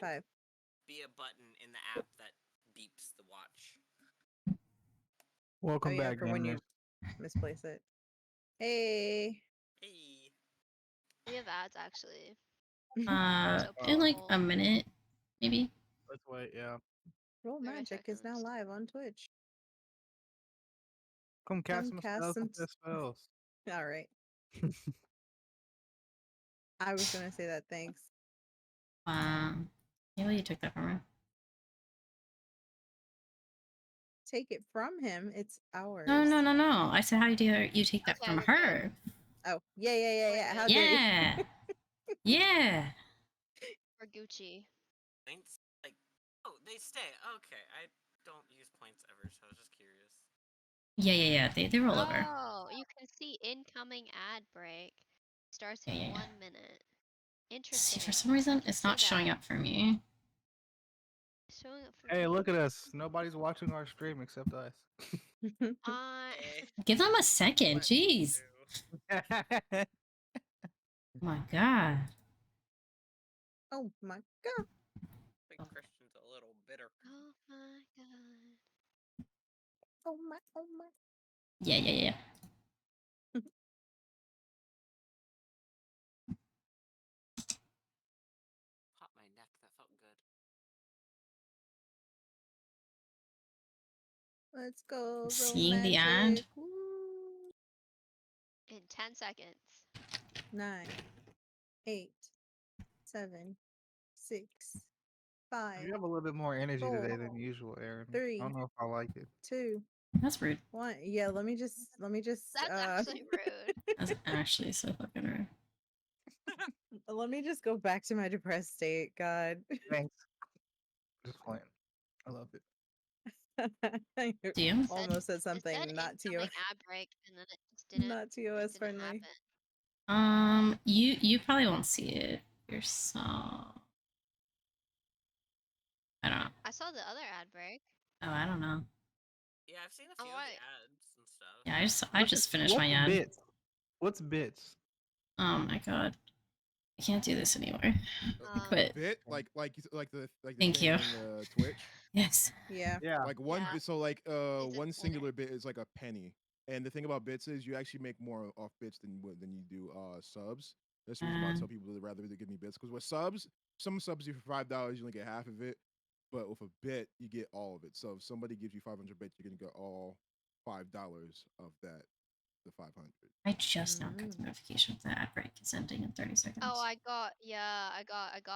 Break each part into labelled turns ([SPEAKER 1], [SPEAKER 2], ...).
[SPEAKER 1] 5.
[SPEAKER 2] Be a button in the app that beeps the watch.
[SPEAKER 3] Welcome back,
[SPEAKER 1] for when you
[SPEAKER 3] gamers.
[SPEAKER 1] misplace it. Hey.
[SPEAKER 2] Hey.
[SPEAKER 4] We have ads actually.
[SPEAKER 5] In like a minute, maybe.
[SPEAKER 3] Let's wait. Yeah.
[SPEAKER 1] Roll
[SPEAKER 4] 30
[SPEAKER 1] Magic is now
[SPEAKER 4] seconds.
[SPEAKER 1] live on Twitch.
[SPEAKER 3] Come cast
[SPEAKER 1] Come
[SPEAKER 3] some
[SPEAKER 1] cast
[SPEAKER 3] spells
[SPEAKER 1] some
[SPEAKER 3] with the spells.
[SPEAKER 1] All right. I was gonna say that. Thanks.
[SPEAKER 5] Maybe you took that from her.
[SPEAKER 1] Take it from him. It's ours.
[SPEAKER 5] No. I said, how do you take that
[SPEAKER 4] Okay,
[SPEAKER 5] from
[SPEAKER 4] we're
[SPEAKER 5] her?
[SPEAKER 1] Oh, yeah. How
[SPEAKER 4] good.
[SPEAKER 1] dare you?
[SPEAKER 5] Yeah. Yeah.
[SPEAKER 4] For Gucci.
[SPEAKER 2] Points? Like, oh, they stay. Okay, I don't use points ever, so I was just curious.
[SPEAKER 5] Yeah. They roll over.
[SPEAKER 4] Oh, you can see incoming ad break. Starts in
[SPEAKER 5] Yeah.
[SPEAKER 4] 1 minute.
[SPEAKER 5] See,
[SPEAKER 4] Interesting.
[SPEAKER 5] for some reason,
[SPEAKER 4] How'd you
[SPEAKER 5] it's
[SPEAKER 4] see
[SPEAKER 5] not showing
[SPEAKER 4] that?
[SPEAKER 5] up for me.
[SPEAKER 4] It's showing up for
[SPEAKER 3] Hey,
[SPEAKER 4] me.
[SPEAKER 3] look at us. Nobody's watching our stream except us.
[SPEAKER 2] Hey.
[SPEAKER 5] Give them a second.
[SPEAKER 2] What
[SPEAKER 5] Jeez.
[SPEAKER 2] to
[SPEAKER 5] Oh my god.
[SPEAKER 1] Oh my god.
[SPEAKER 2] I think Christian's a little bitter.
[SPEAKER 4] Oh my god.
[SPEAKER 1] Oh my.
[SPEAKER 5] Yeah.
[SPEAKER 2] Caught my neck. That felt good.
[SPEAKER 1] Let's go. Roll
[SPEAKER 5] Seeing the
[SPEAKER 1] Magic.
[SPEAKER 5] ad?
[SPEAKER 1] Woo.
[SPEAKER 4] In 10 seconds.
[SPEAKER 1] 9, 8, 7, 6, 5,
[SPEAKER 3] You have a little bit more energy
[SPEAKER 1] 4,
[SPEAKER 3] today than usual, Aaron.
[SPEAKER 1] 3,
[SPEAKER 3] I don't know if I like it.
[SPEAKER 1] 2,
[SPEAKER 5] That's rude.
[SPEAKER 1] 1. Yeah, let me just
[SPEAKER 4] That's actually rude.
[SPEAKER 5] That's actually so fucking rude.
[SPEAKER 1] let me just go back to my depressed state. God.
[SPEAKER 3] Thanks. Just playing. I love it.
[SPEAKER 1] I
[SPEAKER 5] Do you?
[SPEAKER 1] almost said
[SPEAKER 4] It
[SPEAKER 1] something
[SPEAKER 4] said
[SPEAKER 1] not to
[SPEAKER 4] incoming ad break, and then it just didn't.
[SPEAKER 1] not
[SPEAKER 4] It
[SPEAKER 1] TOS
[SPEAKER 4] didn't
[SPEAKER 1] friendly.
[SPEAKER 4] happen.
[SPEAKER 5] You probably won't see it yourself. I don't know.
[SPEAKER 4] I saw the other ad break.
[SPEAKER 5] Oh, I don't know.
[SPEAKER 2] Yeah, I've seen a few of
[SPEAKER 4] Alright.
[SPEAKER 2] the ads and stuff.
[SPEAKER 5] Yeah, I just finished
[SPEAKER 3] What's
[SPEAKER 5] my ad.
[SPEAKER 3] bits? What's bits?
[SPEAKER 5] Oh my god. I can't do this anymore. I quit.
[SPEAKER 6] Bit like the
[SPEAKER 5] Thank
[SPEAKER 6] thing
[SPEAKER 5] you.
[SPEAKER 6] on Twitch.
[SPEAKER 5] Yes.
[SPEAKER 1] Yeah.
[SPEAKER 3] Yeah.
[SPEAKER 6] Like one
[SPEAKER 4] Yeah.
[SPEAKER 6] bit, so like
[SPEAKER 4] It's a
[SPEAKER 6] one
[SPEAKER 4] penny.
[SPEAKER 6] singular bit is like a penny. And the thing about bits is you actually make more off bits than you do subs. That's the reason why I tell people to rather give me bits, because with subs, some subs you for $5 you only get half of it, but with a bit you get all of it. So if somebody gives you 500 bits, you're gonna get all $5 of that, the 500.
[SPEAKER 5] I just now got the notification that the ad break is ending in 30 seconds.
[SPEAKER 4] Oh, I got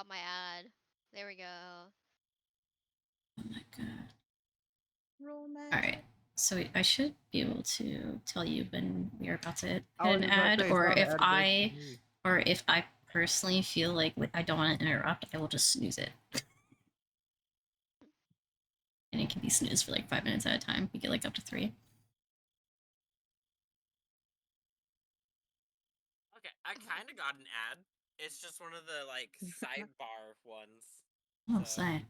[SPEAKER 4] my ad. There we go.
[SPEAKER 5] Oh my god.
[SPEAKER 1] Roll Magic.
[SPEAKER 5] Alright. So I should be able to tell you when we are about to hit
[SPEAKER 3] I was
[SPEAKER 5] an
[SPEAKER 3] just about to
[SPEAKER 5] ad,
[SPEAKER 3] say, it's
[SPEAKER 5] or
[SPEAKER 3] not an
[SPEAKER 5] if
[SPEAKER 3] ad break for me.
[SPEAKER 5] I personally feel like I don't want to interrupt, I will just snooze it. And it can be snoozed for like 5 minutes at a time. We get like up to 3.
[SPEAKER 2] Okay, I kind of got an ad. It's just one of the like sidebar ones.
[SPEAKER 5] Oh,
[SPEAKER 2] So,
[SPEAKER 5] say.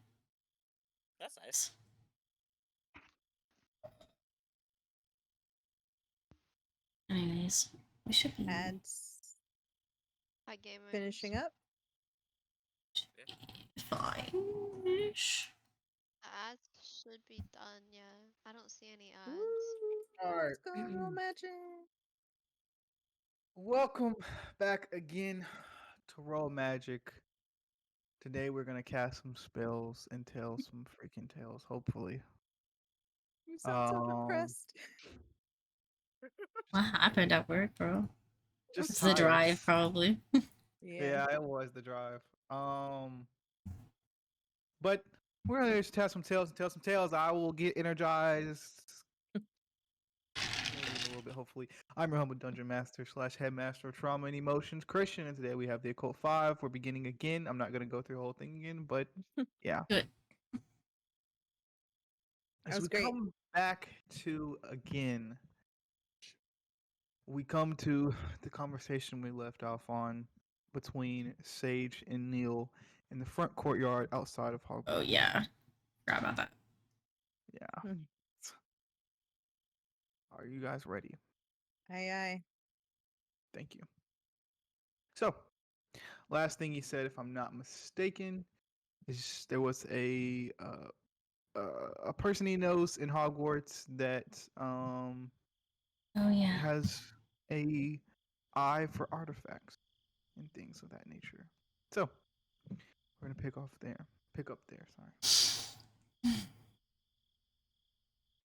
[SPEAKER 2] that's nice.
[SPEAKER 5] Anyways, we should be
[SPEAKER 1] Ads
[SPEAKER 4] Hi, gamers.
[SPEAKER 1] finishing up.
[SPEAKER 5] fine-ish.
[SPEAKER 4] Ads should be done. Yeah, I don't see any ads.
[SPEAKER 1] Woo.
[SPEAKER 3] All right.
[SPEAKER 1] Let's go. Roll Magic.
[SPEAKER 3] Welcome back again to Roll Magic. Today we're gonna cast some spells and tell some freaking tales, hopefully.
[SPEAKER 1] You sound so depressed.
[SPEAKER 5] What happened at work, bro?
[SPEAKER 3] Just
[SPEAKER 5] It's the
[SPEAKER 3] tired.
[SPEAKER 5] drive, probably.
[SPEAKER 3] Yeah, it was the drive. But we're gonna just tell some tales and tell some tales. I will get energized. Maybe in a little bit, hopefully. I'm your humble dungeon master / headmaster of trauma and emotions, Christian, and today we have the Occult 5. We're beginning again. I'm not gonna go through the whole thing again, but yeah.
[SPEAKER 5] Good.
[SPEAKER 3] As we come back to again, we come to the conversation we left off on between Sage and Neil in the front courtyard outside of Hogwarts.
[SPEAKER 5] Oh yeah, forgot about that.
[SPEAKER 3] Yeah. Are you guys ready?
[SPEAKER 1] Aye, aye.
[SPEAKER 3] Thank you. So, last thing he said, if I'm not mistaken, There was a person he knows in Hogwarts that
[SPEAKER 5] Oh yeah.
[SPEAKER 3] has a eye for artifacts and things of that nature. So we're gonna pick up there. Sorry.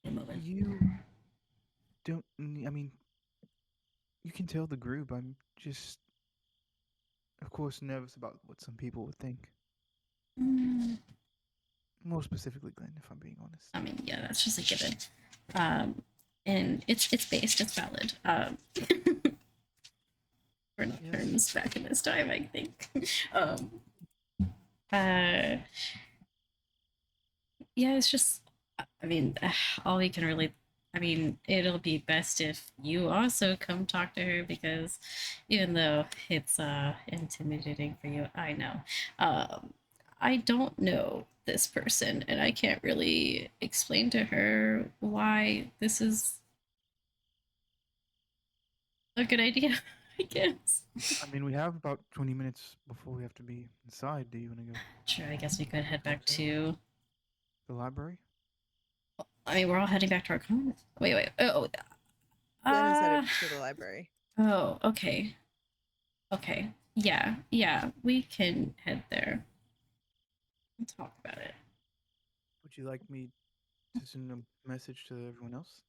[SPEAKER 5] Game over.
[SPEAKER 3] You don't. I mean, you can tell the group. I'm just, of course, nervous about what some people would think.
[SPEAKER 5] Mm,
[SPEAKER 3] More specifically, Glenn, if I'm being honest.
[SPEAKER 5] I mean, yeah, that's just a given. And it's based, it's valid. For not
[SPEAKER 3] Yes.
[SPEAKER 5] terms back in this time, I think. Uh, yeah, it's just, I mean, all we can really, I mean, it'll be best if you also come talk to her because even though it's intimidating for you, I know. I don't know this person and I can't really explain to her why this is a good idea, I guess.
[SPEAKER 3] I mean, we have about 20 minutes before we have to be inside. Do you want to go
[SPEAKER 5] Sure, I guess we could head back
[SPEAKER 3] Okay.
[SPEAKER 5] to.
[SPEAKER 3] the library?
[SPEAKER 5] I mean, we're all heading back to our common. Wait. Oh,
[SPEAKER 1] Glenn is headed to the library.
[SPEAKER 5] oh, okay. Okay. Yeah, we can head there and talk about it.
[SPEAKER 3] Would you like me to send a message to everyone else?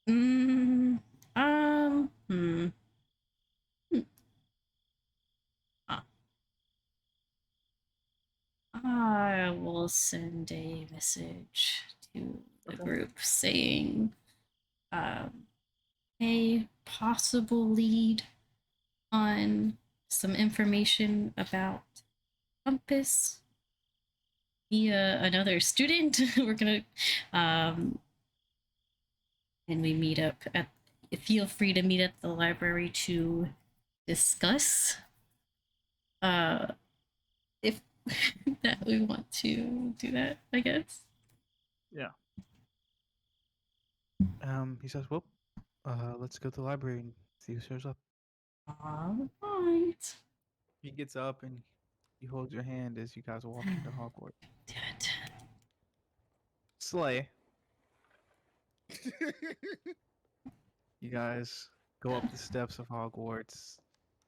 [SPEAKER 5] Mm, hmm. Uh, I will send a message to the
[SPEAKER 3] Okay.
[SPEAKER 5] group saying, a possible lead on some information about Compass via another student. We're gonna, and we meet up at. Feel free to meet at the library to discuss. If that we want to do that, I guess.
[SPEAKER 3] He says, well, let's go to the library and see who shows up.
[SPEAKER 5] All right.
[SPEAKER 3] He gets up and he holds your hand as you guys walk into Hogwarts.
[SPEAKER 5] Damn it.
[SPEAKER 3] Slay. You guys go up the steps of Hogwarts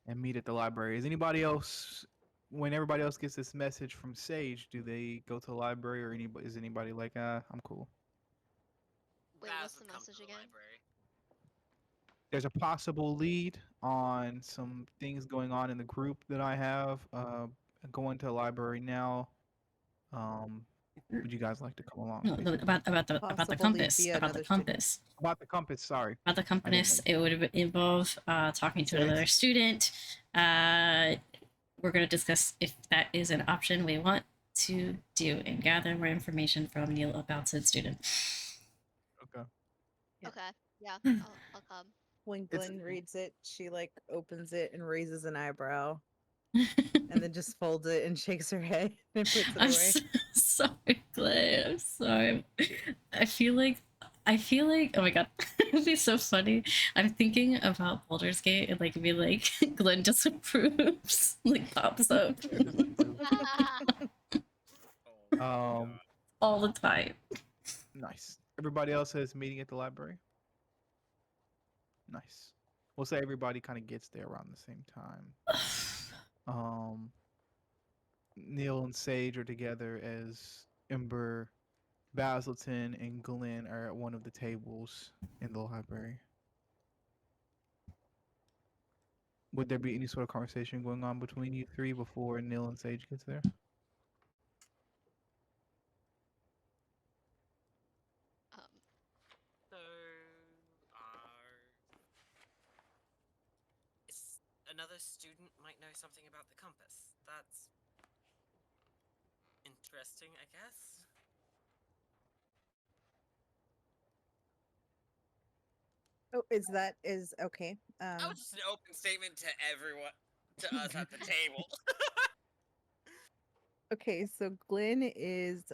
[SPEAKER 3] and meet at the library. Is anybody else, when everybody else gets this message from Sage, do they go to the library or anybody? Is anybody like, I'm cool?
[SPEAKER 4] Wait,
[SPEAKER 2] Baz
[SPEAKER 4] what's the
[SPEAKER 2] would come to
[SPEAKER 4] message
[SPEAKER 2] the
[SPEAKER 4] again?
[SPEAKER 2] library.
[SPEAKER 3] There's a possible lead on some things going on in the group that I have. Going to the library now. Would you guys like to come along?
[SPEAKER 5] No,
[SPEAKER 3] basically?
[SPEAKER 5] about the
[SPEAKER 1] Possible lead
[SPEAKER 5] compass.
[SPEAKER 1] via
[SPEAKER 5] About the
[SPEAKER 1] another student.
[SPEAKER 5] compass.
[SPEAKER 3] About the compass, sorry.
[SPEAKER 5] About the
[SPEAKER 3] I didn't
[SPEAKER 5] compass. It would involve talking to
[SPEAKER 3] Say it.
[SPEAKER 5] another student. We're going to discuss if that is an option we want to do and gather more information from Neil about said student.
[SPEAKER 3] Okay.
[SPEAKER 1] Yeah.
[SPEAKER 4] Okay, yeah, I'll come.
[SPEAKER 1] When
[SPEAKER 3] It's-
[SPEAKER 1] Glenn reads it, she like opens it and raises an eyebrow, and then just folds it and shakes her head and puts it
[SPEAKER 5] I'm
[SPEAKER 1] away.
[SPEAKER 5] sorry, Clay. I'm sorry. I feel like oh my god, it'd be so funny. I'm thinking about Baldur's Gate and like be like Glenn disapproves, like pops up
[SPEAKER 2] Oh,
[SPEAKER 5] all the time.
[SPEAKER 3] Nice. Everybody else has meeting at the library. Nice. We'll say everybody kind of gets there around the same time. Neil and Sage are together as Ember, Basleton, and Glenn are at one of the tables in the library. Would there be any sort of conversation going on between you three before Neil and Sage gets there?
[SPEAKER 2] so another student might know something about the compass. That's interesting, I guess.
[SPEAKER 1] Oh, is okay.
[SPEAKER 2] That was just an open statement to everyone, to us at the table.
[SPEAKER 1] Okay, so Glenn is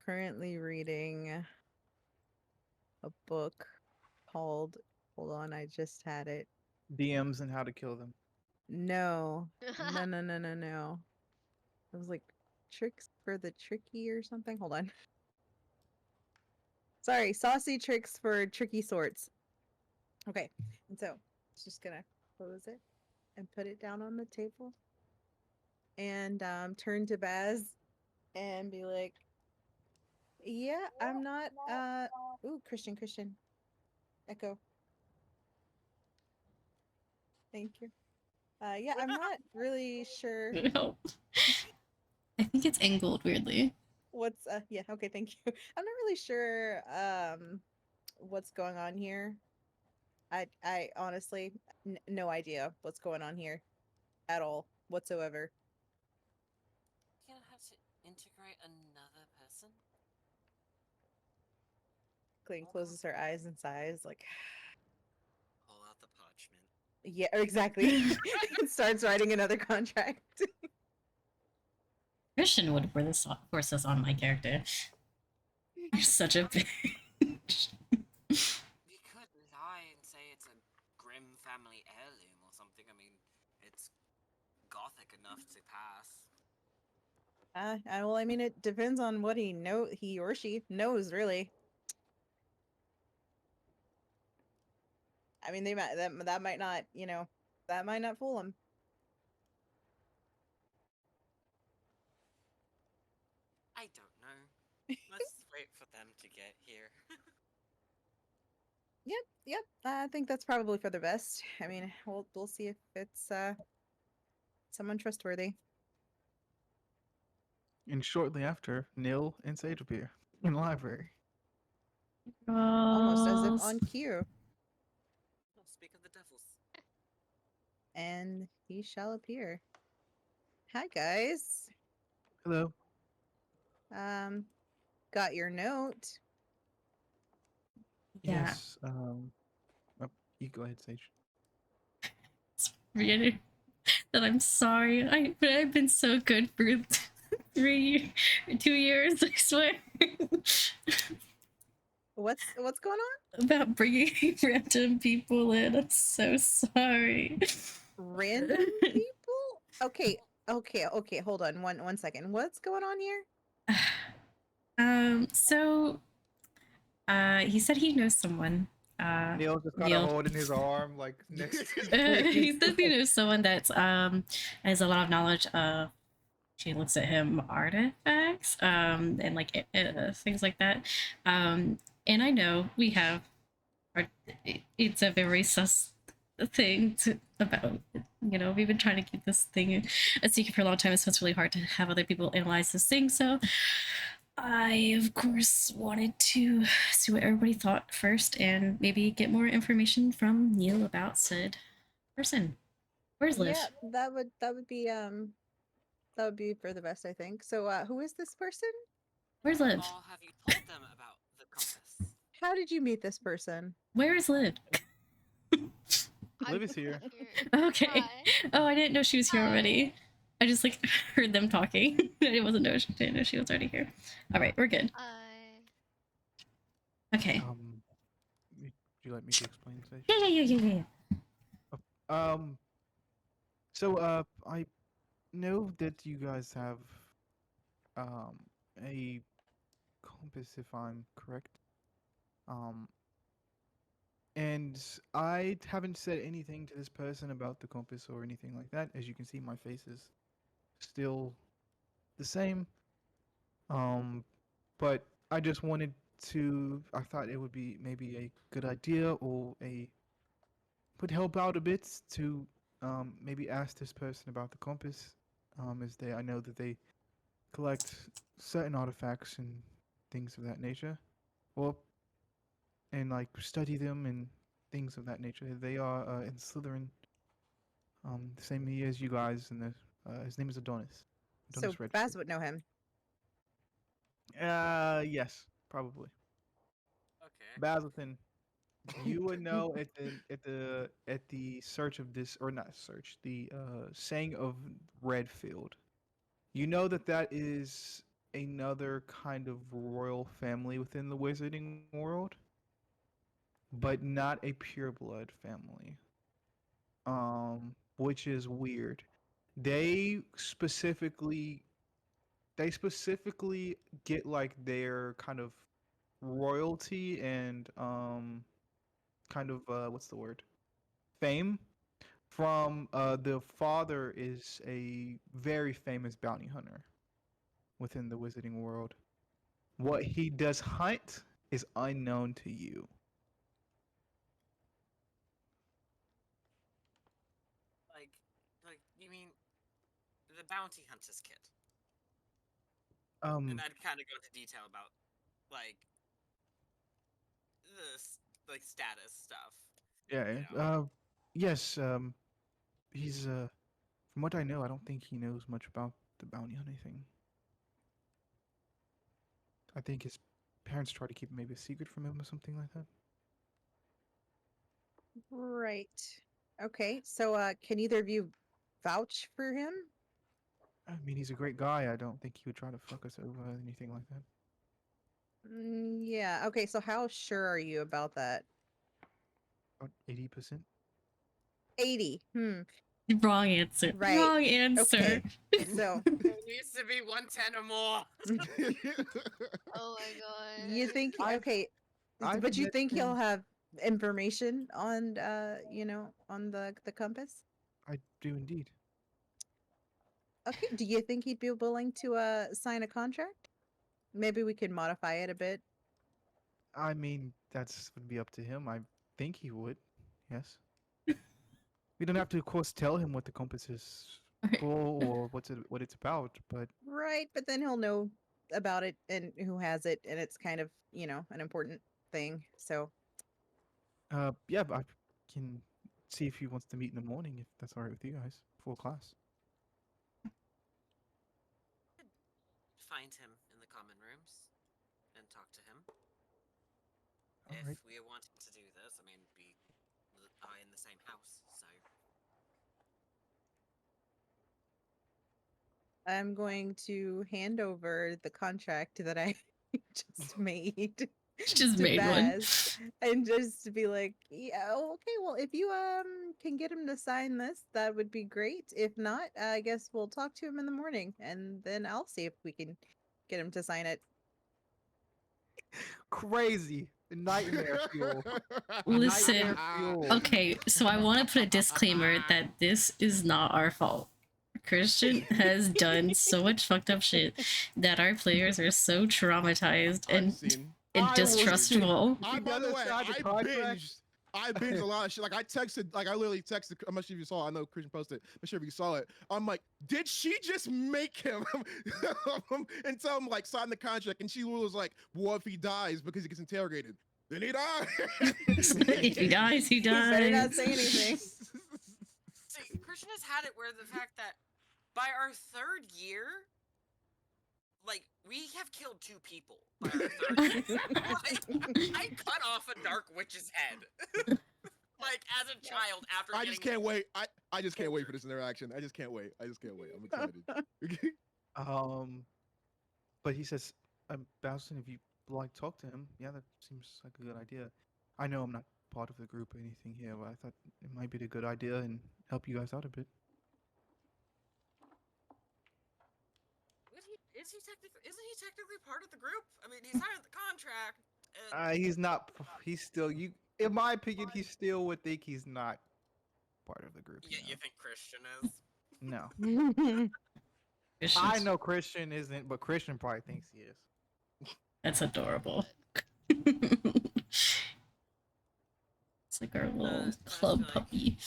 [SPEAKER 1] currently reading a book called, hold on, I just had it.
[SPEAKER 3] DMs and how to kill them.
[SPEAKER 1] No. No. It was like tricks for the tricky or something. Hold on. Sorry, saucy tricks for tricky sorts. Okay, and so it's just gonna close it and put it down on the table, and turn to Baz and be like, "Yeah, I'm not. Ooh, Christian, Echo. Thank you. Yeah, I'm not really sure
[SPEAKER 5] No. I think it's angled weirdly.
[SPEAKER 1] what's. Yeah, okay, thank you. I'm not really sure what's going on here. I honestly no idea what's going on here at all whatsoever.
[SPEAKER 2] You're gonna have to integrate another person?
[SPEAKER 1] Clayton
[SPEAKER 2] More
[SPEAKER 1] closes her eyes and sighs, like,
[SPEAKER 2] Pull out the parchment.
[SPEAKER 1] yeah, exactly. And starts writing another contract.
[SPEAKER 5] Christian would force this on my character. You're such a bitch.
[SPEAKER 2] We could lie and say it's a grim family heirloom or something. I mean, it's gothic enough to pass.
[SPEAKER 1] Well, I mean, it depends on what he or she knows, really. I mean, they might that might not, that might not fool them.
[SPEAKER 2] I don't know. Let's wait for them to get here.
[SPEAKER 1] Yep. I think that's probably for the best. I mean, we'll see if it's someone trustworthy.
[SPEAKER 3] And shortly after, Nil and Sage appear in the library.
[SPEAKER 1] Almost as if
[SPEAKER 5] Girls.
[SPEAKER 1] on cue.
[SPEAKER 2] Oh, speak of the devils.
[SPEAKER 1] And he shall appear. Hi guys.
[SPEAKER 3] Hello.
[SPEAKER 1] Um, got your note.
[SPEAKER 5] Yeah.
[SPEAKER 3] Yes. You go ahead, Sage.
[SPEAKER 5] Really? That I'm sorry. But I've been so good for 2 years, I swear.
[SPEAKER 1] What's going on?
[SPEAKER 5] About bringing random people in. I'm so sorry.
[SPEAKER 1] Random people? Okay. Hold on. One second. What's going on here?
[SPEAKER 5] So he said he knows someone.
[SPEAKER 3] Neil just kind of
[SPEAKER 5] Neil.
[SPEAKER 3] holding his arm like next to his
[SPEAKER 5] He
[SPEAKER 3] face.
[SPEAKER 5] says he knows someone that's has a lot of knowledge of. She looks at him artifacts and like things like that. And I know we have. It's a very sus thing about. We've been trying to keep this thing a secret for a long time, so it's really hard to have other people analyze this thing. So I, of course, wanted to see what everybody thought first and maybe get more information from Neil about said person. Where's Liv?
[SPEAKER 1] Yeah, that would be for the best, I think. So, who is this person?
[SPEAKER 5] Where's Liv?
[SPEAKER 2] Or have you told them about the compass?
[SPEAKER 1] How did you meet this person?
[SPEAKER 5] Where is Liv?
[SPEAKER 3] Liv is here.
[SPEAKER 5] Okay.
[SPEAKER 4] Hi.
[SPEAKER 5] Oh, I didn't know she was here
[SPEAKER 4] Hi.
[SPEAKER 5] already. I just heard them talking. I didn't know she was already here. All right, we're good. Okay.
[SPEAKER 3] Would you like me to explain, Sage?
[SPEAKER 5] Yeah.
[SPEAKER 3] So I know that you guys have a compass, if I'm correct. Um, and I haven't said anything to this person about the compass or anything like that. As you can see, my face is still the same. But I just wanted to. I thought it would be maybe a good idea or would help out a bit to maybe ask this person about the compass. As I know that they collect certain artifacts and things of that nature. Well, and like study them and things of that nature. They are in Slytherin, the same year as you guys, and his name is Adonis.
[SPEAKER 1] So
[SPEAKER 3] Adonis Redford.
[SPEAKER 1] Baz would know him.
[SPEAKER 3] Yes, probably.
[SPEAKER 2] Okay.
[SPEAKER 3] Bazilton, you would know at the search of this, or not search, the saying of Redfield. You know that is another kind of royal family within the wizarding world, but not a pureblood family. Which is weird. They specifically they specifically get like their kind of royalty and kind of what's the word? Fame from the father is a very famous bounty hunter within the wizarding world. What he does hunt is unknown to you.
[SPEAKER 2] Like you mean the bounty hunter's kid?
[SPEAKER 3] Um,
[SPEAKER 2] And I'd kind of go into detail about like this like status stuff.
[SPEAKER 3] yeah,
[SPEAKER 2] You know.
[SPEAKER 3] yes, he's from what I know, I don't think he knows much about the bounty hunting thing. I think his parents try to keep maybe a secret from him or something like that.
[SPEAKER 1] Right. Okay. So, can either of you vouch for him?
[SPEAKER 3] I mean, he's a great guy. I don't think he would try to fuck us over or anything like that.
[SPEAKER 1] Yeah. Okay. So, how sure are you about that?
[SPEAKER 3] About 80%.
[SPEAKER 1] 80.
[SPEAKER 5] Wrong answer.
[SPEAKER 1] Right.
[SPEAKER 5] Wrong answer.
[SPEAKER 1] Okay. So,
[SPEAKER 2] It needs to be 110 or more.
[SPEAKER 4] Oh my god.
[SPEAKER 1] you think
[SPEAKER 3] I've-
[SPEAKER 1] okay,
[SPEAKER 3] I've
[SPEAKER 1] but you
[SPEAKER 3] met
[SPEAKER 1] think he'll
[SPEAKER 3] him-
[SPEAKER 1] have information on on the compass?
[SPEAKER 3] I do indeed.
[SPEAKER 1] Okay. Do you think he'd be willing to sign a contract? Maybe we could modify it a bit.
[SPEAKER 3] I mean, that's would be up to him. I think he would. Yes. We don't have to, of course, tell him what the compass is
[SPEAKER 5] Okay.
[SPEAKER 3] for or what it's about, but
[SPEAKER 1] Right, but then he'll know about it and who has it, and it's kind of, an important thing. So,
[SPEAKER 3] yeah, but I can see if he wants to meet in the morning, if that's all right with you guys, before class.
[SPEAKER 2] Find him in the common rooms and talk to him.
[SPEAKER 3] All
[SPEAKER 2] If
[SPEAKER 3] right.
[SPEAKER 2] we are wanting to do this, I mean, we are in the same house, so
[SPEAKER 1] I'm going to hand over the contract that I just made
[SPEAKER 5] Just
[SPEAKER 1] to
[SPEAKER 5] made one.
[SPEAKER 1] Baz, and just to be like, yeah, okay, well, if you can get him to sign this, that would be great. If not, I guess we'll talk to him in the morning, and then I'll see if we can get him to sign it.
[SPEAKER 3] Crazy nightmare fuel.
[SPEAKER 5] Listen,
[SPEAKER 3] Nightmare fuel.
[SPEAKER 5] Okay, so I want to put a disclaimer that this is not our fault. Christian has done so much fucked up shit that our players are so traumatized and
[SPEAKER 6] Unseen.
[SPEAKER 5] distrustful.
[SPEAKER 6] By the way,
[SPEAKER 3] Signed the
[SPEAKER 6] I
[SPEAKER 3] contract?
[SPEAKER 6] binged a lot of shit. Like I literally texted. I'm not sure if you saw it. I know Christian posted. I'm not sure if you saw it. I'm like, did she just make him and tell him like sign the contract? And she was like, well, if he dies because he gets interrogated, then he dies.
[SPEAKER 5] If he dies, he dies.
[SPEAKER 1] Better not say anything.
[SPEAKER 2] see, Christian has had it where the fact that by our third year, like we have killed 2 people. By our third year. Like, I cut off a dark witch's head. Like as a child after.
[SPEAKER 6] I just can't wait. I just can't wait for this interaction. I just can't wait. I'm excited.
[SPEAKER 3] But he says, Bowson, if you like talk to him, yeah, that seems like a good idea. I know I'm not part of the group or anything here, but I thought it might be a good idea and help you guys out a bit.
[SPEAKER 2] Isn't he technically part of the group? I mean, he signed the contract. And
[SPEAKER 3] He's not. He's still. You, in my opinion, he still would think he's not part of the group.
[SPEAKER 2] yeah, you think Christian is?
[SPEAKER 3] No, I
[SPEAKER 5] Christian's-
[SPEAKER 3] know Christian isn't, but Christian probably thinks he is.
[SPEAKER 5] That's adorable. It's like our little
[SPEAKER 2] so I
[SPEAKER 5] club
[SPEAKER 2] feel like-
[SPEAKER 5] puppy.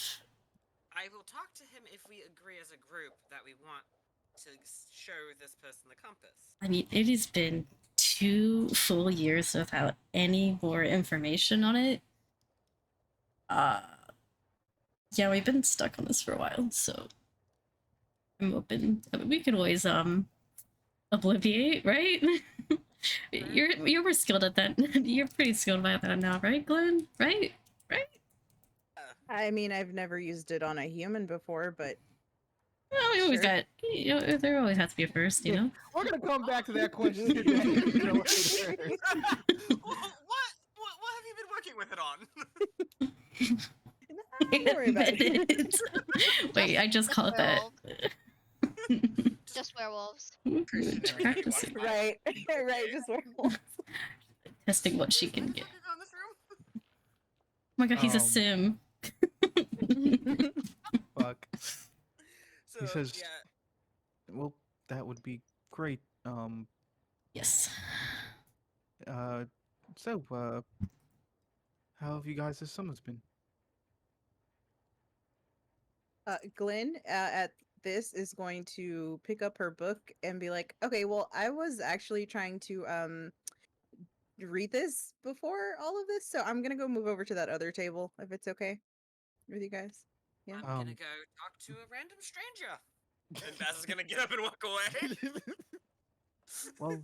[SPEAKER 2] I will talk to him if we agree as a group that we want to show this person the compass.
[SPEAKER 5] I mean, it has been 2 full years without any more information on it. Yeah, we've been stuck on this for a while, so I'm open. I mean, we can always obliviate, right? You're more skilled at that. You're pretty skilled at that now, right, Glenn? Right?
[SPEAKER 1] I mean, I've never used it on a human before, but
[SPEAKER 5] Well, we always
[SPEAKER 1] Sure.
[SPEAKER 5] got. There always has to be a first, you know.
[SPEAKER 3] We're gonna come back to that question. later.
[SPEAKER 2] What have you been working with it on?
[SPEAKER 1] don't worry about it.
[SPEAKER 5] Wait, I just called that.
[SPEAKER 4] Just werewolves.
[SPEAKER 2] Christian and
[SPEAKER 5] Practicing.
[SPEAKER 2] Pennywise.
[SPEAKER 1] Right, right, just werewolves.
[SPEAKER 5] Testing what she
[SPEAKER 2] Who
[SPEAKER 5] can
[SPEAKER 2] the
[SPEAKER 5] get.
[SPEAKER 2] fuck is on this room?
[SPEAKER 5] Oh my god, he's a
[SPEAKER 3] Um,
[SPEAKER 5] sim.
[SPEAKER 3] Fuck.
[SPEAKER 2] So
[SPEAKER 3] He says,
[SPEAKER 2] yeah,
[SPEAKER 3] well, that would be great.
[SPEAKER 5] Yes.
[SPEAKER 3] Uh, so, how have you guys this summer's been?
[SPEAKER 1] Glenn at this is going to pick up her book and be like, okay, well, I was actually trying to read this before all of this, so I'm gonna go move over to that other table if it's okay with you guys. Yeah.
[SPEAKER 2] I'm gonna
[SPEAKER 3] Um,
[SPEAKER 2] go talk to a random stranger. And Baz is gonna get up and walk away.
[SPEAKER 3] well,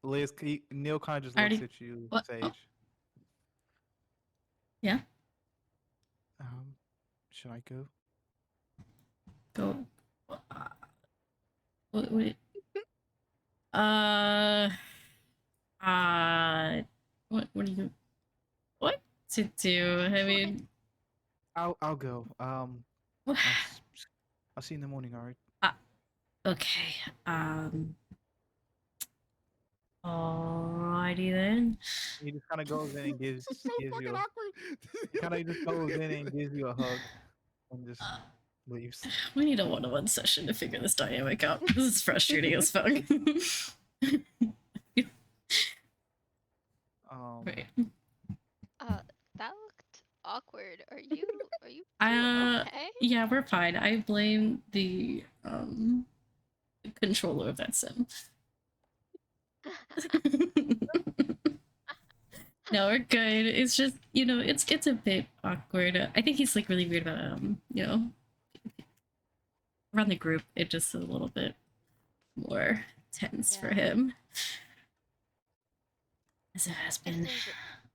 [SPEAKER 3] Liz, Neil kind of just
[SPEAKER 5] Alrighty.
[SPEAKER 3] looks at you,
[SPEAKER 5] What?
[SPEAKER 3] Sage.
[SPEAKER 5] Oh. Yeah.
[SPEAKER 3] Should I go?
[SPEAKER 5] Go. What? Uh. What do you? What to do? I mean,
[SPEAKER 3] I'll go.
[SPEAKER 5] what?
[SPEAKER 3] I'll see you in the morning. All right.
[SPEAKER 5] Okay. Alrighty then.
[SPEAKER 3] He just kind of goes in and gives
[SPEAKER 6] This is so
[SPEAKER 3] gives
[SPEAKER 6] fucking
[SPEAKER 3] you a
[SPEAKER 6] awkward.
[SPEAKER 3] kind of just goes in and gives you a hug and just
[SPEAKER 5] Uh,
[SPEAKER 3] leaves.
[SPEAKER 5] We need a one-on-one session to figure this dynamic out. This is frustrating as fuck. Right.
[SPEAKER 4] That looked awkward. Are you
[SPEAKER 5] Uh,
[SPEAKER 4] okay?
[SPEAKER 5] yeah, we're fine. I blame the controller of that sim. No, we're good. It's just, it's a bit awkward. I think he's like really weird about around the group. It just a little bit more tense for
[SPEAKER 4] Yeah.
[SPEAKER 5] him. As it has been.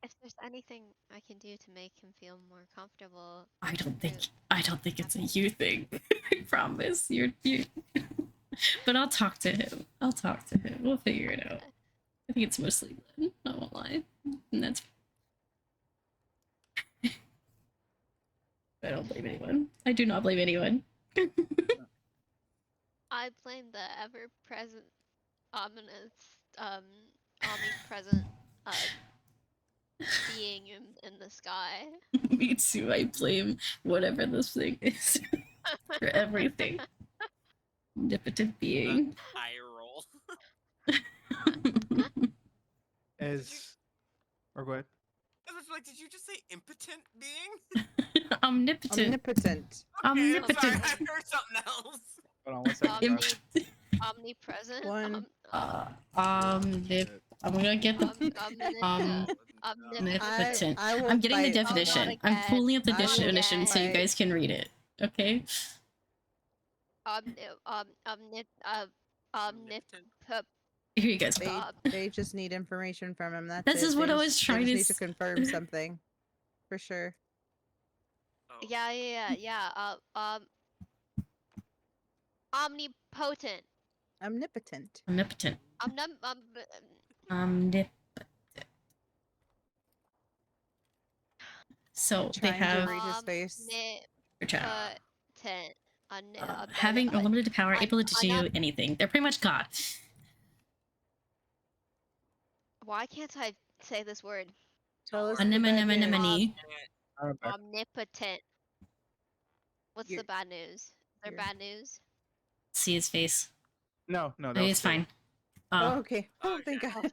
[SPEAKER 4] If there's anything I can do to make him feel more comfortable,
[SPEAKER 5] I don't think it's a you thing. I promise. You But I'll talk to him. We'll figure it out.
[SPEAKER 4] okay.
[SPEAKER 5] I think it's mostly Glenn, I won't lie. And that's I don't blame anyone. I do not blame anyone.
[SPEAKER 4] I blame the ever-present, ominous, omnipresent, being in the sky.
[SPEAKER 5] Me too. I blame whatever this thing is for everything. Omnipotent being.
[SPEAKER 2] Eye roll.
[SPEAKER 3] Or go ahead.
[SPEAKER 2] I was like, did you just say impotent being?
[SPEAKER 5] Omnipotent.
[SPEAKER 1] Omnipotent.
[SPEAKER 2] Okay, I'm sorry,
[SPEAKER 5] Omnipotent.
[SPEAKER 2] I heard something else.
[SPEAKER 3] Hold on one second.
[SPEAKER 4] Omni-
[SPEAKER 3] guys.
[SPEAKER 4] Omnipresent.
[SPEAKER 1] One.
[SPEAKER 5] I'm gonna get the omnipotent.
[SPEAKER 1] I will
[SPEAKER 5] I'm getting the
[SPEAKER 1] fight
[SPEAKER 5] definition.
[SPEAKER 4] not
[SPEAKER 5] I'm
[SPEAKER 4] again.
[SPEAKER 5] pulling up the
[SPEAKER 1] I will
[SPEAKER 5] definition so you
[SPEAKER 1] fight.
[SPEAKER 5] guys can read it. Okay.
[SPEAKER 2] Omnipotent.
[SPEAKER 5] Here you guys.
[SPEAKER 1] They just need information from him. That's
[SPEAKER 5] This
[SPEAKER 1] it.
[SPEAKER 5] is what
[SPEAKER 1] They
[SPEAKER 5] I
[SPEAKER 1] just-
[SPEAKER 5] was
[SPEAKER 1] they
[SPEAKER 5] trying
[SPEAKER 1] just
[SPEAKER 5] to
[SPEAKER 1] need to confirm something, for sure.
[SPEAKER 2] Oh.
[SPEAKER 4] Yeah. Omnipotent.
[SPEAKER 1] Omnipotent.
[SPEAKER 5] Omnipotent.
[SPEAKER 4] Omnipotent.
[SPEAKER 5] Omnipotent. So they
[SPEAKER 1] Trying to
[SPEAKER 5] have
[SPEAKER 1] read his face.
[SPEAKER 4] Omnipotent.
[SPEAKER 5] having unlimited power, able to do
[SPEAKER 4] Omni-
[SPEAKER 5] anything. They're pretty much God.
[SPEAKER 4] Why can't I say this word?
[SPEAKER 1] Tell us
[SPEAKER 2] Don't
[SPEAKER 1] the
[SPEAKER 2] worry.
[SPEAKER 1] bad news.
[SPEAKER 5] Anemone.
[SPEAKER 3] Alright, back.
[SPEAKER 4] Omnipotent. What's
[SPEAKER 1] You're-
[SPEAKER 4] the bad news? Is there
[SPEAKER 1] you're-
[SPEAKER 4] bad news?
[SPEAKER 5] See his face.
[SPEAKER 3] No, that
[SPEAKER 5] Oh,
[SPEAKER 3] was
[SPEAKER 5] he's
[SPEAKER 3] good.
[SPEAKER 5] fine.
[SPEAKER 1] Oh, okay.
[SPEAKER 2] Oh,
[SPEAKER 1] Oh, thank
[SPEAKER 2] yeah.
[SPEAKER 1] God.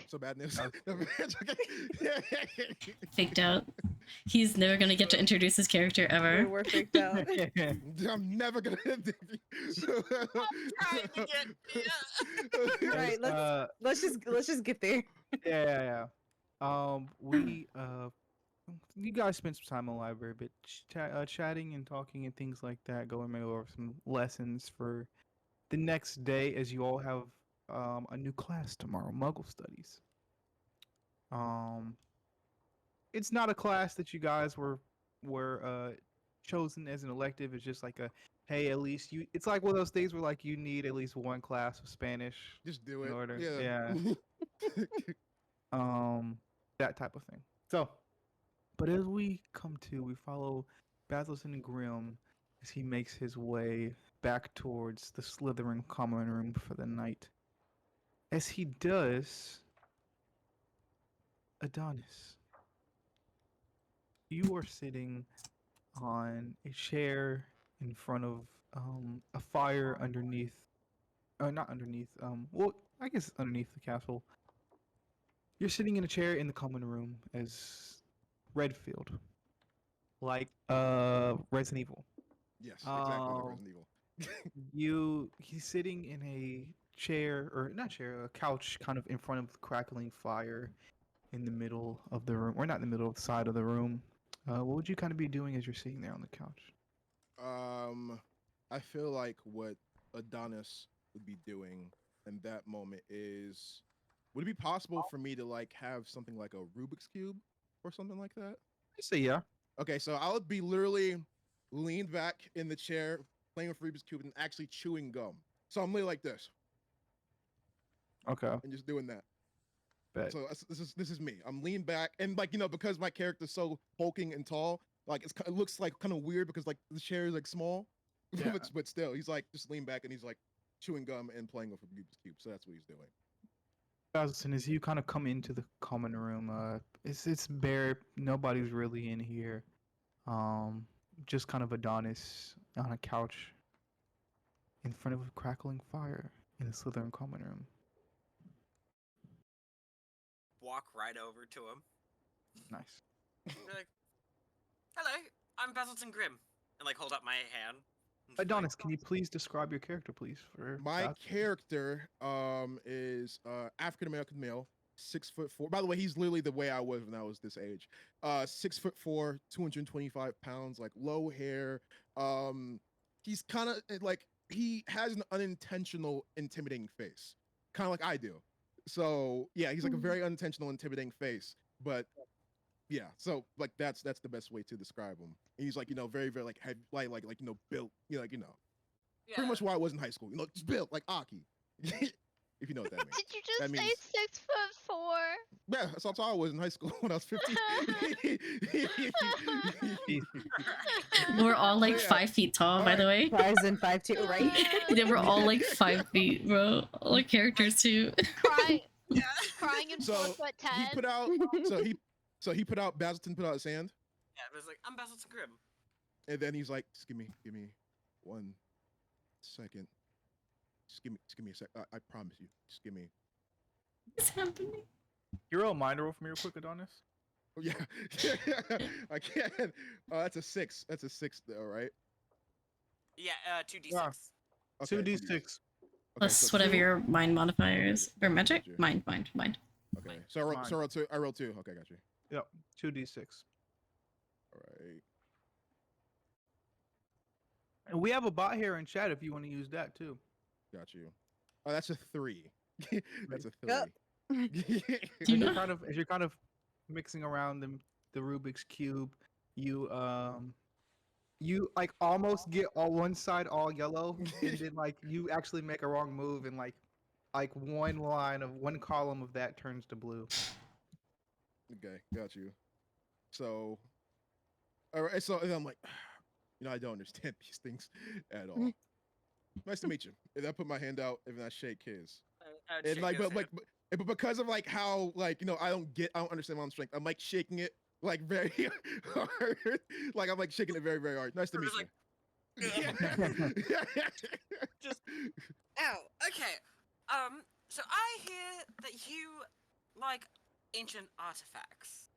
[SPEAKER 6] So bad news.
[SPEAKER 3] Oh.
[SPEAKER 6] It's okay.
[SPEAKER 5] Faked out. He's never gonna get to introduce his character ever.
[SPEAKER 1] We're freaked out.
[SPEAKER 6] I'm never gonna.
[SPEAKER 2] Trying to get
[SPEAKER 1] All right, let's just get there.
[SPEAKER 3] Yeah. We you guys spent some time in the library, but chatting and talking and things like that, going over some lessons for the next day, as you all have a new class tomorrow, Muggle Studies. It's not a class that you guys were chosen as an elective. It's just like a hey, at least you. It's like one of those things where like you need at least one class of Spanish.
[SPEAKER 6] Just do it.
[SPEAKER 3] In order,
[SPEAKER 6] Yeah.
[SPEAKER 3] That type of thing. So, but as we follow Basilisk and Grimm as he makes his way back towards the Slytherin common room for the night. As he does, Adonis, you are sitting on a chair in front of a fire underneath, not underneath, well, I guess underneath the castle. You're sitting in a chair in the common room as Redfield, like Resident Evil.
[SPEAKER 6] Yes, exactly like
[SPEAKER 3] Um,
[SPEAKER 6] Resident Evil.
[SPEAKER 3] he's sitting in a chair, or not chair, a couch, kind of in front of the crackling fire, in the middle of the room, or not in the middle of the side of the room. What would you kind of be doing as you're sitting there on the couch?
[SPEAKER 6] I feel like what Adonis would be doing in that moment is, would it be possible for me to like have something like a Rubik's cube or something like that?
[SPEAKER 3] I say yeah.
[SPEAKER 6] Okay, so I would be literally leaned back in the chair, playing with Rubik's cube and actually chewing gum. So I'm literally like this
[SPEAKER 3] Okay,
[SPEAKER 6] and just doing that.
[SPEAKER 3] bet.
[SPEAKER 6] So this is me. I'm leaned back and like because my character's so hulking and tall, like it looks like kind of weird because like the chair is like small,
[SPEAKER 3] Yeah.
[SPEAKER 6] but still he's like just leaned back and he's like chewing gum and playing with a Rubik's cube. So that's what he's doing.
[SPEAKER 3] Basildon, as you kind of come into the common room, it's bare. Nobody's really in here. Just kind of Adonis on a couch in front of a crackling fire in the Slytherin common room.
[SPEAKER 2] Walk right over to him.
[SPEAKER 3] Nice.
[SPEAKER 2] Be like, "Hello, I'm Basildon Grimm," and like hold up my hand. and just be like,
[SPEAKER 3] Adonis, can you please describe your character, please? For
[SPEAKER 6] My
[SPEAKER 3] Basildon?
[SPEAKER 6] character is African American male, 6'4". By the way, he's literally the way I was when I was this age. 6'4", 225 pounds, like low hair. He's kind of like he has an unintentional intimidating face, kind of like I do. So yeah, he's like a very unintentional intimidating face, but yeah, so like that's the best way to describe him. And he's like very very like heavy, like built, like
[SPEAKER 2] Yeah.
[SPEAKER 6] pretty much why I was in high school. Just built like Aki. If you know what that means.
[SPEAKER 4] Did you just
[SPEAKER 6] That
[SPEAKER 4] say
[SPEAKER 6] means
[SPEAKER 4] 6'4"?
[SPEAKER 6] yeah, that's how I was in high school when I was 15.
[SPEAKER 5] We're all like
[SPEAKER 6] Yeah.
[SPEAKER 5] 5 feet tall, by the way.
[SPEAKER 1] Rise in 5'2", right?
[SPEAKER 5] They were all like 5 feet, bro. All the characters too.
[SPEAKER 4] Crying,
[SPEAKER 2] Yeah.
[SPEAKER 4] crying in
[SPEAKER 6] So
[SPEAKER 4] 4'10".
[SPEAKER 6] he put out he put out Basildon put out his hand,
[SPEAKER 2] Yeah, it was like, "I'm Basildon Grimm."
[SPEAKER 6] and then he's like, just give me 1 second. Just give me a sec. I promise you. Just give me.
[SPEAKER 5] What's happening?
[SPEAKER 3] You roll a mind roll for me real quick, Adonis.
[SPEAKER 6] Oh, yeah. I can't. That's a 6. That's a 6 though, right?
[SPEAKER 2] Yeah, 2d6.
[SPEAKER 3] Yeah.
[SPEAKER 6] Okay,
[SPEAKER 3] 2d6.
[SPEAKER 5] Plus
[SPEAKER 6] so
[SPEAKER 5] whatever
[SPEAKER 6] 2.
[SPEAKER 5] your mind modifier is. Or magic?
[SPEAKER 6] Gotcha.
[SPEAKER 5] Mind.
[SPEAKER 6] Okay. So I rolled 2. I rolled 2. Okay, got you.
[SPEAKER 3] Yep. 2d6.
[SPEAKER 6] All right.
[SPEAKER 3] And we have a bot here in chat if you want to use that too.
[SPEAKER 6] Got you. Oh, that's a 3. That's a 3.
[SPEAKER 1] Yep.
[SPEAKER 5] Do you know?
[SPEAKER 3] As you're kind of mixing around the Rubik's cube, you like almost get all one side all yellow, and then like you actually make a wrong move, and like one column of that turns to blue.
[SPEAKER 6] Okay, got you. So, all right. So and I'm like, I don't understand these things at all. Nice to meet you. And I put my hand out and then I shake his.
[SPEAKER 2] I would
[SPEAKER 6] And
[SPEAKER 2] shake
[SPEAKER 6] like,
[SPEAKER 2] his
[SPEAKER 6] but like,
[SPEAKER 2] hand.
[SPEAKER 6] but because of like how like I don't understand my own strength. I'm like shaking it like very hard. Like I'm like shaking it very very hard. Nice to
[SPEAKER 2] We're
[SPEAKER 6] meet
[SPEAKER 2] just
[SPEAKER 6] you.
[SPEAKER 2] Just ow. Okay. So I hear that you like ancient artifacts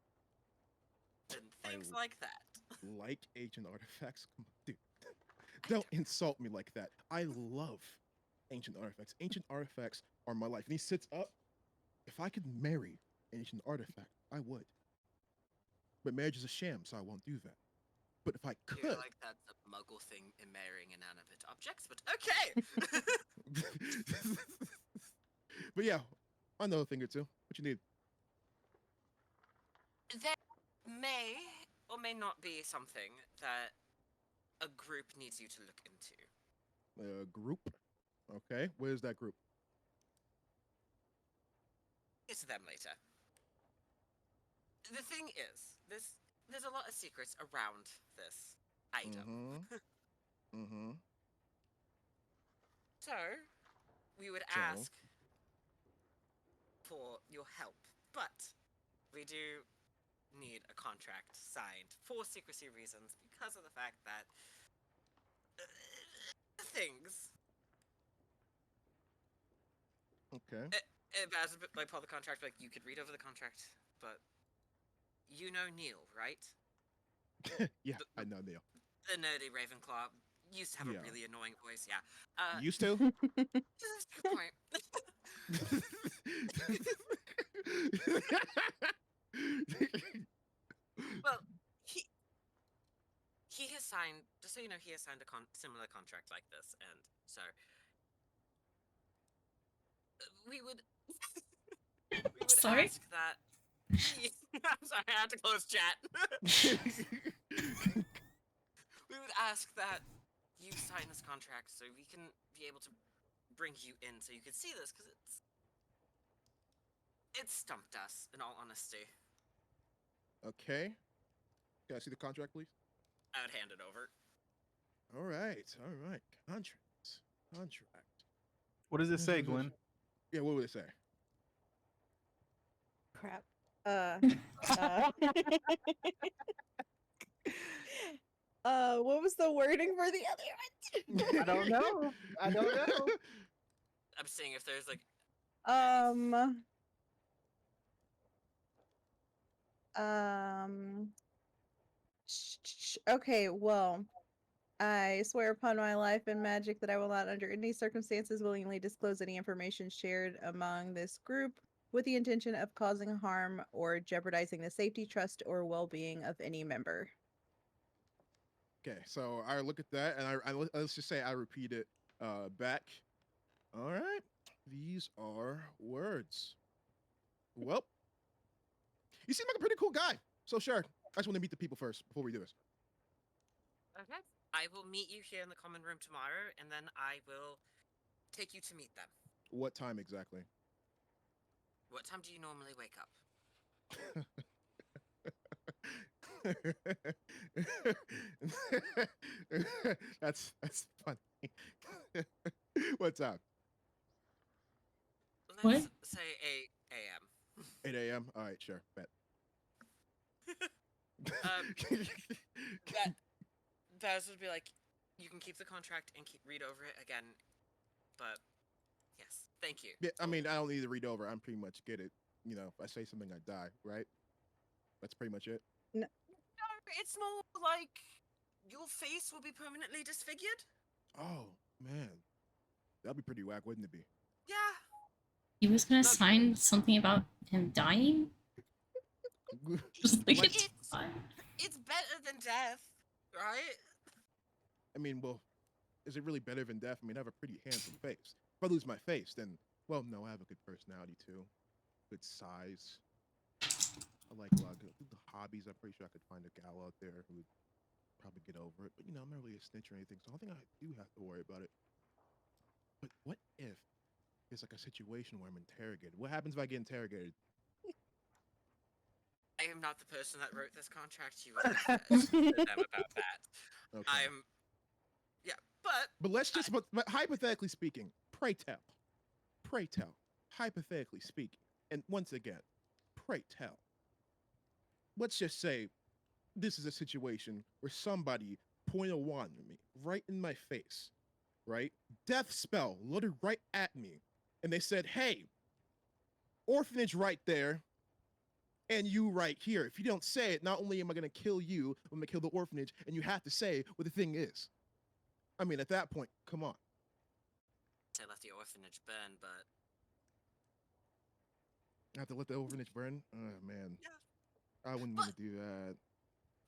[SPEAKER 2] and things
[SPEAKER 6] I-
[SPEAKER 2] like that.
[SPEAKER 6] Like ancient artifacts, come on, dude. Don't insult me like that. I love ancient artifacts. Ancient artifacts are my life. And he sits up. If I could marry an ancient artifact, I would. But marriage is a sham, so I won't do that. But if I
[SPEAKER 2] I
[SPEAKER 6] could,
[SPEAKER 2] feel like that's a muggle thing in marrying inanimate objects, but okay.
[SPEAKER 6] but yeah, I know a thing or two. What you need?
[SPEAKER 2] There may or may not be something that a group needs you to look into.
[SPEAKER 6] A group. Okay, where's that group?
[SPEAKER 2] Get to them later. The thing is, there's a lot of secrets around this item.
[SPEAKER 6] Mm-hmm.
[SPEAKER 2] So, we would
[SPEAKER 6] So?
[SPEAKER 2] ask for your help, but we do need a contract signed for secrecy reasons because of the fact that things.
[SPEAKER 6] Okay.
[SPEAKER 2] As like part of the contract, like you could read over the contract, but you know Neil, right?
[SPEAKER 6] Yeah,
[SPEAKER 2] The,
[SPEAKER 6] I know Neil.
[SPEAKER 2] the nerdy Ravenclaw used to have
[SPEAKER 6] Yeah.
[SPEAKER 2] a really annoying voice. Yeah.
[SPEAKER 6] Used to?
[SPEAKER 2] That's a good point. Well, he has signed. Just so you know, he has signed a similar contract like this, and so we would we would
[SPEAKER 5] Sorry?
[SPEAKER 2] ask that. I'm sorry, I had to close chat. We would ask that you sign this contract so we can be able to bring you in so you can see this, because it's stumped us, in all honesty.
[SPEAKER 6] Okay. Can I see the contract, please?
[SPEAKER 2] I would hand it over.
[SPEAKER 6] All right. All right. Contract.
[SPEAKER 3] What does it say, Glenn?
[SPEAKER 6] Yeah, what would it say?
[SPEAKER 1] Crap. What was the wording for the other one?
[SPEAKER 3] I don't know. I don't know.
[SPEAKER 2] I'm seeing if there's like
[SPEAKER 1] Okay, well, I swear upon my life and magic that I will not, under any circumstances, willingly disclose any information shared among this group with the intention of causing harm or jeopardizing the safety, trust, or well-being of any member.
[SPEAKER 6] Okay, so I look at that and let's just say I repeat it back. All right, these are words. Well, you seem like a pretty cool guy. So sure, I just want to meet the people first before we do this.
[SPEAKER 2] okay. I will meet you here in the common room tomorrow, and then I will take you to meet them.
[SPEAKER 6] What time exactly?
[SPEAKER 2] What time do you normally wake up?
[SPEAKER 6] That's funny. What time?
[SPEAKER 2] Let's
[SPEAKER 5] What?
[SPEAKER 2] say 8 a.m.
[SPEAKER 6] 8 a.m. All right, sure, bet.
[SPEAKER 2] That Baz would be like, you can keep the contract and read over it again, but yes, thank you.
[SPEAKER 6] Yeah, I mean, I don't need to read over. I'm pretty much get it. You know, if I say something, I die, right? That's pretty much it.
[SPEAKER 2] No, it's more like your face will be permanently disfigured.
[SPEAKER 6] Oh man, that'd be pretty whack, wouldn't it be?
[SPEAKER 2] Yeah.
[SPEAKER 5] He was gonna
[SPEAKER 2] Look,
[SPEAKER 5] sign something about him dying? Just like
[SPEAKER 6] Like,
[SPEAKER 5] it's fine.
[SPEAKER 2] it's better than death, right?
[SPEAKER 6] I mean, well, is it really better than death? I mean, I have a pretty handsome face. If I lose my face, then, well, no, I have a good personality too, good size. I like a lot of good hobbies. I'm pretty sure I could find a gal out there who would probably get over it. But you know, I'm not really a snitch or anything, so I don't think I do have to worry about it. But what if there's like a situation where I'm interrogated? What happens if I get interrogated?
[SPEAKER 2] I am not the person that wrote this contract. You would have to speak to them about that.
[SPEAKER 6] Okay.
[SPEAKER 2] But
[SPEAKER 6] let's just, but hypothetically speaking, pray tell, hypothetically speaking, and once again, pray tell. Let's just say this is a situation where somebody point a wand at me right in my face, right? Death spell loaded right at me, and they said, "Hey, orphanage right there, and you right here. If you don't say it, not only am I gonna kill you, I'm gonna kill the orphanage, and you have to say what the thing is." I mean, at that point, come on.
[SPEAKER 2] I let the orphanage burn, but
[SPEAKER 6] I have to let the orphanage burn? Oh, man.
[SPEAKER 2] yeah.
[SPEAKER 6] I wouldn't want to do that.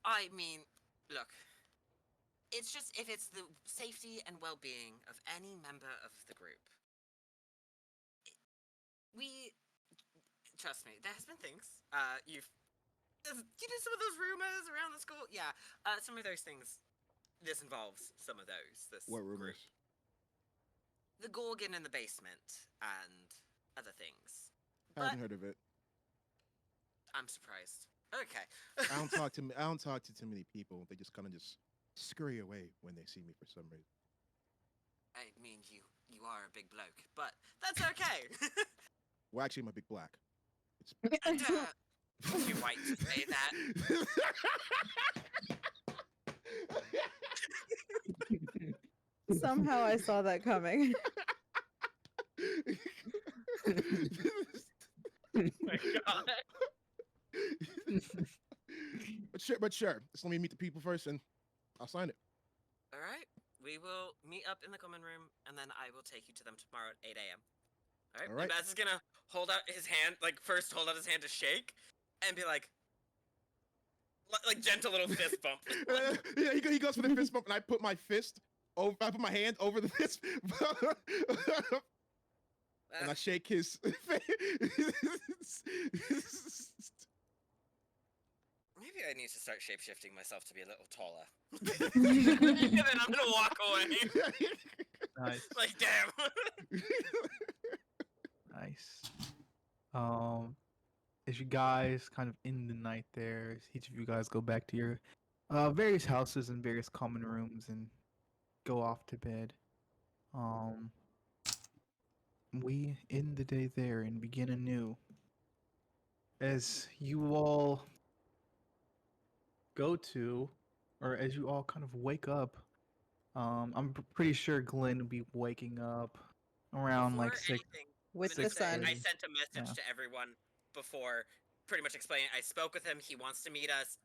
[SPEAKER 2] I mean, look, it's just if it's the safety and well-being of any member of the group. We trust me, there has been things. You know some of those rumors around the school? Yeah. Some of those things. This involves some of those. This
[SPEAKER 6] What
[SPEAKER 2] group.
[SPEAKER 6] rumors?
[SPEAKER 2] The Gorgon in the basement and other things.
[SPEAKER 6] I haven't heard of it.
[SPEAKER 2] I'm surprised. Okay.
[SPEAKER 6] I don't talk to too many people. They just kind of just scurry away when they see me for some reason.
[SPEAKER 2] I mean, you are a big bloke, but that's okay.
[SPEAKER 6] Well, actually, I'm a big black.
[SPEAKER 2] And, too white to say that.
[SPEAKER 1] Somehow I saw that coming.
[SPEAKER 2] My God.
[SPEAKER 6] But sure. Just let me meet the people first, and I'll sign it.
[SPEAKER 2] All right. We will meet up in the common room, and then I will take you to them tomorrow at 8 a.m. All right.
[SPEAKER 6] All right.
[SPEAKER 2] Baz is gonna hold out his hand, like first hold out his hand to shake, and be like gentle little fist bump.
[SPEAKER 6] Yeah, he goes for the fist bump, and I put my my hand over the fist, and I shake his face.
[SPEAKER 2] Maybe I need to start shapeshifting myself to be a little taller. And then I'm gonna walk away.
[SPEAKER 3] Nice.
[SPEAKER 2] Like, damn.
[SPEAKER 3] Nice. As you guys kind of end the night there, as each of you guys go back to your various houses and various common rooms and go off to bed. We end the day there and begin anew. As you all go to, or as you all kind of wake up, I'm pretty sure Glenn will be waking up around
[SPEAKER 2] Before
[SPEAKER 3] like 6.
[SPEAKER 2] anything,
[SPEAKER 1] With
[SPEAKER 2] I'm gonna
[SPEAKER 1] the
[SPEAKER 2] say,
[SPEAKER 1] sun.
[SPEAKER 2] I sent a message
[SPEAKER 3] Yeah.
[SPEAKER 2] to everyone before, pretty much explaining. I spoke with him. He wants to meet us.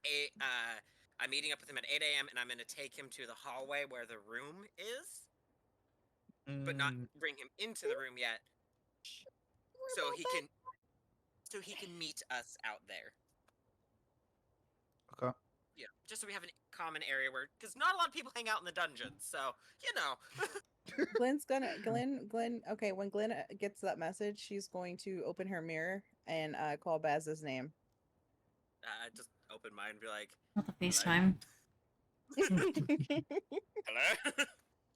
[SPEAKER 2] I'm meeting up with him at 8 a.m. and I'm gonna take him to the hallway where the room is, but not bring him into the room yet. So he can meet us out there.
[SPEAKER 3] Okay.
[SPEAKER 2] Yeah, just so we have a common area where, because not a lot of people hang out in the dungeons, so you know.
[SPEAKER 1] Glenn. Okay, when Glenn gets that message, she's going to open her mirror and call Baz's name.
[SPEAKER 2] Just open mine and be like,
[SPEAKER 5] Not the FaceTime.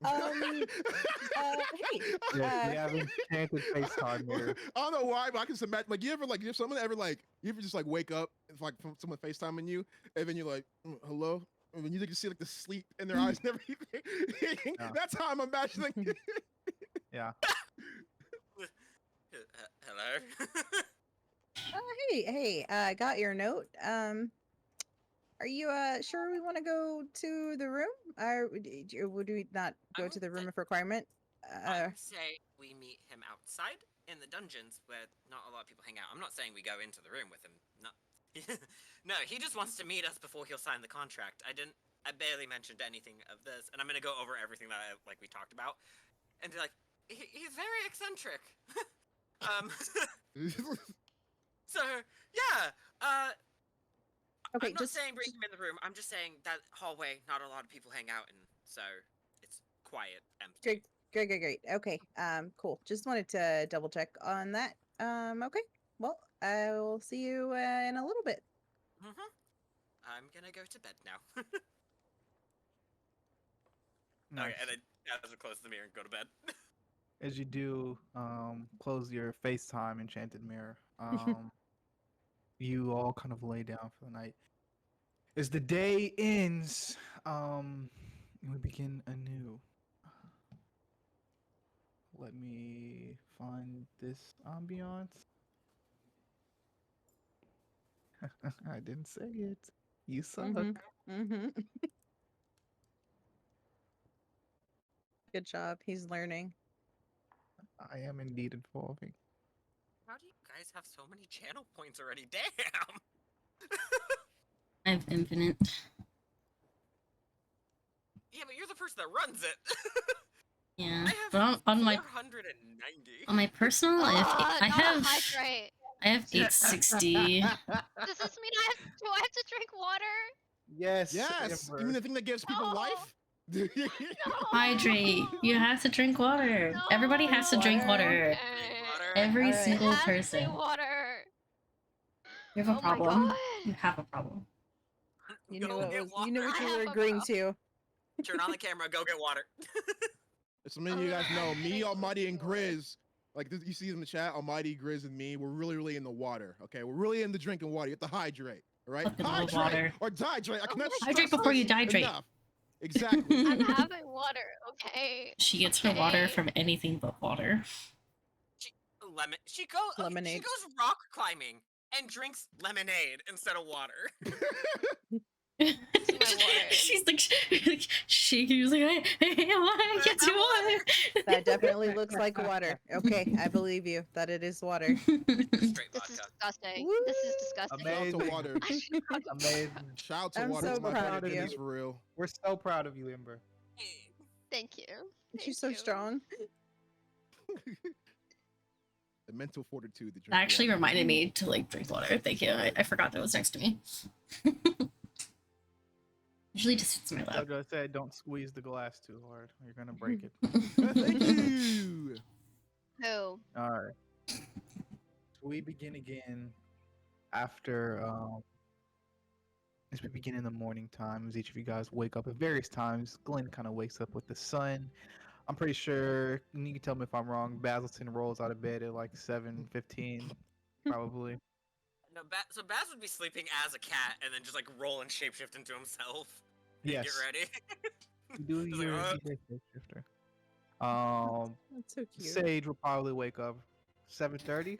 [SPEAKER 2] hello.
[SPEAKER 1] Hey,
[SPEAKER 3] Yes, we have enchanted FaceTime here.
[SPEAKER 6] I don't know why, but I can just imagine. Like, if someone ever you ever just wake up, it's like from someone FaceTiming you, and then you're like, hello, and then you can see like the sleep in their eyes and everything.
[SPEAKER 3] Yeah.
[SPEAKER 6] That's how I'm imagining.
[SPEAKER 3] Yeah.
[SPEAKER 2] Hello.
[SPEAKER 1] hey, I got your note. Are you sure we want to go to the room? Or would we not go to the room of requirement?
[SPEAKER 2] I would say we meet him outside in the dungeons where not a lot of people hang out. I'm not saying we go into the room with him. No, no, he just wants to meet us before he'll sign the contract. I barely mentioned anything of this, and I'm gonna go over everything that we talked about, and be like, he's very eccentric. So yeah,
[SPEAKER 1] Okay,
[SPEAKER 2] I'm not saying bring him in the room. I'm just saying that hallway, not a lot of people hang out in, so it's quiet, empty.
[SPEAKER 1] Great. Okay, cool. Just wanted to double check on that. Okay. Well, I will see you in a little bit.
[SPEAKER 2] I'm gonna go to bed now.
[SPEAKER 3] Nice.
[SPEAKER 2] Okay, and then as I close the mirror and go to bed.
[SPEAKER 3] As you do, close your FaceTime enchanted mirror. You all kind of lay down for the night. As the day ends, we begin anew. Let me find this ambiance. I didn't say it. You suck.
[SPEAKER 1] Mm-hmm. Good job. He's learning.
[SPEAKER 3] I am indeed evolving.
[SPEAKER 2] How do you guys have so many channel points already? Damn!
[SPEAKER 5] I have infinite.
[SPEAKER 2] Yeah, but you're the person that runs it.
[SPEAKER 5] Yeah,
[SPEAKER 2] I have
[SPEAKER 5] but on my
[SPEAKER 2] 490.
[SPEAKER 5] personal, I have
[SPEAKER 4] hydrate.
[SPEAKER 5] I have 860.
[SPEAKER 4] Does this mean do I have to drink water?
[SPEAKER 3] Yes.
[SPEAKER 6] Yes,
[SPEAKER 3] Amber.
[SPEAKER 6] even the thing that gives people
[SPEAKER 4] No.
[SPEAKER 6] life.
[SPEAKER 4] No.
[SPEAKER 5] Hydrate. You have to drink water. Everybody has to drink water. Every
[SPEAKER 1] Alright.
[SPEAKER 5] single
[SPEAKER 4] Has to be
[SPEAKER 5] person.
[SPEAKER 4] water.
[SPEAKER 5] You have a
[SPEAKER 4] Oh my
[SPEAKER 5] problem.
[SPEAKER 4] God.
[SPEAKER 5] You have a problem.
[SPEAKER 1] You
[SPEAKER 2] Go
[SPEAKER 1] knew what
[SPEAKER 2] get
[SPEAKER 1] was.
[SPEAKER 2] water.
[SPEAKER 1] You knew what
[SPEAKER 4] I
[SPEAKER 1] you
[SPEAKER 4] have
[SPEAKER 1] were
[SPEAKER 4] a
[SPEAKER 1] agreeing
[SPEAKER 4] bro.
[SPEAKER 1] to.
[SPEAKER 2] Turn on the camera. Go get water.
[SPEAKER 6] So many of you guys know me, Almighty, and Grizz. You see in the chat, Almighty, Grizz, and me. We're really in the water. Okay, we're really into drinking water. You have to hydrate. All right,
[SPEAKER 5] Fucking love
[SPEAKER 6] hydrate
[SPEAKER 5] water.
[SPEAKER 6] or dihydrate. I cannot
[SPEAKER 5] Hydrate
[SPEAKER 6] stress
[SPEAKER 5] before you
[SPEAKER 6] this
[SPEAKER 5] dihydrate.
[SPEAKER 6] enough. Exactly.
[SPEAKER 4] I'm having water, okay?
[SPEAKER 5] She gets her water
[SPEAKER 4] Okay.
[SPEAKER 5] from anything but water.
[SPEAKER 2] She goes
[SPEAKER 1] Lemonade.
[SPEAKER 2] rock climbing and drinks lemonade instead of water.
[SPEAKER 4] My water.
[SPEAKER 5] She's like shaking. She's like, I want to get to water.
[SPEAKER 1] That definitely looks like water. Okay, I believe you that it is water.
[SPEAKER 2] Straight
[SPEAKER 4] This is
[SPEAKER 2] vodka.
[SPEAKER 4] disgusting.
[SPEAKER 1] Woo!
[SPEAKER 4] This is disgusting.
[SPEAKER 6] Shout out to
[SPEAKER 3] Amazing.
[SPEAKER 6] water.
[SPEAKER 3] Amazing.
[SPEAKER 6] Shout out to
[SPEAKER 1] I'm
[SPEAKER 6] water.
[SPEAKER 1] so
[SPEAKER 6] With my
[SPEAKER 1] proud
[SPEAKER 6] friend
[SPEAKER 1] of you.
[SPEAKER 6] Denise, for real.
[SPEAKER 3] We're so proud of you, Ember.
[SPEAKER 4] Thank you.
[SPEAKER 1] She's
[SPEAKER 4] Thank
[SPEAKER 1] so
[SPEAKER 4] you.
[SPEAKER 1] strong.
[SPEAKER 6] The mental fortitude that
[SPEAKER 5] That actually reminded me to like drink water. Thank you. I forgot that was next to me. Usually just sits in my lap.
[SPEAKER 3] Jojo said, "Don't squeeze the glass too hard. You're gonna break it."
[SPEAKER 6] Thank you.
[SPEAKER 4] Who?
[SPEAKER 3] All right. So we begin again after as we begin in the morning time, as each of you guys wake up at various times. Glenn kind of wakes up with the sun. I'm pretty sure, and you can tell me if I'm wrong, Basilton rolls out of bed at like 7:15, probably.
[SPEAKER 2] No, so Baz would be sleeping as a cat and then just like roll and shapeshift into himself. And
[SPEAKER 3] Yes.
[SPEAKER 2] Get ready.
[SPEAKER 3] You do
[SPEAKER 2] He's like,
[SPEAKER 3] your shifter.
[SPEAKER 1] That's so cute.
[SPEAKER 3] Sage will probably wake up 7:30.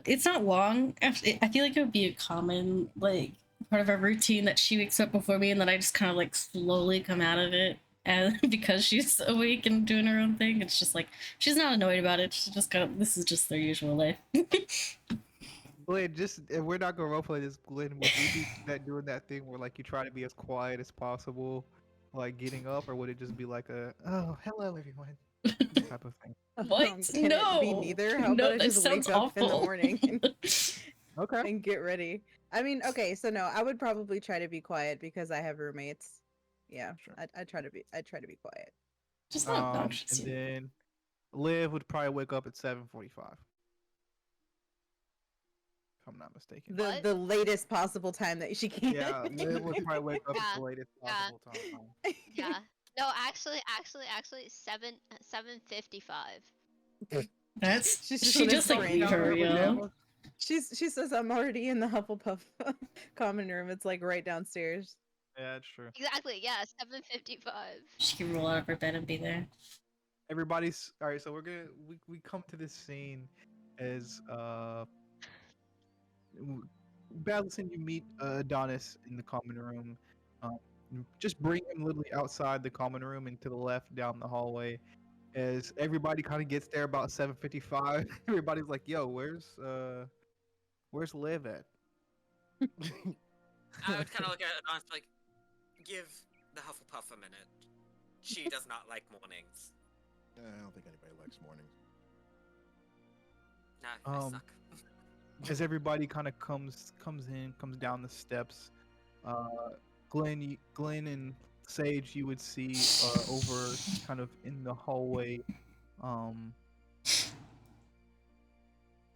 [SPEAKER 5] It's not long. Actually, I feel like it would be a common like part of our routine that she wakes up before me, and then I just kind of like slowly come out of it. And because she's awake and doing her own thing, it's just like she's not annoyed about it. She's just kind of this is just their usual life.
[SPEAKER 3] Glenn, just if we're not gonna roleplay this, Glenn, would we be doing that thing where like you try to be as quiet as possible, like getting up, or would it just be like a "Oh, hello everyone" type of thing?
[SPEAKER 5] What?
[SPEAKER 1] Can it be neither? How
[SPEAKER 5] No,
[SPEAKER 1] about I
[SPEAKER 5] that
[SPEAKER 1] just
[SPEAKER 5] sounds
[SPEAKER 1] wake up in the
[SPEAKER 5] awful.
[SPEAKER 1] morning
[SPEAKER 3] Okay.
[SPEAKER 1] and get ready? I mean, okay, so no, I would probably try to be quiet because I have roommates. Yeah,
[SPEAKER 3] Sure.
[SPEAKER 1] I'd try to be quiet.
[SPEAKER 5] Just not obnoxious.
[SPEAKER 3] And then Liv would probably wake up at 7:45. If I'm not mistaken.
[SPEAKER 4] What?
[SPEAKER 1] The latest possible time that she can.
[SPEAKER 3] Yeah, Liv would probably wake up at
[SPEAKER 4] Yeah,
[SPEAKER 3] the latest
[SPEAKER 4] yeah.
[SPEAKER 3] possible time.
[SPEAKER 4] Yeah. No, actually, 7:55.
[SPEAKER 5] That's
[SPEAKER 1] She's just
[SPEAKER 5] she
[SPEAKER 1] in a
[SPEAKER 5] just like
[SPEAKER 1] sprint.
[SPEAKER 5] leave her real.
[SPEAKER 1] She says I'm already in the Hufflepuff common room. It's like right downstairs.
[SPEAKER 3] Yeah, that's true.
[SPEAKER 4] Exactly. Yeah, 7:55.
[SPEAKER 5] She can roll out of her bed and be there.
[SPEAKER 3] Everybody's all right. So we come to this scene as Badlison, you meet Adonis in the common room. Just bring him literally outside the common room and to the left down the hallway. As everybody kind of gets there about 7:55, everybody's like, "Yo, where's Liv at?"
[SPEAKER 2] I would kind of look at it and honestly, like, give the Hufflepuff a minute. She does not like mornings.
[SPEAKER 6] I don't think anybody likes mornings.
[SPEAKER 2] Nah, I suck.
[SPEAKER 3] As everybody kind of comes down the steps, Glenn and Sage, you would see over kind of in the hallway,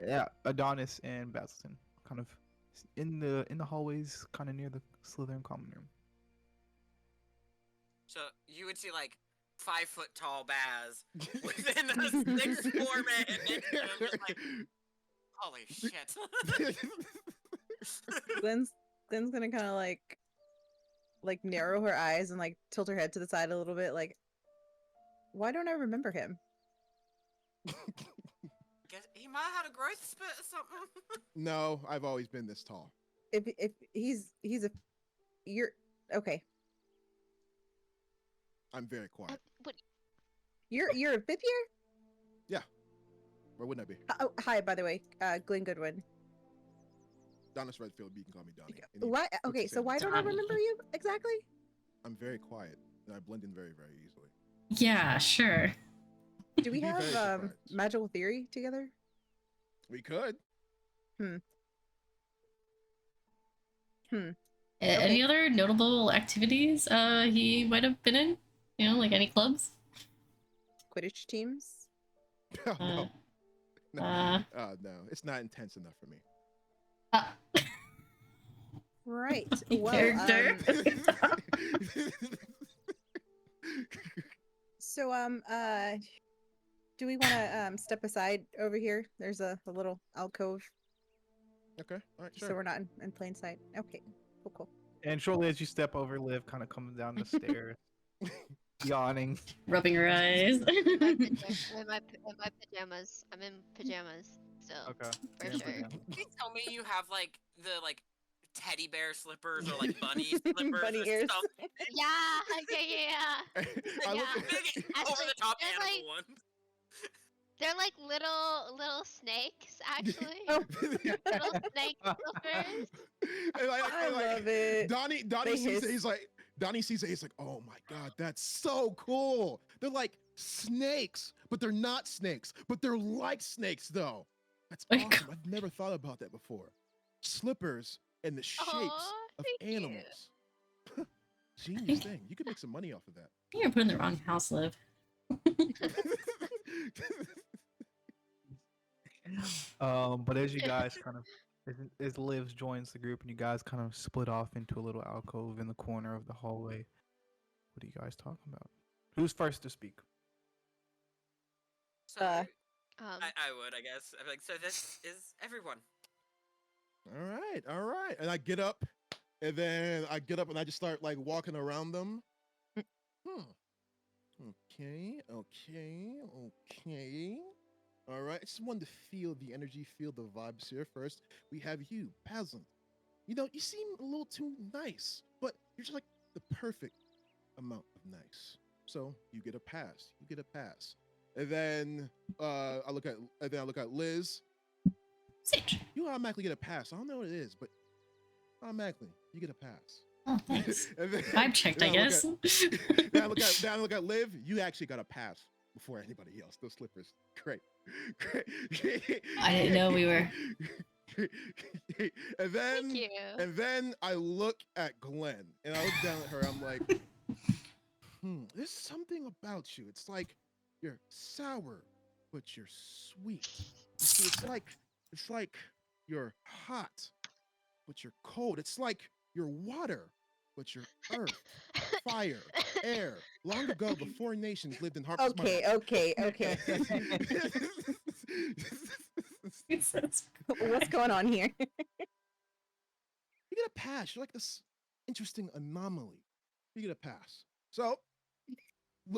[SPEAKER 3] yeah, Adonis and Basildon kind of in the hallways, kind of near the Slytherin common room.
[SPEAKER 2] So you would see like 5 foot tall Baz within a 6'4" man next to him, just like, holy shit.
[SPEAKER 1] Glenn's gonna kind of like narrow her eyes and like tilt her head to the side a little bit. Like, why don't I remember him?
[SPEAKER 2] Guess he might have had a growth spurt or something.
[SPEAKER 6] No, I've always been this tall.
[SPEAKER 1] If he's a you're okay.
[SPEAKER 6] I'm very quiet.
[SPEAKER 4] What?
[SPEAKER 1] You're a fifth year.
[SPEAKER 6] Where wouldn't I be?
[SPEAKER 1] Oh, hi, by the way, Glenn Goodwin.
[SPEAKER 6] Donis Redfield, you can call me Donnie. And you
[SPEAKER 1] Why?
[SPEAKER 6] put
[SPEAKER 1] Okay,
[SPEAKER 6] the
[SPEAKER 1] so
[SPEAKER 6] same
[SPEAKER 1] why
[SPEAKER 6] thing.
[SPEAKER 1] don't I remember you exactly?
[SPEAKER 6] I'm very quiet, and I blend in very, very easily.
[SPEAKER 5] Yeah, sure.
[SPEAKER 1] Do we
[SPEAKER 6] You'd be
[SPEAKER 1] have
[SPEAKER 6] very surprised.
[SPEAKER 1] magical theory together?
[SPEAKER 6] We could.
[SPEAKER 5] Any other notable activities he might have been in? You know, like any clubs?
[SPEAKER 1] Quidditch teams?
[SPEAKER 6] Oh, no. No.
[SPEAKER 5] uh,
[SPEAKER 6] No, it's not intense enough for me.
[SPEAKER 1] Right.
[SPEAKER 5] Well, Character.
[SPEAKER 1] So do we want to step aside over here? There's a little alcove,
[SPEAKER 6] Okay, all right,
[SPEAKER 1] so
[SPEAKER 6] sure.
[SPEAKER 1] we're not in plain sight. Okay, cool.
[SPEAKER 3] And shortly as you step over, Liv kind of comes down the stairs, yawning.
[SPEAKER 5] Rubbing her eyes.
[SPEAKER 4] In my pajamas. I'm in pajamas still.
[SPEAKER 3] Okay.
[SPEAKER 4] For
[SPEAKER 3] you're in
[SPEAKER 4] sure.
[SPEAKER 3] pajamas.
[SPEAKER 2] Please tell me you have like the teddy bear slippers or like bunny slippers
[SPEAKER 1] Bunny
[SPEAKER 2] or
[SPEAKER 1] ears.
[SPEAKER 2] something.
[SPEAKER 4] Yeah.
[SPEAKER 6] I look
[SPEAKER 4] Yeah.
[SPEAKER 2] Big
[SPEAKER 4] Actually,
[SPEAKER 2] over the top
[SPEAKER 4] they're
[SPEAKER 2] animal
[SPEAKER 4] like-
[SPEAKER 2] ones.
[SPEAKER 4] They're like little snakes, actually.
[SPEAKER 1] Oh.
[SPEAKER 4] Little snake slippers.
[SPEAKER 1] I love it.
[SPEAKER 6] Donnie
[SPEAKER 1] They
[SPEAKER 6] sees it.
[SPEAKER 1] hiss.
[SPEAKER 6] He's like, Donnie sees it. He's like, oh my god, that's so cool. They're like snakes, but they're not snakes. But they're like snakes, though. That's
[SPEAKER 5] My
[SPEAKER 6] awesome. I've never thought about that before. Slippers and the shapes
[SPEAKER 4] Aw,
[SPEAKER 6] of
[SPEAKER 4] thank you.
[SPEAKER 6] animals. Genius thing. You could make some money off of that.
[SPEAKER 5] You're put in the wrong house, Liv.
[SPEAKER 3] But as you guys kind of, as Liv joins the group and you guys kind of split off into a little alcove in the corner of the hallway, what are you guys talking about? Who's first to speak?
[SPEAKER 2] So
[SPEAKER 1] Uh,
[SPEAKER 2] I would, I guess. I'm like, so this is everyone.
[SPEAKER 6] All right. And I get up, and then I get up and I just start like walking around them. Okay. All right. I just wanted to feel the energy, feel the vibes here. First, we have you, peasant. You know, you seem a little too nice, but you're just like the perfect amount of nice. So you get a pass. And then I look at Liz.
[SPEAKER 5] Sage.
[SPEAKER 6] You automatically get a pass. I don't know what it is, but automatically you get a pass.
[SPEAKER 5] Oh, thanks.
[SPEAKER 6] And then-
[SPEAKER 5] Vibe checked, I
[SPEAKER 6] then
[SPEAKER 5] guess.
[SPEAKER 6] Then I look at Liv. You actually got a pass before anybody else. Those slippers, great.
[SPEAKER 5] I didn't know we were.
[SPEAKER 6] And
[SPEAKER 4] Thank you.
[SPEAKER 6] then I look at Glenn, and I look down at her. I'm like, there's something about you. It's like you're sour, but you're sweet. You see, it's like you're hot, but you're cold. It's like you're water, but you're earth, fire, air. Long ago, the four nations lived in Harper's
[SPEAKER 1] Okay. What's going on here?
[SPEAKER 6] You get a pass. You're like this interesting anomaly. You get a pass. So,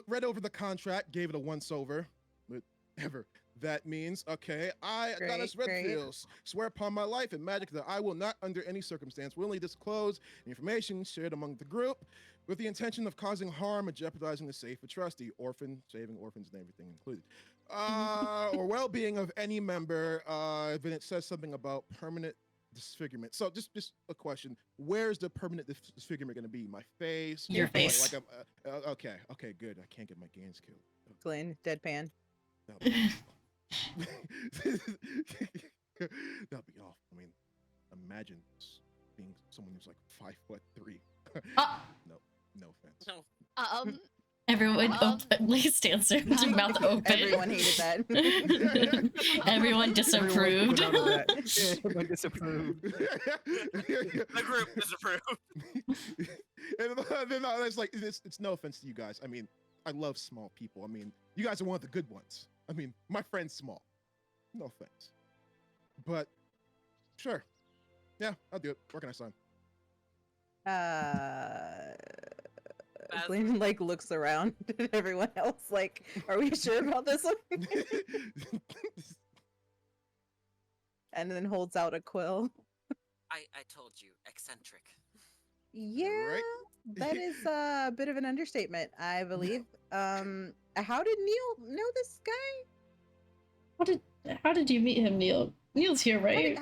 [SPEAKER 6] read over the contract, gave it a once over. Whatever that means. Okay, I, Adonis
[SPEAKER 1] Great.
[SPEAKER 6] Redfield, swear upon my life and magic that I will not, under any circumstance, willingly disclose information shared among the group with the intention of causing harm or jeopardizing the safe or trustee, saving orphans and everything included, or well-being of any member. Then it says something about permanent disfigurement. So just a question: where's the permanent disfigurement going to be? My face?
[SPEAKER 5] Your
[SPEAKER 6] Or
[SPEAKER 5] face.
[SPEAKER 6] Like okay, good. I can't get my gains killed.
[SPEAKER 1] Glenn, deadpan.
[SPEAKER 6] That'll be that'll be awful. I mean, imagine being someone who's like 5'3".
[SPEAKER 5] Ah.
[SPEAKER 6] No offense.
[SPEAKER 2] No.
[SPEAKER 5] Everyone please answer. Mouth open.
[SPEAKER 1] Everyone hated that.
[SPEAKER 5] Everyone disapproved.
[SPEAKER 3] Everyone disapproved.
[SPEAKER 2] The group disapproved.
[SPEAKER 6] And then I was like, it's no offense to you guys. I mean, I love small people. I mean, you guys are one of the good ones. I mean, my friend's small. No offense. But sure. Yeah, I'll do it. Where can I sign?
[SPEAKER 1] Glenn like looks around at everyone else like, are we sure about this one? And then holds out a quill.
[SPEAKER 2] I told you, eccentric.
[SPEAKER 1] Yeah,
[SPEAKER 6] Right?
[SPEAKER 1] that is a bit of an understatement, I believe. How did Neil know this guy?
[SPEAKER 5] How did you meet him, Neil? Neil's here, right?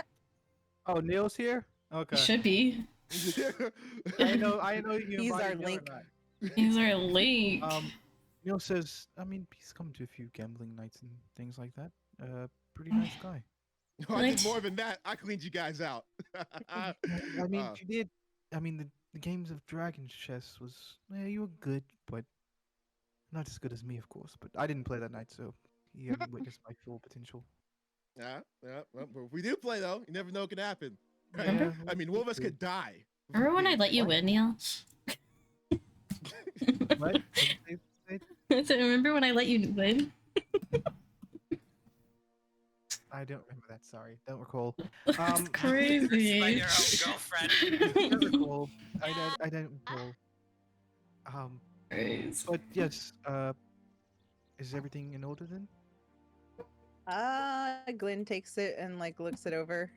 [SPEAKER 3] Oh, Neil's here. Okay.
[SPEAKER 5] He should be.
[SPEAKER 3] I know. You
[SPEAKER 1] He's our
[SPEAKER 3] invited Neil or
[SPEAKER 1] link.
[SPEAKER 3] not.
[SPEAKER 5] He's our link.
[SPEAKER 3] Neil says, I mean, he's come to a few gambling nights and things like that. Pretty nice guy.
[SPEAKER 6] No, I did more than that. I cleaned you guys out.
[SPEAKER 3] I mean, you did. I mean, the games of Dragon Chess was, you were good, but not as good as me, of course. But I didn't play that night, so he hadn't witnessed my full potential.
[SPEAKER 6] Yeah. Well, if we do play though, you never know what can happen. Right?
[SPEAKER 5] Remember?
[SPEAKER 6] I mean, one of us could die.
[SPEAKER 5] Remember when I let you win, Neil?
[SPEAKER 3] What?
[SPEAKER 5] I said, remember when I let you win?
[SPEAKER 3] I don't remember that. Sorry, don't recall.
[SPEAKER 5] That's
[SPEAKER 3] Um,
[SPEAKER 5] crazy.
[SPEAKER 2] By your own girlfriend.
[SPEAKER 3] don't recall.
[SPEAKER 2] Yeah.
[SPEAKER 3] I don't recall.
[SPEAKER 5] Crazy.
[SPEAKER 3] But yes. Is everything in order then?
[SPEAKER 1] Glenn takes it and like looks it over.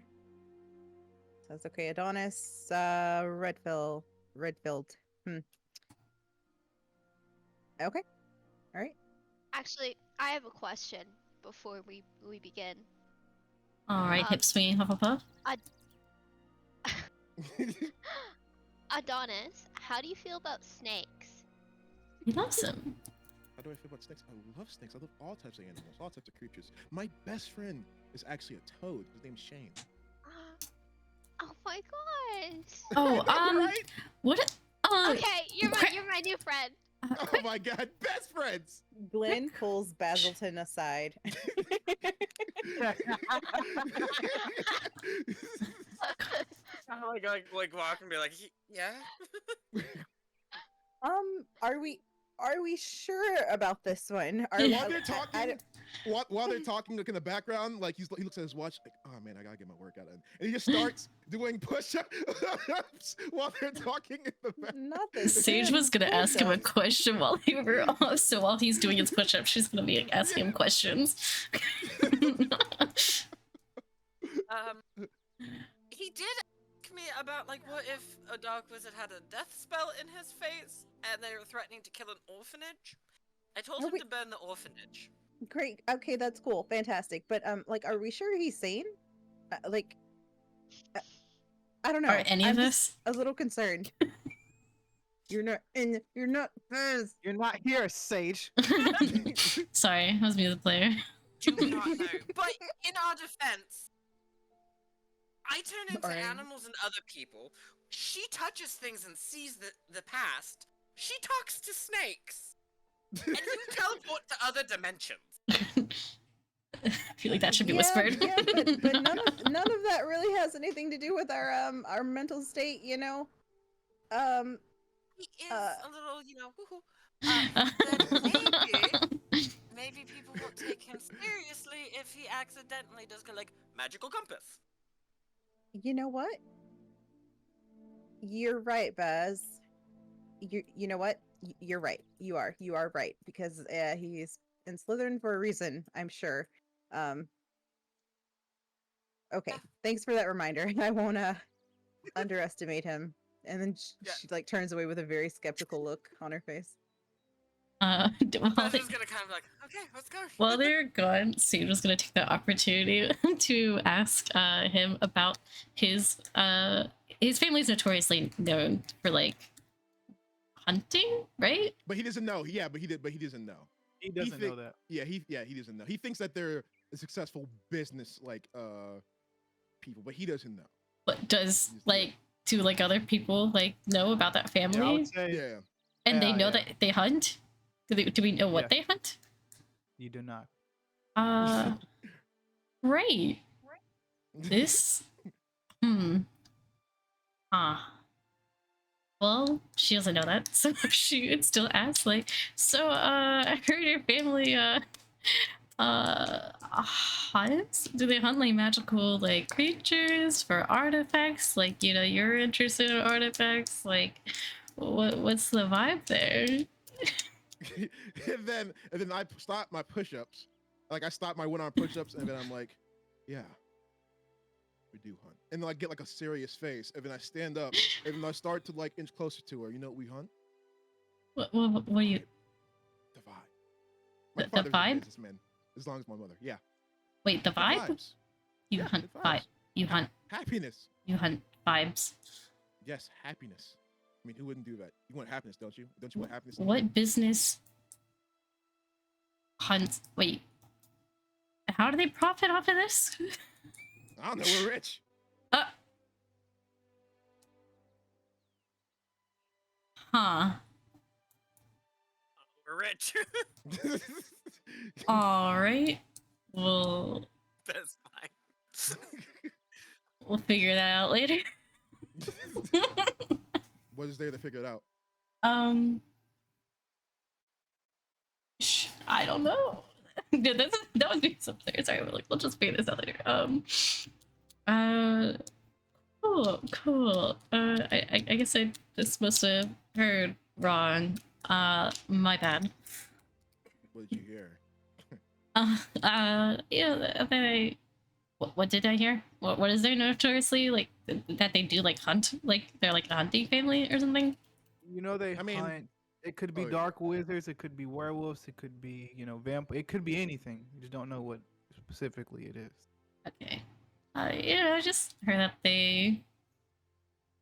[SPEAKER 1] Says, "Okay, Adonis, Redfield. Okay, all right.
[SPEAKER 4] Actually, I have a question before we begin.
[SPEAKER 5] All right, hip swinging Hufflepuff.
[SPEAKER 4] Adonis, how do you feel about snakes?
[SPEAKER 5] He loves him.
[SPEAKER 6] How do I feel about snakes? I love snakes. I love all types of animals, all types of creatures. My best friend is actually a toad. His name's Shane.
[SPEAKER 4] Oh my gosh.
[SPEAKER 5] Oh,
[SPEAKER 6] Right?
[SPEAKER 5] what?
[SPEAKER 4] Okay, you're my new friend.
[SPEAKER 6] Oh my god, best friends!
[SPEAKER 1] Glenn pulls Basilton aside.
[SPEAKER 2] like walk and be like, yeah.
[SPEAKER 1] Are we sure about this one? Are
[SPEAKER 6] While they're
[SPEAKER 1] I
[SPEAKER 6] talking,
[SPEAKER 1] don't-
[SPEAKER 6] while they're talking, look in the background, like he looks at his watch, like, oh man, I gotta get my workout in, and he just starts doing push-ups while they're talking in the background.
[SPEAKER 1] not the
[SPEAKER 5] Sage
[SPEAKER 1] damn
[SPEAKER 5] was gonna ask him a
[SPEAKER 1] push-ups.
[SPEAKER 5] question while he were off, so while he's doing his push-ups, she's gonna be asking him questions.
[SPEAKER 2] He did ask me about like what if a dark wizard had a death spell in his face and they were threatening to kill an orphanage. I told
[SPEAKER 1] Are
[SPEAKER 2] him
[SPEAKER 1] we-
[SPEAKER 2] to burn the orphanage.
[SPEAKER 1] Great. Okay, that's cool. Fantastic. But like, are we sure he's sane? Like, I don't know.
[SPEAKER 5] Are any
[SPEAKER 1] I'm
[SPEAKER 5] of
[SPEAKER 1] just
[SPEAKER 5] us?
[SPEAKER 1] a little concerned. You're not. Fizz.
[SPEAKER 3] You're not here, Sage.
[SPEAKER 5] Sorry, I was music player.
[SPEAKER 2] Do not know. But in our defense, I turn into
[SPEAKER 1] Alright.
[SPEAKER 2] animals and other people. She touches things and sees the past. She talks to snakes. And you teleport to other dimensions.
[SPEAKER 5] I feel like that should be
[SPEAKER 1] Yeah,
[SPEAKER 5] whispered.
[SPEAKER 1] yeah, but none of that really has anything to do with our mental state, you know.
[SPEAKER 2] He is
[SPEAKER 1] Uh,
[SPEAKER 2] a little, woohoo. Then maybe people won't take him seriously if he accidentally does go like magical compass.
[SPEAKER 1] You know what? You're right, Baz. You know what? You're right. You are right because he's in Slytherin for a reason, I'm sure. Okay, thanks for that reminder. I won't underestimate him. And then
[SPEAKER 2] Yeah.
[SPEAKER 1] she like turns away with a very skeptical look on her face.
[SPEAKER 5] While,
[SPEAKER 2] Buzz
[SPEAKER 5] they,
[SPEAKER 2] is gonna kind of like, okay, let's go.
[SPEAKER 5] while they're gone, Sage was gonna take the opportunity to ask him about his family's notoriously known for like hunting, right?
[SPEAKER 6] But he doesn't know. Yeah, but he doesn't know.
[SPEAKER 3] He doesn't know
[SPEAKER 6] think-
[SPEAKER 3] that.
[SPEAKER 6] Yeah, he doesn't know. He thinks that they're a successful business like people, but he doesn't know.
[SPEAKER 5] But does like do like other people like know about that
[SPEAKER 3] Yeah, I
[SPEAKER 5] family?
[SPEAKER 3] would say
[SPEAKER 6] Yeah.
[SPEAKER 5] And they
[SPEAKER 3] yeah,
[SPEAKER 5] know
[SPEAKER 3] yeah.
[SPEAKER 5] that they hunt? Do we know what
[SPEAKER 3] Yes.
[SPEAKER 5] they hunt?
[SPEAKER 3] you do not.
[SPEAKER 5] Right. This Well, she doesn't know that, so she would still ask, like, so I heard your family hunts? Do they hunt like magical like creatures for artifacts? Like, you're interested in artifacts? Like what's the vibe there?
[SPEAKER 6] and then I stop my push-ups. Like I stop my one-arm push-ups, and then I'm like, yeah, we do hunt. And then I get like a serious face, and then I stand up, and then I start to like inch closer to her. You know what we hunt?
[SPEAKER 5] What do you
[SPEAKER 6] The vibe. My
[SPEAKER 5] The
[SPEAKER 6] father's
[SPEAKER 5] vibe?
[SPEAKER 6] a businessman, as long as my mother. Yeah.
[SPEAKER 5] wait, the
[SPEAKER 6] The
[SPEAKER 5] vibe?
[SPEAKER 6] vibes.
[SPEAKER 5] You
[SPEAKER 6] Yeah,
[SPEAKER 5] hunt
[SPEAKER 6] the
[SPEAKER 5] vibe.
[SPEAKER 6] vibes.
[SPEAKER 5] You hunt
[SPEAKER 6] Happiness.
[SPEAKER 5] vibes.
[SPEAKER 6] Yes, happiness. I mean, who wouldn't do that? You want happiness, don't you? Don't you want happiness?
[SPEAKER 5] What business hunts? Wait, how do they profit off of this?
[SPEAKER 6] I don't know. We're rich.
[SPEAKER 5] Huh.
[SPEAKER 2] We're rich.
[SPEAKER 5] All right. Well,
[SPEAKER 2] That's fine.
[SPEAKER 5] we'll figure that out later.
[SPEAKER 6] What is there to figure it out?
[SPEAKER 5] I don't know. Yeah, that was being so clear. Sorry, but like we'll just figure this out later. Uh, cool. I guess I just must have heard wrong. My bad.
[SPEAKER 6] What did you hear?
[SPEAKER 5] Yeah, they. What did I hear? What is there notoriously like that they do like hunt? Like they're like a hunting family or something?
[SPEAKER 3] You know they
[SPEAKER 6] I mean-
[SPEAKER 3] hunt. It could be
[SPEAKER 6] Oh, yeah.
[SPEAKER 3] dark wizards. It could be werewolves. It could be vamp. It could be anything. You just don't know what specifically it is.
[SPEAKER 5] Okay. Yeah, I just heard that they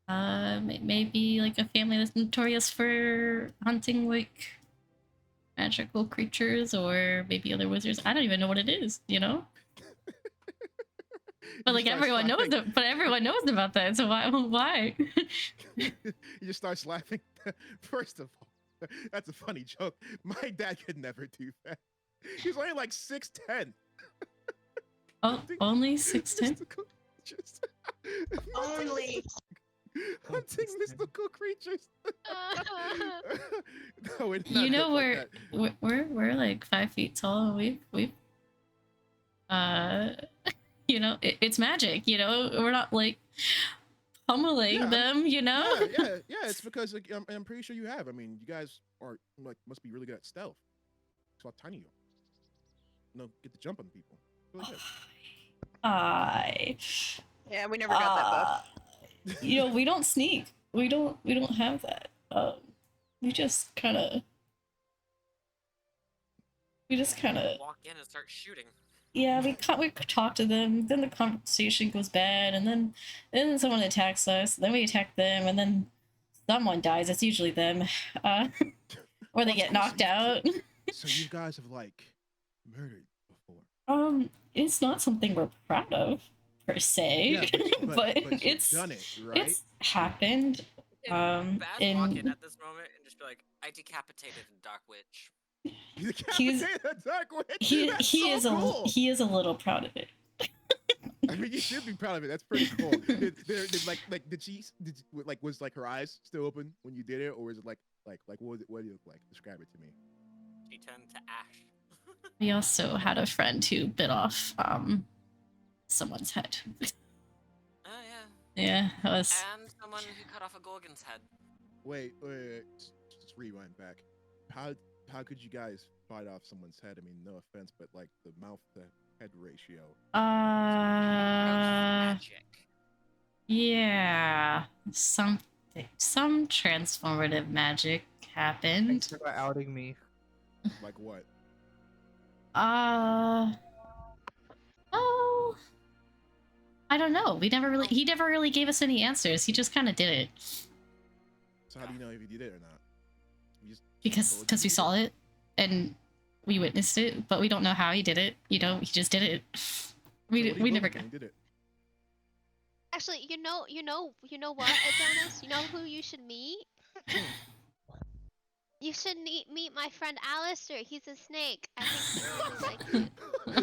[SPEAKER 5] maybe like a family that's notorious for hunting like magical creatures or maybe other wizards. I don't even know what it is, you know? But
[SPEAKER 6] You
[SPEAKER 5] like
[SPEAKER 6] start
[SPEAKER 5] everyone knows
[SPEAKER 6] slapping-
[SPEAKER 5] it, but everyone knows about that. So why?
[SPEAKER 6] You just start laughing. First of all, that's a funny joke. My dad could never do that. He's only like 6'10".
[SPEAKER 5] Oh, only 6'10"?
[SPEAKER 6] Mystical creatures.
[SPEAKER 2] Only.
[SPEAKER 6] Hunting
[SPEAKER 3] 6'10".
[SPEAKER 6] mystical creatures. No, we're not
[SPEAKER 5] You know
[SPEAKER 6] built like
[SPEAKER 5] we're like 5 feet tall. We've it's magic. We're not like pummeling
[SPEAKER 6] Yeah,
[SPEAKER 5] them.
[SPEAKER 6] that. Yeah. It's because like, I'm pretty sure you have. I mean, you guys are like must be really good at stealth. That's how tiny you are. No, get the jump on people. Really good.
[SPEAKER 5] I
[SPEAKER 7] Yeah, we never got that buff.
[SPEAKER 5] we don't sneak. We don't have that. We just kind of
[SPEAKER 2] Walk in and start shooting.
[SPEAKER 5] yeah, we talk to them, then the conversation goes bad, and then someone attacks us, then we attack them, and then someone dies. It's usually them. Or they
[SPEAKER 6] Well,
[SPEAKER 5] get
[SPEAKER 6] cool, so
[SPEAKER 5] knocked out.
[SPEAKER 6] So you guys have like murdered before.
[SPEAKER 5] It's not something we're proud of per se.
[SPEAKER 6] Yeah, but you've
[SPEAKER 5] it's
[SPEAKER 6] done it, right?
[SPEAKER 5] it's happened.
[SPEAKER 2] Can Baz walk in
[SPEAKER 5] in
[SPEAKER 2] at this moment and just be like, I decapitated a dark witch.
[SPEAKER 6] You decapitated a dark witch. That's
[SPEAKER 5] he
[SPEAKER 6] so cool.
[SPEAKER 5] he is a little proud of it.
[SPEAKER 6] I mean, you should be proud of it. That's pretty cool. Was like her eyes still open when you did it, or is it like what was it? What do you look like? Describe it to me.
[SPEAKER 2] She turned to ash.
[SPEAKER 5] We also had a friend who bit off someone's head.
[SPEAKER 2] Oh yeah.
[SPEAKER 5] Yeah, that was
[SPEAKER 2] And someone who cut off a gorgon's head.
[SPEAKER 6] Wait. Just rewind back. How could you guys bite off someone's head? I mean, no offense, but like the mouth to head ratio.
[SPEAKER 2] Magic.
[SPEAKER 5] yeah, some transformative magic
[SPEAKER 3] Thanks
[SPEAKER 5] happened.
[SPEAKER 3] for outing me.
[SPEAKER 6] Like what?
[SPEAKER 5] Oh, I don't know. He never really gave us any answers. He just kind of did it
[SPEAKER 6] So how do you know if you did it or not? You just
[SPEAKER 5] because
[SPEAKER 6] told
[SPEAKER 5] we
[SPEAKER 6] you
[SPEAKER 5] saw it and we witnessed it, but we don't know how he did it. He just did it. We
[SPEAKER 6] So what do you
[SPEAKER 5] never
[SPEAKER 6] look
[SPEAKER 5] got.
[SPEAKER 6] when you did it.
[SPEAKER 4] Actually, you know what, Adonis? You know who you should meet? You should meet my friend Alistair. He's a snake. I think he would like you.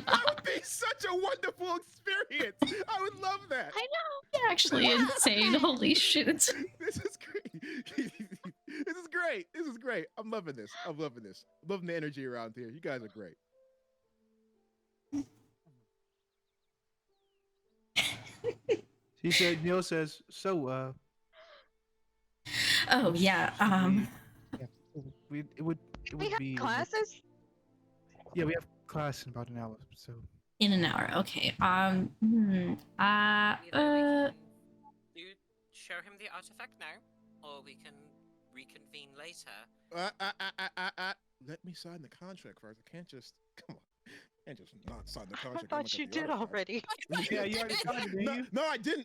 [SPEAKER 6] That would be such a wonderful experience. I would love that.
[SPEAKER 4] I know.
[SPEAKER 5] You're actually insane. Holy shit.
[SPEAKER 6] This is great. This is great. This is great. I'm loving this. I'm loving the energy around here. You guys are great.
[SPEAKER 3] Neil says, so
[SPEAKER 5] Oh yeah.
[SPEAKER 3] it would
[SPEAKER 7] We have
[SPEAKER 3] be
[SPEAKER 7] classes?
[SPEAKER 3] Yeah, we have class in about an hour, so
[SPEAKER 5] In an hour. Okay.
[SPEAKER 2] Either we can show him the artifact now, or we can reconvene later.
[SPEAKER 6] Let me sign the contract first. I can't just come on. I can't just not sign the
[SPEAKER 7] I
[SPEAKER 6] contract.
[SPEAKER 7] thought you did already.
[SPEAKER 3] yeah, you already signed it, didn't you?
[SPEAKER 6] No, I didn't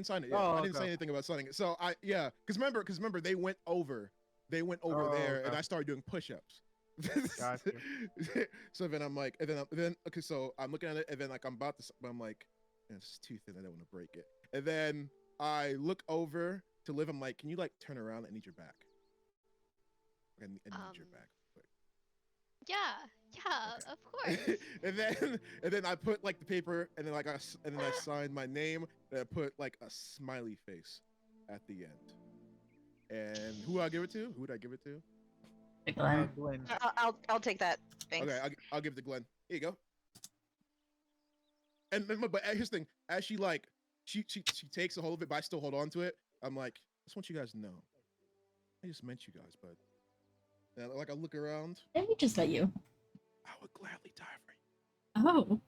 [SPEAKER 6] sign it yet.
[SPEAKER 3] Oh,
[SPEAKER 6] I didn't say
[SPEAKER 3] okay.
[SPEAKER 6] anything about signing it. So because remember they went over
[SPEAKER 3] Oh,
[SPEAKER 6] there and
[SPEAKER 3] okay.
[SPEAKER 6] I started doing push-ups.
[SPEAKER 3] Gotcha.
[SPEAKER 6] So then I'm like, then okay, so I'm looking at it and then like I'm about to, I'm like, it's too thin. I don't want to break it. And then I look over to Liv. I'm like, can you like turn around? I need your back. I need your back.
[SPEAKER 4] Yeah,
[SPEAKER 6] Okay.
[SPEAKER 4] of course.
[SPEAKER 6] and then I put like the paper and then I signed my name and I put like a smiley face at the end. And who I give it to? Who would I give it to?
[SPEAKER 5] Hey, Glenn.
[SPEAKER 3] Glenn.
[SPEAKER 7] I'll take that. Thanks.
[SPEAKER 6] Okay, I'll give it to Glenn. Here you go. And but here's the thing: as she like, she takes a hold of it, but I still hold on to it. I'm like, I just want you guys to know, I just met you guys, but like I look around,
[SPEAKER 5] Yeah, we just met you.
[SPEAKER 6] I would gladly die for you.
[SPEAKER 5] Oh.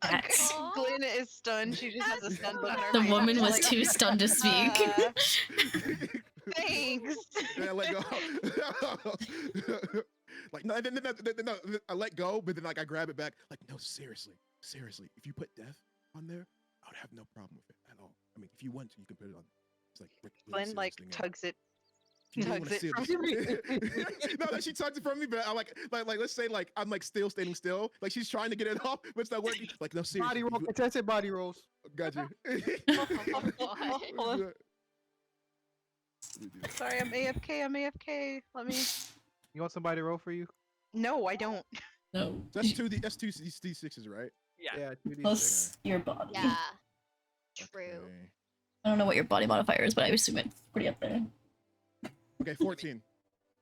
[SPEAKER 5] That's...
[SPEAKER 4] Aw.
[SPEAKER 7] Glenn is stunned. She just has a stun look on her
[SPEAKER 5] The
[SPEAKER 7] face.
[SPEAKER 5] woman
[SPEAKER 7] She's
[SPEAKER 5] was
[SPEAKER 7] like,
[SPEAKER 5] too stunned to speak.
[SPEAKER 7] Thanks.
[SPEAKER 6] And I let go. Like no, no, I let go, but then like I grab it back. Like no, seriously, if you put death on there, I would have no problem with it at all. I mean, if you want to, you can put it on. It's like really
[SPEAKER 7] Glenn
[SPEAKER 6] serious
[SPEAKER 7] like
[SPEAKER 6] thing out.
[SPEAKER 7] tugs it.
[SPEAKER 6] You really
[SPEAKER 7] tugs
[SPEAKER 6] wanna
[SPEAKER 7] it
[SPEAKER 6] see
[SPEAKER 7] from
[SPEAKER 6] this. No, she tugs it from me, but I like let's say like I'm like still standing still, like she's trying to get it off, but it's not working. Like no, seriously.
[SPEAKER 3] Body roll. Contested body rolls.
[SPEAKER 6] Got you.
[SPEAKER 7] Hold on. Sorry, I'm AFK. Let me.
[SPEAKER 3] You want somebody to roll for you?
[SPEAKER 7] No, I don't.
[SPEAKER 5] No.
[SPEAKER 6] That's two D6s, right?
[SPEAKER 2] Yeah.
[SPEAKER 3] Yeah, 2d6.
[SPEAKER 5] Plus your body.
[SPEAKER 4] Yeah. True.
[SPEAKER 6] Okay.
[SPEAKER 5] I don't know what your body modifier is, but I assume it's pretty up there.
[SPEAKER 6] Okay, 14.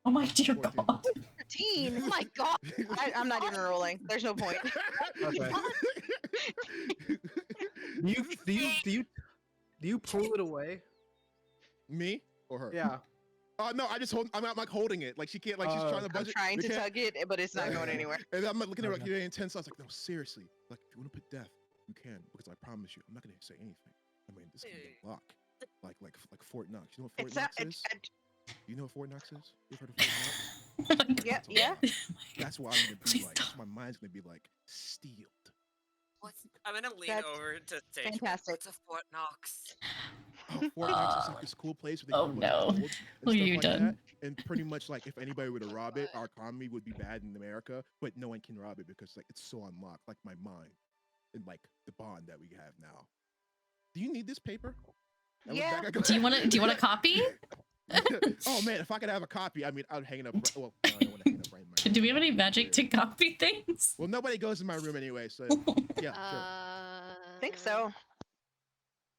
[SPEAKER 5] Oh my dear
[SPEAKER 6] 14.
[SPEAKER 5] god.
[SPEAKER 7] 13. Oh my god. I'm not even rolling. There's no point.
[SPEAKER 3] Okay. Do you pull it away?
[SPEAKER 6] Me or her?
[SPEAKER 3] Yeah.
[SPEAKER 6] No, I just hold. I'm like holding it. Like she can't. Like she's trying to
[SPEAKER 7] I'm
[SPEAKER 6] budget.
[SPEAKER 7] trying
[SPEAKER 6] we
[SPEAKER 7] to
[SPEAKER 6] can't-
[SPEAKER 7] tug it, but it's not going anywhere.
[SPEAKER 6] And I'm like looking at her like
[SPEAKER 3] Okay.
[SPEAKER 6] you're intense. I was like, no, seriously. Like if you want to put death, you can, because I promise you, I'm not gonna say anything. I mean, this can be a lock. Like Fort Knox. You know what Fort
[SPEAKER 7] It's
[SPEAKER 6] Knox
[SPEAKER 7] not.
[SPEAKER 6] is? You know what Fort Knox is? You've heard of Fort Knox?
[SPEAKER 7] Yeah, yeah.
[SPEAKER 6] That's why I'm gonna be
[SPEAKER 5] Please
[SPEAKER 6] like. That's why my mind's gonna be like steeled.
[SPEAKER 2] I'm gonna lean
[SPEAKER 7] That's
[SPEAKER 2] over to stage.
[SPEAKER 7] fantastic.
[SPEAKER 2] What's a Fort Knox?
[SPEAKER 6] Oh, Fort Knox is like this cool place where they
[SPEAKER 5] Oh,
[SPEAKER 6] keep a bunch of
[SPEAKER 5] no.
[SPEAKER 6] gold and
[SPEAKER 5] What have
[SPEAKER 6] stuff
[SPEAKER 5] you
[SPEAKER 6] like
[SPEAKER 5] done?
[SPEAKER 6] that. And pretty much like if anybody were to rob it, our economy would be bad in America, but no one can rob it because like it's so unlocked, like my mind and like the bond that we have now. Do you need this paper? I look
[SPEAKER 7] Yeah.
[SPEAKER 6] back, I go-
[SPEAKER 5] Do you want a copy?
[SPEAKER 6] Oh man, if I could have a copy, I mean, I'd hang it up. Well, no, I don't want to hang it up right in my
[SPEAKER 5] Do we have any
[SPEAKER 6] room.
[SPEAKER 5] magic to copy things?
[SPEAKER 6] Well, nobody goes in my room anyway, so yeah, sure.
[SPEAKER 4] I
[SPEAKER 7] think so.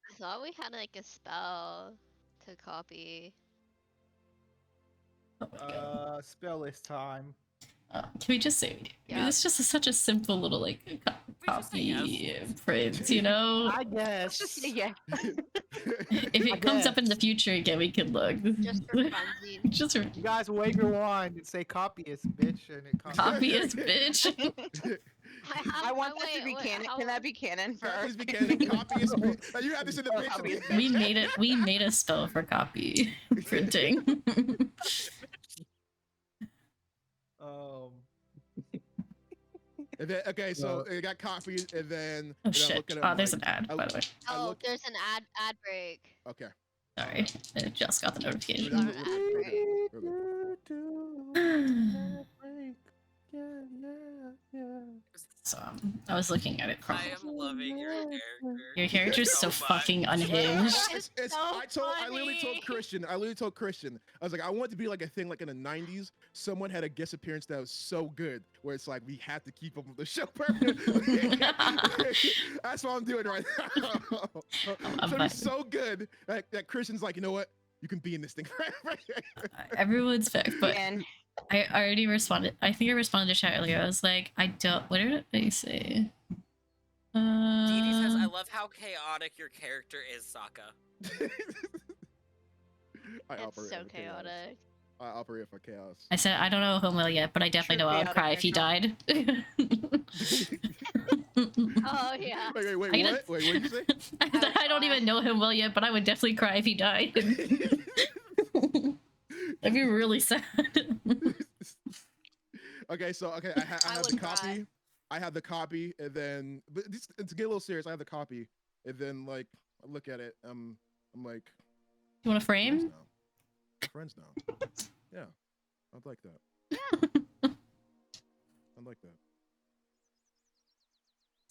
[SPEAKER 4] I thought we had like a spell to copy.
[SPEAKER 5] Oh my god.
[SPEAKER 3] Spell time.
[SPEAKER 5] Can we just say we do?
[SPEAKER 4] Yeah.
[SPEAKER 5] It's just such a simple little like
[SPEAKER 2] just say
[SPEAKER 5] copy
[SPEAKER 2] yes.
[SPEAKER 5] print, you know?
[SPEAKER 3] I
[SPEAKER 7] Let's
[SPEAKER 3] guess.
[SPEAKER 7] just say yeah.
[SPEAKER 5] If it comes up in the future again, we can look.
[SPEAKER 4] Just for funsies.
[SPEAKER 5] Just for
[SPEAKER 3] You guys wave your wand and say copyist, bitch, and it comes.
[SPEAKER 5] copyist, bitch.
[SPEAKER 7] I want that to be canon. Can that be canon for our
[SPEAKER 6] Please be canon. Copyist. You have this in the
[SPEAKER 7] Oh,
[SPEAKER 6] picture.
[SPEAKER 7] copyist.
[SPEAKER 5] We made a spell for copy printing.
[SPEAKER 6] And then, okay, so it got copied, and then
[SPEAKER 5] Oh
[SPEAKER 6] and I
[SPEAKER 5] shit.
[SPEAKER 6] look at it,
[SPEAKER 5] Oh,
[SPEAKER 6] I'm
[SPEAKER 5] there's
[SPEAKER 6] like,
[SPEAKER 5] an ad,
[SPEAKER 6] I
[SPEAKER 5] by the way.
[SPEAKER 6] I
[SPEAKER 4] Oh,
[SPEAKER 6] look-
[SPEAKER 4] there's an ad break.
[SPEAKER 6] Okay.
[SPEAKER 5] Sorry. I just got the notification.
[SPEAKER 4] Got an ad break.
[SPEAKER 5] So I was looking at it from
[SPEAKER 2] I am loving your character.
[SPEAKER 5] your character's so
[SPEAKER 2] much.
[SPEAKER 5] fucking unhinged.
[SPEAKER 4] It's so
[SPEAKER 6] I literally
[SPEAKER 4] funny.
[SPEAKER 6] told Christian, I was like, I want it to be like a thing like in the 90s, someone had a guest appearance that was so good, where it's like, we have to keep up with the show permanently. That's what I'm doing right now.
[SPEAKER 5] I'm
[SPEAKER 6] So
[SPEAKER 5] fine.
[SPEAKER 6] it's so good that Christian's like, you know what? You can be in this thing forever.
[SPEAKER 5] Everyone's fair, but
[SPEAKER 7] And
[SPEAKER 5] I already responded. I think I responded to chat earlier. I was like, I don't. What did I say?
[SPEAKER 2] Dee Dee says, I love how chaotic your character is, Sokka.
[SPEAKER 6] I
[SPEAKER 4] It's
[SPEAKER 6] operate
[SPEAKER 4] so
[SPEAKER 6] for chaos.
[SPEAKER 4] chaotic.
[SPEAKER 6] I operate for chaos.
[SPEAKER 5] I said I don't know him well yet, but I definitely
[SPEAKER 7] True
[SPEAKER 5] know I'll
[SPEAKER 7] chaotic
[SPEAKER 5] cry if he died.
[SPEAKER 4] Oh yeah.
[SPEAKER 6] Wait,
[SPEAKER 5] I gotta-
[SPEAKER 6] what? Wait, what did you say?
[SPEAKER 5] I don't even know him well yet, but I would definitely cry if he died. That'd be really sad.
[SPEAKER 6] Okay, so I
[SPEAKER 4] I
[SPEAKER 6] have the
[SPEAKER 4] would
[SPEAKER 6] copy.
[SPEAKER 4] cry.
[SPEAKER 6] I have the copy, and then to get a little serious, I have the copy, and then like I look at it, I'm like,
[SPEAKER 5] You want a
[SPEAKER 6] friends
[SPEAKER 5] frame?
[SPEAKER 6] now. Friends now. Yeah, I'd like that. I'd like that.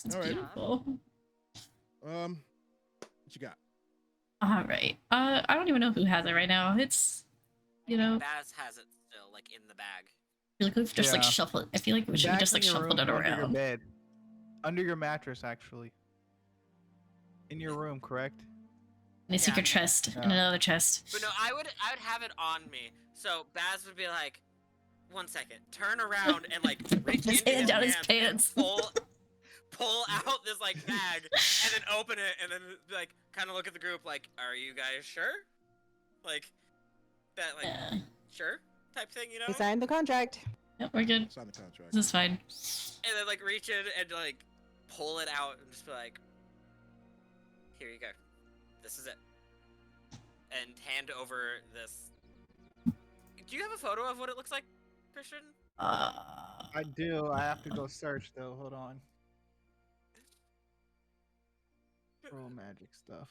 [SPEAKER 5] It's
[SPEAKER 6] All right.
[SPEAKER 5] beautiful.
[SPEAKER 6] What you got?
[SPEAKER 5] All right. I don't even know who has it right now. It's, you know,
[SPEAKER 2] Baz has it still, like, in the bag.
[SPEAKER 5] I feel like we've just like
[SPEAKER 3] Yeah.
[SPEAKER 5] shuffled. I feel like we should
[SPEAKER 3] Back
[SPEAKER 5] just
[SPEAKER 3] in
[SPEAKER 5] like
[SPEAKER 3] your
[SPEAKER 5] shuffled
[SPEAKER 3] room,
[SPEAKER 5] it
[SPEAKER 3] Under your
[SPEAKER 5] around.
[SPEAKER 3] bed. Under your mattress, actually. In your room, correct?
[SPEAKER 5] In a secret
[SPEAKER 2] Yeah.
[SPEAKER 5] chest, in
[SPEAKER 3] Yeah.
[SPEAKER 5] another chest.
[SPEAKER 2] But no, I would have it on me So Baz would be like, 1 second, turn around and like reach
[SPEAKER 5] His
[SPEAKER 2] into
[SPEAKER 5] hand
[SPEAKER 2] his
[SPEAKER 5] down his
[SPEAKER 2] pants,
[SPEAKER 5] pants.
[SPEAKER 2] and pull out this like bag, and then open it, and then like kind of look at the group like, are you guys sure? Like that, like
[SPEAKER 5] Yeah.
[SPEAKER 2] sure type thing, you know?
[SPEAKER 1] We signed the contract.
[SPEAKER 5] Yep, we're good.
[SPEAKER 6] Sign the contract.
[SPEAKER 5] This is fine.
[SPEAKER 2] And then like reach in and like pull it out and just be like, here you go, this is it, and hand over this. Do you have a photo of what it looks like, Christian?
[SPEAKER 3] I do. I have to go search though. Hold on. Troll magic stuff.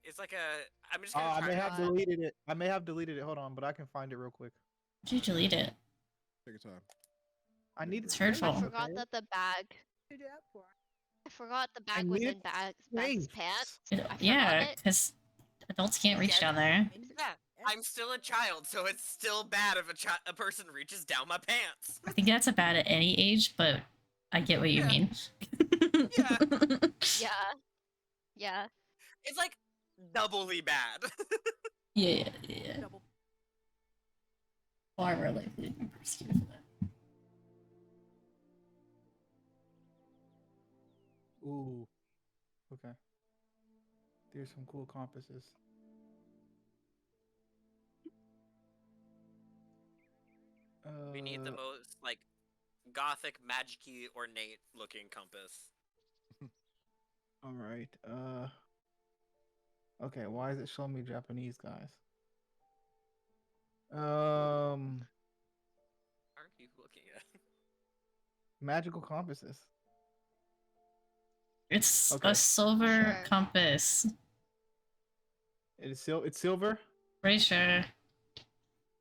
[SPEAKER 2] It's like a. I'm just
[SPEAKER 3] Oh,
[SPEAKER 2] gonna.
[SPEAKER 3] I
[SPEAKER 2] try
[SPEAKER 3] may
[SPEAKER 2] to-
[SPEAKER 3] have deleted it. I may have deleted it. Hold on, but I can find it real quick.
[SPEAKER 5] Did you delete it?
[SPEAKER 6] Take your time.
[SPEAKER 3] I need
[SPEAKER 5] It's
[SPEAKER 3] space,
[SPEAKER 5] hurtful.
[SPEAKER 4] I forgot
[SPEAKER 3] okay?
[SPEAKER 4] that the bag.
[SPEAKER 1] Do that for.
[SPEAKER 4] I forgot the
[SPEAKER 3] I
[SPEAKER 4] bag was
[SPEAKER 3] need
[SPEAKER 4] in Bag's
[SPEAKER 3] space.
[SPEAKER 4] pants.
[SPEAKER 5] It-
[SPEAKER 4] I forgot
[SPEAKER 5] yeah,
[SPEAKER 4] it.
[SPEAKER 5] because adults can't reach
[SPEAKER 2] Yeah.
[SPEAKER 5] down there.
[SPEAKER 2] Yeah, I'm still a child, so it's still bad if a person reaches down my pants.
[SPEAKER 5] I think that's bad at any age, but I get what you
[SPEAKER 2] Yeah.
[SPEAKER 5] mean.
[SPEAKER 2] Yeah.
[SPEAKER 4] Yeah. Yeah.
[SPEAKER 2] It's like doubly bad.
[SPEAKER 5] yeah.
[SPEAKER 1] Double.
[SPEAKER 5] Far more likely to be persecuted for that.
[SPEAKER 3] Ooh. Okay. There's some cool compasses.
[SPEAKER 2] We need the most like gothic, magic-y, ornate looking compass.
[SPEAKER 3] All right. Okay. Why is it showing me Japanese guys?
[SPEAKER 2] What are you looking at?
[SPEAKER 3] Magical compasses.
[SPEAKER 5] It's
[SPEAKER 3] Okay.
[SPEAKER 5] a silver
[SPEAKER 4] Sure.
[SPEAKER 5] compass.
[SPEAKER 3] It's silver.
[SPEAKER 5] Pretty sure.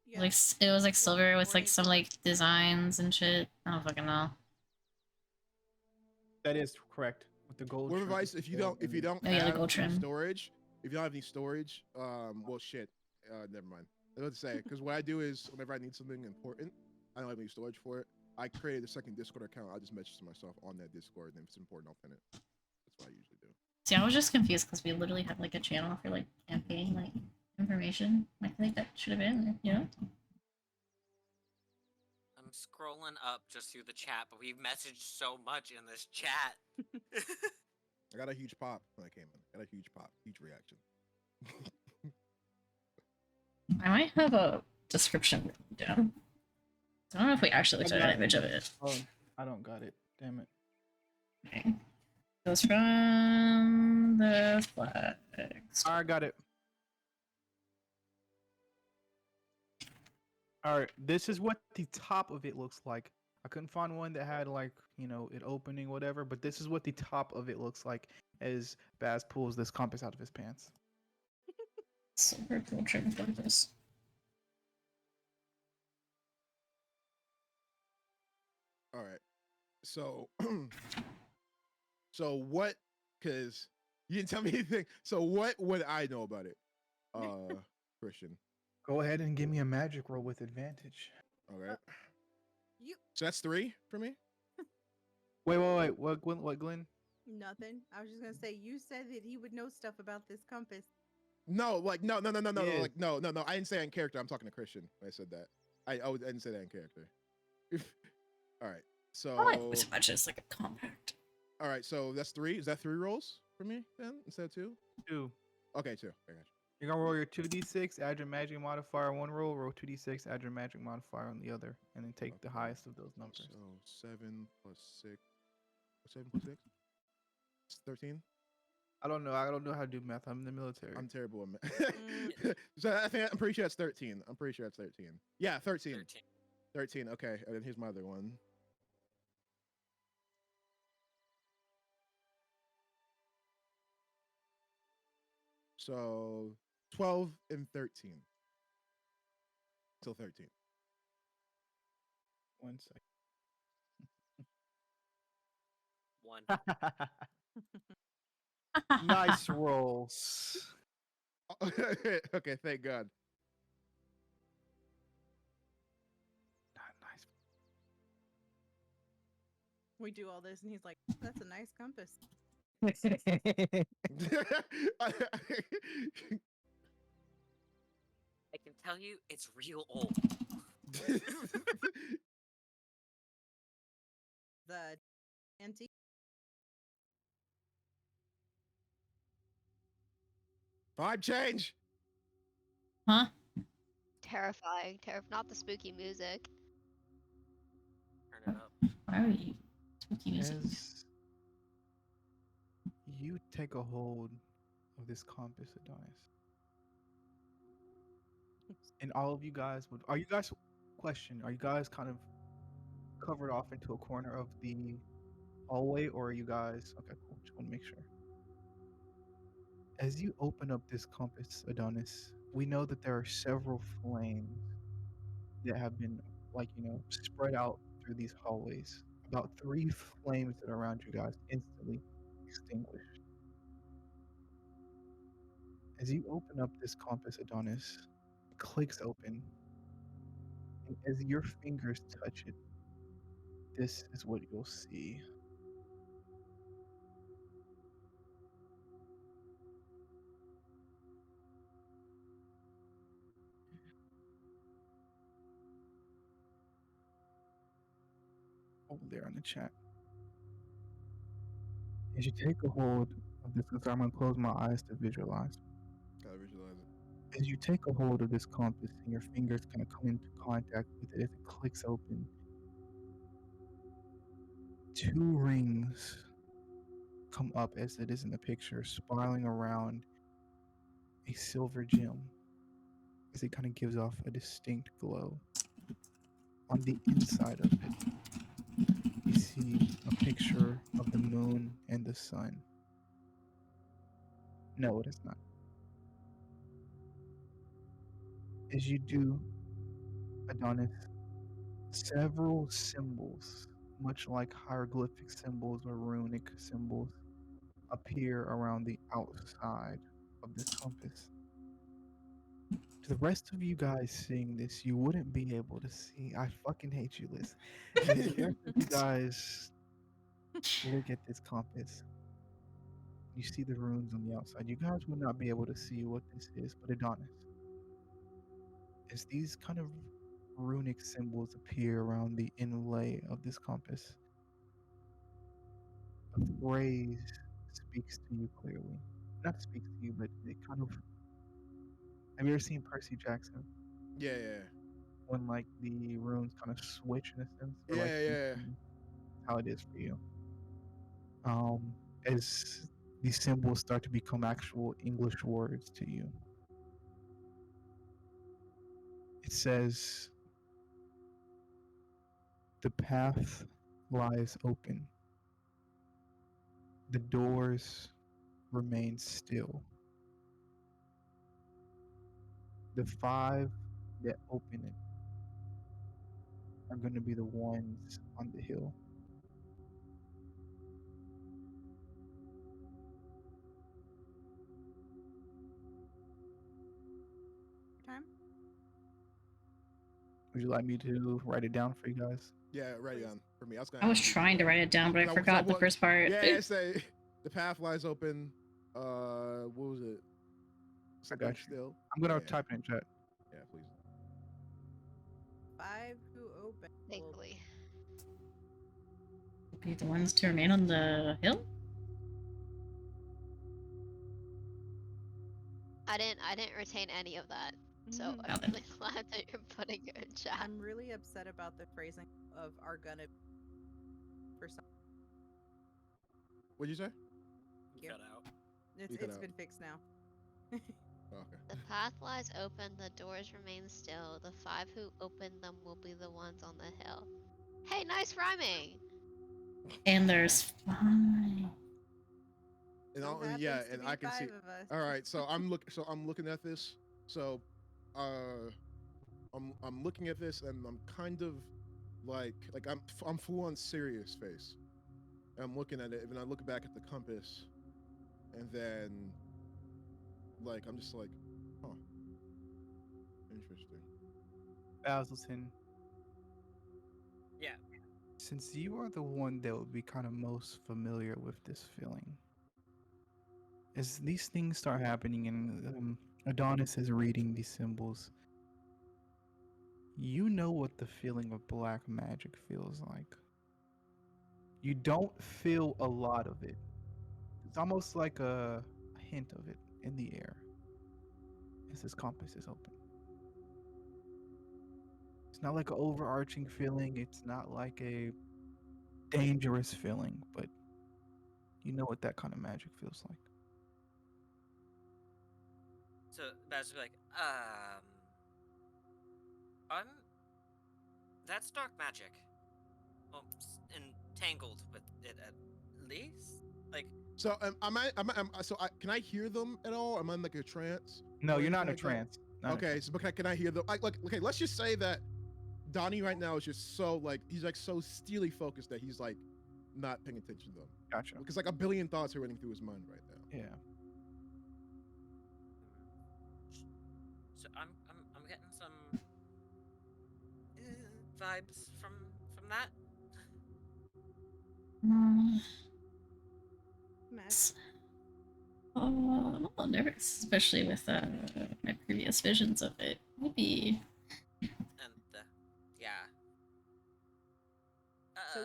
[SPEAKER 1] Yeah.
[SPEAKER 5] Like it was like
[SPEAKER 1] Well,
[SPEAKER 5] silver with like
[SPEAKER 1] ornate
[SPEAKER 5] some
[SPEAKER 1] silver.
[SPEAKER 5] like designs and shit. I don't fucking know.
[SPEAKER 3] That is correct. With the gold.
[SPEAKER 6] Word of
[SPEAKER 3] trim
[SPEAKER 6] advice: if you
[SPEAKER 3] still
[SPEAKER 6] don't, if
[SPEAKER 3] in
[SPEAKER 6] you
[SPEAKER 3] it.
[SPEAKER 6] don't
[SPEAKER 5] Oh, yeah, the
[SPEAKER 6] have
[SPEAKER 5] gold
[SPEAKER 6] any
[SPEAKER 5] trim.
[SPEAKER 6] storage, if you don't have any storage, well, shit, never mind. I was about to say, because what I do is whenever I need something important, I don't have any storage for it. I created a second Discord account. I just message to myself on that Discord, and if it's important, I'll pin it. That's what I usually do.
[SPEAKER 5] See, I was just confused because we literally have like a channel for like campaign like information. I think that should have been, you know.
[SPEAKER 2] I'm scrolling up just through the chat, but we've messaged so much in this chat.
[SPEAKER 6] I got a huge pop when I came in. Got a huge pop, huge reaction.
[SPEAKER 5] I might have a description written down. I don't know if we actually took an image of it.
[SPEAKER 3] Oh, I don't got it. Damn it.
[SPEAKER 5] Okay. Goes from the flags.
[SPEAKER 3] I got it. All right, this is what the top of it looks like. I couldn't find one that had like, you know, it opening, whatever, but this is what the top of it looks like as Baz pulls this compass out of his pants.
[SPEAKER 5] Silver cool trim compass.
[SPEAKER 6] All right. So, so what? Because you didn't tell me anything. So what would I know about it, Christian?
[SPEAKER 3] Go ahead and give me a magic roll with advantage.
[SPEAKER 6] All right.
[SPEAKER 1] You
[SPEAKER 6] So that's 3 for me.
[SPEAKER 3] Wait. What, Glenn?
[SPEAKER 1] nothing. I was just gonna say you said that he would know stuff about this compass.
[SPEAKER 6] No, like no,
[SPEAKER 3] Yeah.
[SPEAKER 6] like no. I didn't say that in character. I'm talking to Christian when I said that. I didn't say that in character. All right. So
[SPEAKER 5] I like as much as like a compact.
[SPEAKER 6] all right. So that's 3. Is that 3 rolls for me then instead of 2?
[SPEAKER 3] 2.
[SPEAKER 6] Okay, 2. I got you.
[SPEAKER 3] You're gonna roll your 2d6, add your magic modifier on one roll, roll 2d6, add your magic modifier on the other, and then take the
[SPEAKER 6] Okay.
[SPEAKER 3] highest of those numbers.
[SPEAKER 6] So 7 plus 6. 7 plus 6. It's 13.
[SPEAKER 3] I don't know how to do math. I'm in the military.
[SPEAKER 6] I'm terrible at math. So I'm pretty sure that's 13. I'm pretty sure that's 13. Yeah, 13.
[SPEAKER 2] 13.
[SPEAKER 6] 13. Okay, and then here's my other one. So 12 and 13. So 13.
[SPEAKER 3] 1
[SPEAKER 2] One.
[SPEAKER 3] second. Nice rolls.
[SPEAKER 6] Okay, thank God.
[SPEAKER 3] Nice.
[SPEAKER 1] We do all this, and he's like, "That's a nice compass."
[SPEAKER 2] tell you, it's real old.
[SPEAKER 1] The antique.
[SPEAKER 6] Vibe change.
[SPEAKER 5] Huh?
[SPEAKER 4] Terrifying. Not the spooky music.
[SPEAKER 2] Turn it up.
[SPEAKER 5] Why are you spooky music?
[SPEAKER 3] As you take a hold of this compass, Adonis, and all of you guys would, are you guys, question, are you guys kind of covered off into a corner of the hallway, or are you guys, okay, cool, just want to make sure. As you open up this compass, Adonis, we know that there are several flames that have been, like, spread out through these hallways. About 3 flames that are around you guys instantly extinguished. As you open up this compass, Adonis, it clicks open, and as your fingers touch it, this is what you'll see. Over there in the chat. As you take a hold of this, because I'm going to close my eyes to visualize.
[SPEAKER 6] Gotta visualize it.
[SPEAKER 3] As you take a hold of this compass and your fingers kind of come into contact with it as it clicks open, 2 rings come up as it is in the picture, spiraling around a silver gem as it kind of gives off a distinct glow. On the inside of it, you see a picture of the moon and the sun. No, it is not. As you do, Adonis, several symbols, much like hieroglyphic symbols or runic symbols, appear around the outside of this compass. To the rest of you guys seeing this, you wouldn't be able to see. I fucking hate you, Liz. As the rest of you guys look at this compass, you see the runes on the outside. You guys would not be able to see what this is, but Adonis, as these kind of runic symbols appear around the inlay of this compass, a phrase speaks to you clearly. Not speaks to you, but it kind of. Have you ever seen Percy Jackson?
[SPEAKER 6] Yeah.
[SPEAKER 3] When like the runes kind of switch in a sense, or like
[SPEAKER 6] Yeah.
[SPEAKER 3] how it is for you. As these symbols start to become actual English words to you, it says, "The path lies open. The doors remain still. The 5 that open it are going to be the ones on the hill."
[SPEAKER 1] Time.
[SPEAKER 3] Would you like me to write it down for you guys?
[SPEAKER 6] Yeah, right on for me.
[SPEAKER 5] I was
[SPEAKER 6] ask you
[SPEAKER 5] trying to
[SPEAKER 6] that.
[SPEAKER 5] write it down, but I
[SPEAKER 6] So
[SPEAKER 5] forgot the
[SPEAKER 6] what-
[SPEAKER 5] first part.
[SPEAKER 6] Yeah, say the path lies open. What was it?
[SPEAKER 3] I got you.
[SPEAKER 6] Still.
[SPEAKER 3] I'm going to
[SPEAKER 6] Yeah.
[SPEAKER 3] type it in chat.
[SPEAKER 6] Yeah, please.
[SPEAKER 1] 5 who open. will-
[SPEAKER 4] Thankfully.
[SPEAKER 5] Be the ones to remain on the hill?
[SPEAKER 4] I didn't retain any of that. So
[SPEAKER 1] Mhm.
[SPEAKER 4] I'm really glad that you're putting it in chat.
[SPEAKER 1] I'm really upset about the phrasing of "are gonna" for some.
[SPEAKER 6] What'd you say?
[SPEAKER 1] You.
[SPEAKER 2] Cut out.
[SPEAKER 1] It's
[SPEAKER 6] You cut
[SPEAKER 1] it's
[SPEAKER 6] out.
[SPEAKER 1] been fixed now.
[SPEAKER 6] Oh, okay.
[SPEAKER 4] The path lies open, the doors remain still. The 5 who open them will be the ones on the hill. Hey, nice rhyming!
[SPEAKER 5] And there's 5.
[SPEAKER 6] And
[SPEAKER 1] Still
[SPEAKER 6] and yeah,
[SPEAKER 1] happens to
[SPEAKER 6] and
[SPEAKER 1] be
[SPEAKER 6] I can see.
[SPEAKER 1] 5 of us.
[SPEAKER 6] All right, so I'm looking at this. So, I'm looking at this, and I'm kind of like I'm full on serious face. And I'm looking at it, and I look back at the compass, and then like I'm just like, huh, interesting.
[SPEAKER 3] Basilton.
[SPEAKER 2] Yeah.
[SPEAKER 3] Since you are the one that would be kind of most familiar with this feeling, as these things start happening and Adonis is reading these symbols, You know what the feeling of black magic feels like. You don't feel a lot of it. It's almost like a hint of it in the air as this compass is open. It's not like an overarching feeling. It's not like a dangerous feeling, but you know what that kind of magic feels like.
[SPEAKER 2] So Baz would be like, that's dark magic. Well, entangled with it at least. Like,
[SPEAKER 6] So can I hear them at all? Am I in like a trance?
[SPEAKER 3] No,
[SPEAKER 6] or
[SPEAKER 3] you're not in a
[SPEAKER 6] anything like that?
[SPEAKER 3] trance. Not in a
[SPEAKER 6] Okay,
[SPEAKER 3] trance.
[SPEAKER 6] so but can I hear them? Like okay, let's just say that Donnie right now is just so like he's like so steely focused that he's like not paying attention to them.
[SPEAKER 3] Gotcha.
[SPEAKER 6] Because like a billion thoughts are running through his mind right now.
[SPEAKER 3] Yeah.
[SPEAKER 2] so I'm getting some vibes from that.
[SPEAKER 1] Magic.
[SPEAKER 5] I'm a little nervous, especially with my previous visions of it. Maybe.
[SPEAKER 2] And yeah.
[SPEAKER 1] So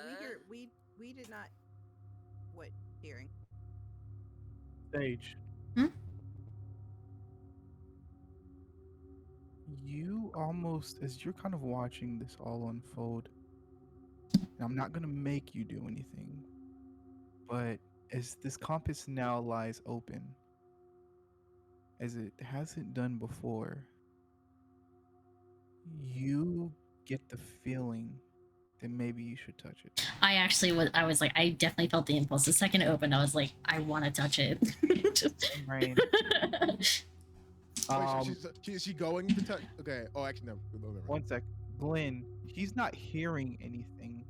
[SPEAKER 1] we did not. What hearing?
[SPEAKER 3] Sage.
[SPEAKER 5] Hmm?
[SPEAKER 3] You almost, as you're kind of watching this all unfold, and I'm not going to make you do anything, but as this compass now lies open, as it hasn't done before, you get the feeling that maybe you should touch it.
[SPEAKER 5] I was like, I definitely felt the impulse. The second it opened, I was like, I want to touch it.
[SPEAKER 3] Same brain.
[SPEAKER 6] Wait, is she going to touch? Okay. Oh, actually, no.
[SPEAKER 3] One sec. Glenn, he's not hearing anything.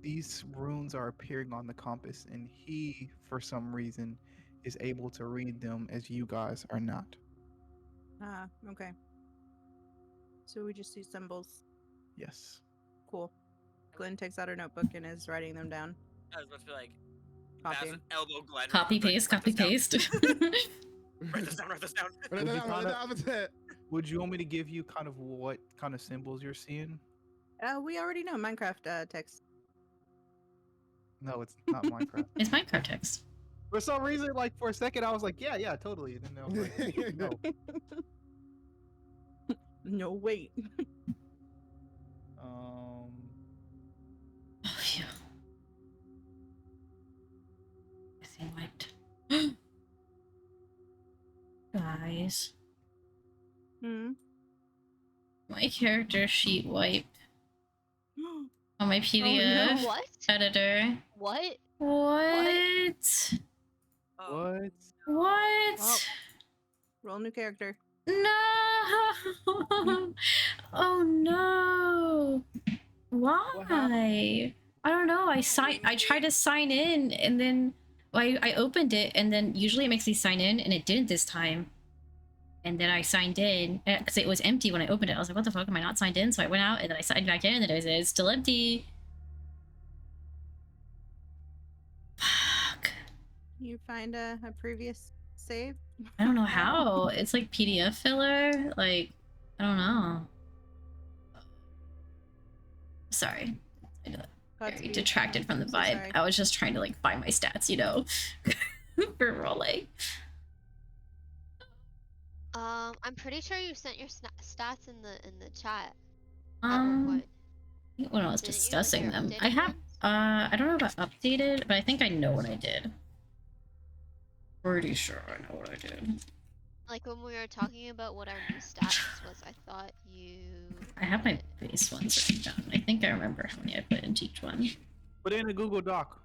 [SPEAKER 3] These runes are appearing on the compass, and he, for some reason, is able to read them as you guys are not.
[SPEAKER 1] Ah, okay. So we just see symbols.
[SPEAKER 3] Yes.
[SPEAKER 1] Cool. Glenn takes out her notebook and is writing them down.
[SPEAKER 2] I was about to be like, Baz
[SPEAKER 1] Copying.
[SPEAKER 2] would elbow Glenn.
[SPEAKER 5] Copy
[SPEAKER 2] write
[SPEAKER 5] paste, copy
[SPEAKER 2] this down.
[SPEAKER 5] paste.
[SPEAKER 2] Write this down. Write this down.
[SPEAKER 3] Would you want me to give you kind of what kind of symbols you're seeing?
[SPEAKER 1] We already know Minecraft text.
[SPEAKER 3] No, it's not Minecraft.
[SPEAKER 5] It's Minecraft text.
[SPEAKER 3] For some reason, like for a second, I was like, yeah, totally. And then I was like, no.
[SPEAKER 1] No, wait.
[SPEAKER 5] Oh, phew. Everything wiped. Guys,
[SPEAKER 1] Hmm.
[SPEAKER 5] my character sheet wiped on my
[SPEAKER 1] no.
[SPEAKER 5] PDF
[SPEAKER 4] What?
[SPEAKER 5] editor.
[SPEAKER 4] What?
[SPEAKER 5] What?
[SPEAKER 2] Oh,
[SPEAKER 3] What?
[SPEAKER 5] What?
[SPEAKER 1] Oh. Roll new character.
[SPEAKER 5] No! Oh no! Why? I don't know. I tried to sign in, and then I opened it, and then usually it makes me sign in, and it didn't this time. And then I signed in because it was empty when I opened it. I was like, "What the fuck? Am I not signed in?" So I went out, and then I signed back in, and then it was still empty. Fuck.
[SPEAKER 1] You find a previous save?
[SPEAKER 5] I don't know how. It's like PDF filler. Like, I don't know. Sorry. I know. Very
[SPEAKER 1] Godspeed.
[SPEAKER 5] detracted from the
[SPEAKER 1] I'm so
[SPEAKER 5] vibe.
[SPEAKER 1] sorry.
[SPEAKER 5] I was just trying to like find my stats, you know, for rolling.
[SPEAKER 4] I'm pretty sure you sent your stats in the chat at one point.
[SPEAKER 5] When I was
[SPEAKER 4] Didn't you, like,
[SPEAKER 5] discussing
[SPEAKER 4] your
[SPEAKER 5] them,
[SPEAKER 4] updated
[SPEAKER 5] I have.
[SPEAKER 4] ones?
[SPEAKER 5] I don't know about updated, but I think I know what I did. Pretty sure I know what I did.
[SPEAKER 4] Like when we were talking about what our new stats was, I thought you.
[SPEAKER 5] I have my base ones written down. I think I remember how many I put into each one.
[SPEAKER 3] Put it in a Google Doc.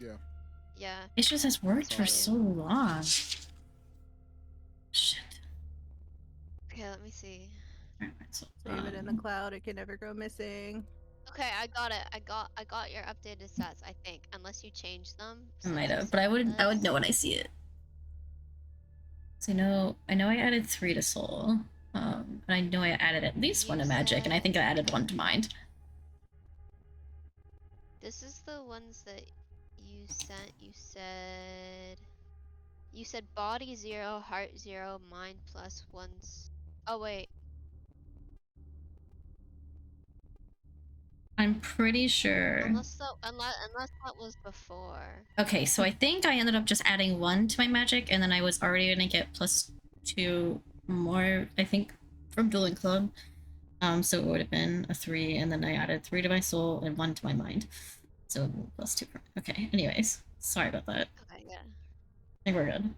[SPEAKER 6] Yeah.
[SPEAKER 4] Yeah.
[SPEAKER 5] It just has worked for so long. Shit.
[SPEAKER 4] Okay, let me see.
[SPEAKER 5] Alright, so,
[SPEAKER 1] Save it in the cloud. It can never go missing.
[SPEAKER 4] Okay, I got it. I got your updated stats. I think, unless you changed them.
[SPEAKER 5] I might
[SPEAKER 4] since you
[SPEAKER 5] have, but I
[SPEAKER 4] sent
[SPEAKER 5] would know
[SPEAKER 4] this.
[SPEAKER 5] when I see it. So I know I added 3 to soul. And I know I added at least 1 to magic, and I think I added 1 to mind.
[SPEAKER 4] This is the ones that you sent. You said body 0, heart 0, mind plus 1. Oh wait.
[SPEAKER 5] I'm pretty sure.
[SPEAKER 4] Unless that was before.
[SPEAKER 5] Okay, so I think I ended up just adding 1 to my magic, and then I was already gonna get +2 more, I think, from Dueling Club. So it would have been a 3, and then I added 3 to my soul and 1 to my mind. So +2. Okay, anyways. Sorry about that.
[SPEAKER 4] Okay, yeah.
[SPEAKER 5] I think we're good.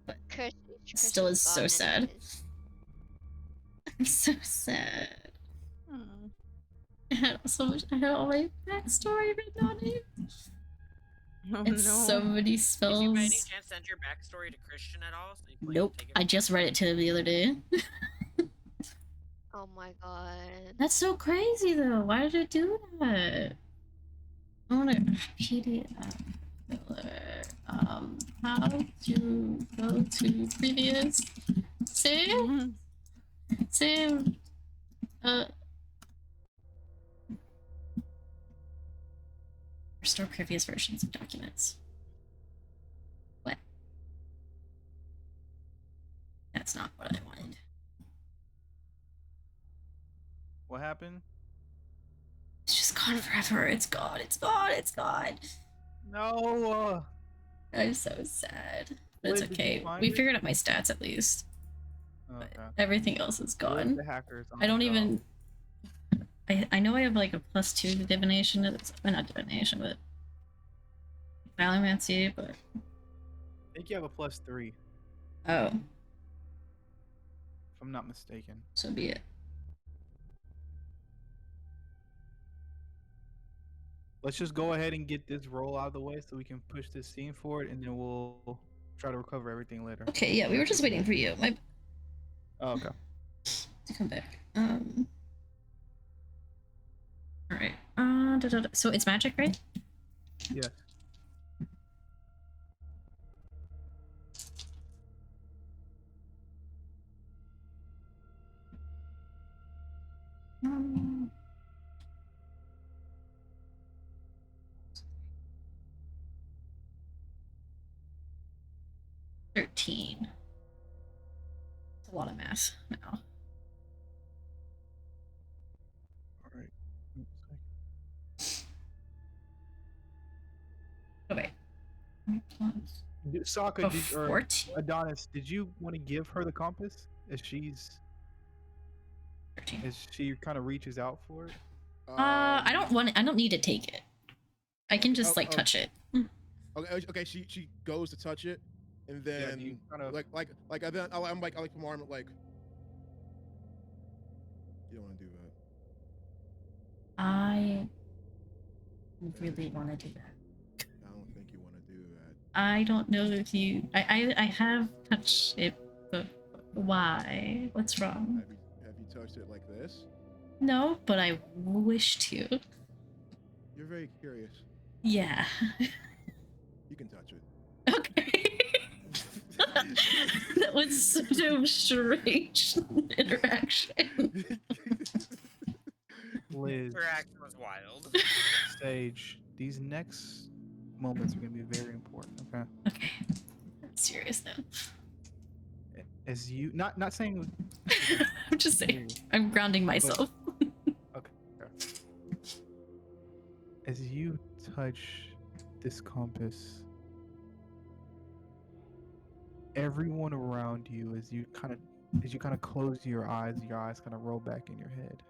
[SPEAKER 5] But
[SPEAKER 4] Chris
[SPEAKER 5] still is
[SPEAKER 4] got
[SPEAKER 5] so sad.
[SPEAKER 4] anyways.
[SPEAKER 5] I'm so sad.
[SPEAKER 1] Hmm.
[SPEAKER 5] I had all my backstory written on it.
[SPEAKER 1] Oh,
[SPEAKER 5] And
[SPEAKER 1] no.
[SPEAKER 5] so many
[SPEAKER 2] Did you
[SPEAKER 5] spells.
[SPEAKER 2] by any chance send your backstory to Christian at all? So you can, like,
[SPEAKER 5] Nope.
[SPEAKER 2] take it
[SPEAKER 5] I
[SPEAKER 2] from
[SPEAKER 5] just
[SPEAKER 2] him?
[SPEAKER 5] read it to him the other day.
[SPEAKER 4] Oh my god.
[SPEAKER 5] That's so crazy though. Why did it do that? I want to PDF filler. How to go to previous save?
[SPEAKER 1] Mhm.
[SPEAKER 5] Save. Restore previous versions of documents. What? That's not what I wanted.
[SPEAKER 3] What happened?
[SPEAKER 5] It's just gone forever. It's gone. It's gone. It's gone.
[SPEAKER 3] No.
[SPEAKER 5] I'm so sad. But it's
[SPEAKER 3] Liz, did you
[SPEAKER 5] okay.
[SPEAKER 3] find
[SPEAKER 5] We
[SPEAKER 3] it?
[SPEAKER 5] figured out my stats at least.
[SPEAKER 3] Okay.
[SPEAKER 5] Everything else is
[SPEAKER 3] Liz,
[SPEAKER 5] gone.
[SPEAKER 3] the hackers on
[SPEAKER 5] I don't
[SPEAKER 3] the job.
[SPEAKER 5] even. I know I have like a +2 to divination. Not divination, but Valomancy. But
[SPEAKER 3] I think you have a +3,
[SPEAKER 5] oh,
[SPEAKER 3] if I'm not mistaken.
[SPEAKER 5] so be it.
[SPEAKER 3] Let's just go ahead and get this roll out of the way so we can push this scene forward, and then we'll try to recover everything later.
[SPEAKER 5] Okay, yeah, we were just waiting for you.
[SPEAKER 3] Oh, okay.
[SPEAKER 5] To come back. All right. So it's magic, right?
[SPEAKER 3] Yes.
[SPEAKER 5] Um, $13. It's a lot of math now.
[SPEAKER 3] All right.
[SPEAKER 5] Oh wait.
[SPEAKER 3] Sokka, or
[SPEAKER 5] 14?
[SPEAKER 3] Adonis, did you want to give her the compass as she
[SPEAKER 5] 13.
[SPEAKER 3] kind of reaches out for it?
[SPEAKER 5] I don't need to take it. I can just like touch it.
[SPEAKER 6] Okay. She goes to touch it, and then
[SPEAKER 3] you kind of
[SPEAKER 6] like I'm like from arm like. You don't want to do that.
[SPEAKER 5] I really want to do that.
[SPEAKER 6] I don't think you want to do that.
[SPEAKER 5] I don't know if you. I have touched it, but why? What's wrong?
[SPEAKER 6] Have you touched it like this?
[SPEAKER 5] No, but I wish to.
[SPEAKER 6] You're very curious.
[SPEAKER 5] Yeah.
[SPEAKER 6] You can touch it.
[SPEAKER 5] Okay. That was such a strange interaction.
[SPEAKER 3] Liz,
[SPEAKER 2] Interaction was wild.
[SPEAKER 3] Sage, these next moments are going to be very important, okay?
[SPEAKER 5] Okay. I'm serious now.
[SPEAKER 3] As you, not saying...
[SPEAKER 5] I'm just saying. I'm grounding myself.
[SPEAKER 3] Okay. As you touch this compass, everyone around you, as you kind of close your eyes kind of roll back in your head.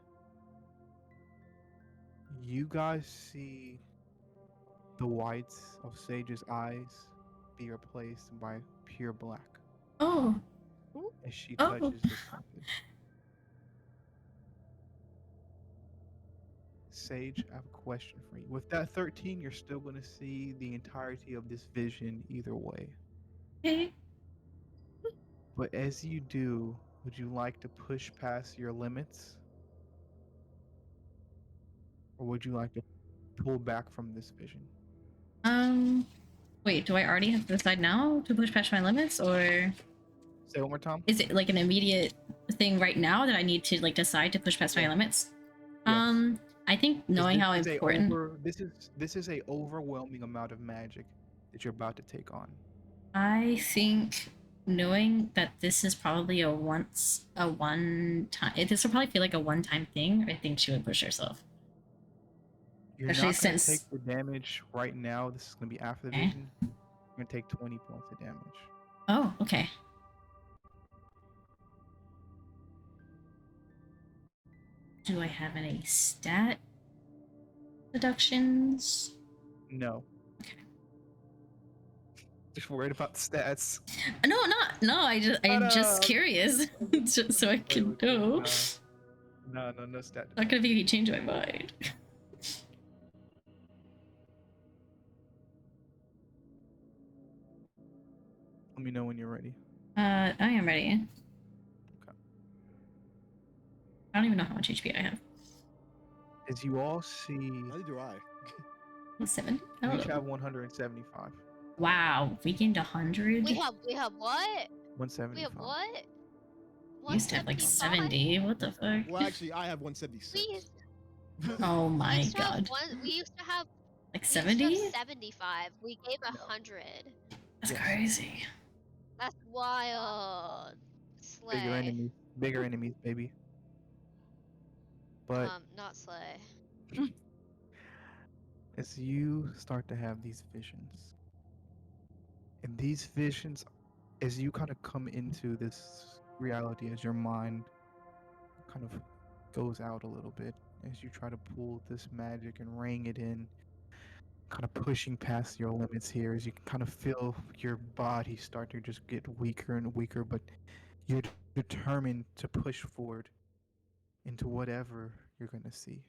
[SPEAKER 3] You guys see the whites of Sage's eyes be replaced by pure black
[SPEAKER 5] Oh.
[SPEAKER 3] as she
[SPEAKER 5] Oh.
[SPEAKER 3] touches this compass. Sage, I have a question for you. With that 13, you're still going to see the entirety of this vision either way.
[SPEAKER 5] Okay.
[SPEAKER 3] But as you do, would you like to push past your limits? Or would you like to pull back from this vision?
[SPEAKER 5] Wait, do I already have to decide now to push past my limits, or
[SPEAKER 3] Say it one more time.
[SPEAKER 5] is it like an immediate thing right now that I need to like decide to push past my limits?
[SPEAKER 3] Yes.
[SPEAKER 5] I think knowing how
[SPEAKER 3] This is
[SPEAKER 5] important
[SPEAKER 3] this is a overwhelming amount of magic that you're about to take on.
[SPEAKER 5] I think knowing that this is probably this will probably feel like a one-time thing, I think she would push herself.
[SPEAKER 3] You're
[SPEAKER 5] Especially
[SPEAKER 3] not going to
[SPEAKER 5] since.
[SPEAKER 3] take the damage right now. This is going to be after the
[SPEAKER 5] Okay.
[SPEAKER 3] vision. You're going to take 20 points of damage.
[SPEAKER 5] Oh, okay. Do I have any stat deductions?
[SPEAKER 3] No.
[SPEAKER 5] Okay.
[SPEAKER 3] Just worried about the stats.
[SPEAKER 5] No. I'm just curious, just so I can know.
[SPEAKER 3] No stat.
[SPEAKER 5] Not gonna make me change my mind.
[SPEAKER 3] Let me know when you're ready.
[SPEAKER 5] I am ready.
[SPEAKER 3] Okay.
[SPEAKER 5] I don't even know how much HP I have.
[SPEAKER 3] As you all see,
[SPEAKER 6] Neither do I.
[SPEAKER 5] 70?
[SPEAKER 3] you each have 175.
[SPEAKER 5] Wow, we gained 100.
[SPEAKER 4] We have what?
[SPEAKER 3] 175.
[SPEAKER 4] We have what?
[SPEAKER 5] We used to have like
[SPEAKER 4] 175?
[SPEAKER 5] 70. What the fuck?
[SPEAKER 6] Well, actually, I have 176.
[SPEAKER 4] We used,
[SPEAKER 5] Oh
[SPEAKER 4] we
[SPEAKER 5] my
[SPEAKER 4] used to have
[SPEAKER 5] god.
[SPEAKER 4] we used to have
[SPEAKER 5] Like
[SPEAKER 4] we used to have
[SPEAKER 5] 70?
[SPEAKER 4] 75. We gave
[SPEAKER 3] No.
[SPEAKER 4] 100.
[SPEAKER 5] That's
[SPEAKER 3] Yes.
[SPEAKER 5] crazy.
[SPEAKER 4] That's wild.
[SPEAKER 3] Bigger
[SPEAKER 4] Slay.
[SPEAKER 3] enemies. Bigger enemies, baby. But
[SPEAKER 4] Not slay.
[SPEAKER 3] as you start to have these visions, and these visions, as you kind of come into this reality, as your mind kind of goes out a little bit, as you try to pull this magic and rein it in, kind of pushing past your limits here, as you can kind of feel your body start to just get weaker and weaker, but you're determined to push forward into whatever you're going to see.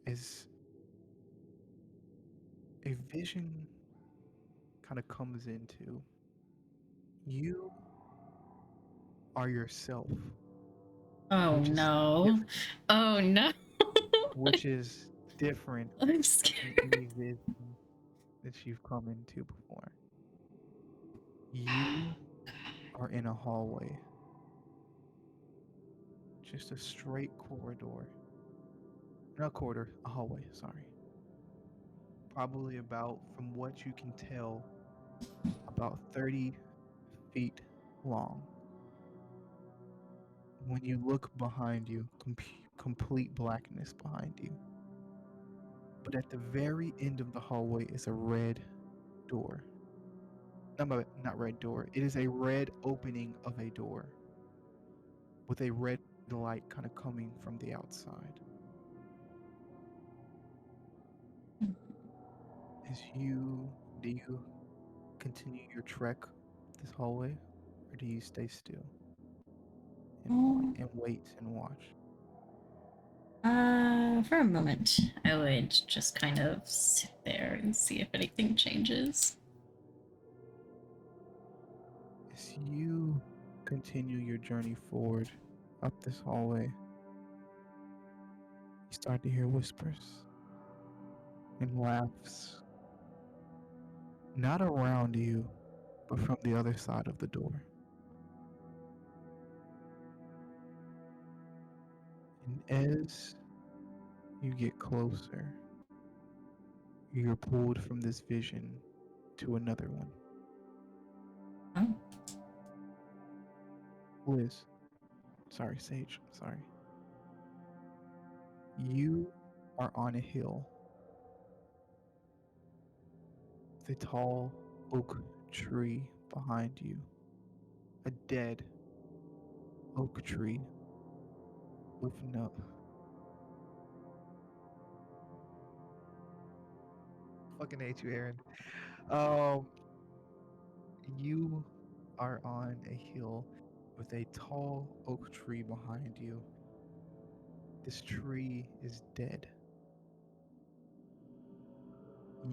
[SPEAKER 3] As a vision kind of comes into, you are yourself.
[SPEAKER 5] Oh
[SPEAKER 3] Which is
[SPEAKER 5] no.
[SPEAKER 3] different.
[SPEAKER 5] Oh no.
[SPEAKER 3] Which is different
[SPEAKER 5] I'm
[SPEAKER 3] than
[SPEAKER 5] scared.
[SPEAKER 3] any vision that you've come into before. You are in a hallway. Just a straight corridor. Not a corridor, a hallway, sorry. Probably about, from what you can tell, about 30 feet long. When you look behind you, complete blackness behind you. But at the very end of the hallway is a red door. Not red door. It is a red opening of a door with a red light kind of coming from the outside. Do you continue your trek this hallway, or do you stay still and wait and watch?
[SPEAKER 5] For a moment, I would just kind of sit there and see if anything changes.
[SPEAKER 3] As you continue your journey forward up this hallway, you start to hear whispers and laughs. Not around you, but from the other side of the door. And as you get closer, you're pulled from this vision to another one.
[SPEAKER 5] Oh.
[SPEAKER 3] Liz. Sorry, Sage. Sorry. You are on a hill with a tall oak tree behind you. A dead oak tree with no. Fucking hate you, Aaron. You are on a hill with a tall oak tree behind you. This tree is dead.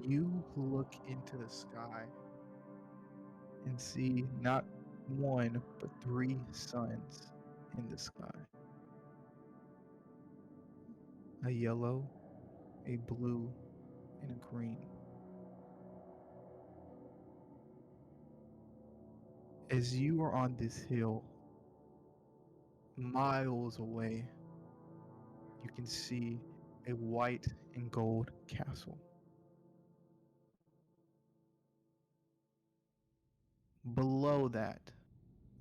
[SPEAKER 3] You look into the sky and see not one, but 3 suns in the sky. A yellow, a blue, and a green. As you are on this hill, miles away, you can see a white and gold castle. Below that,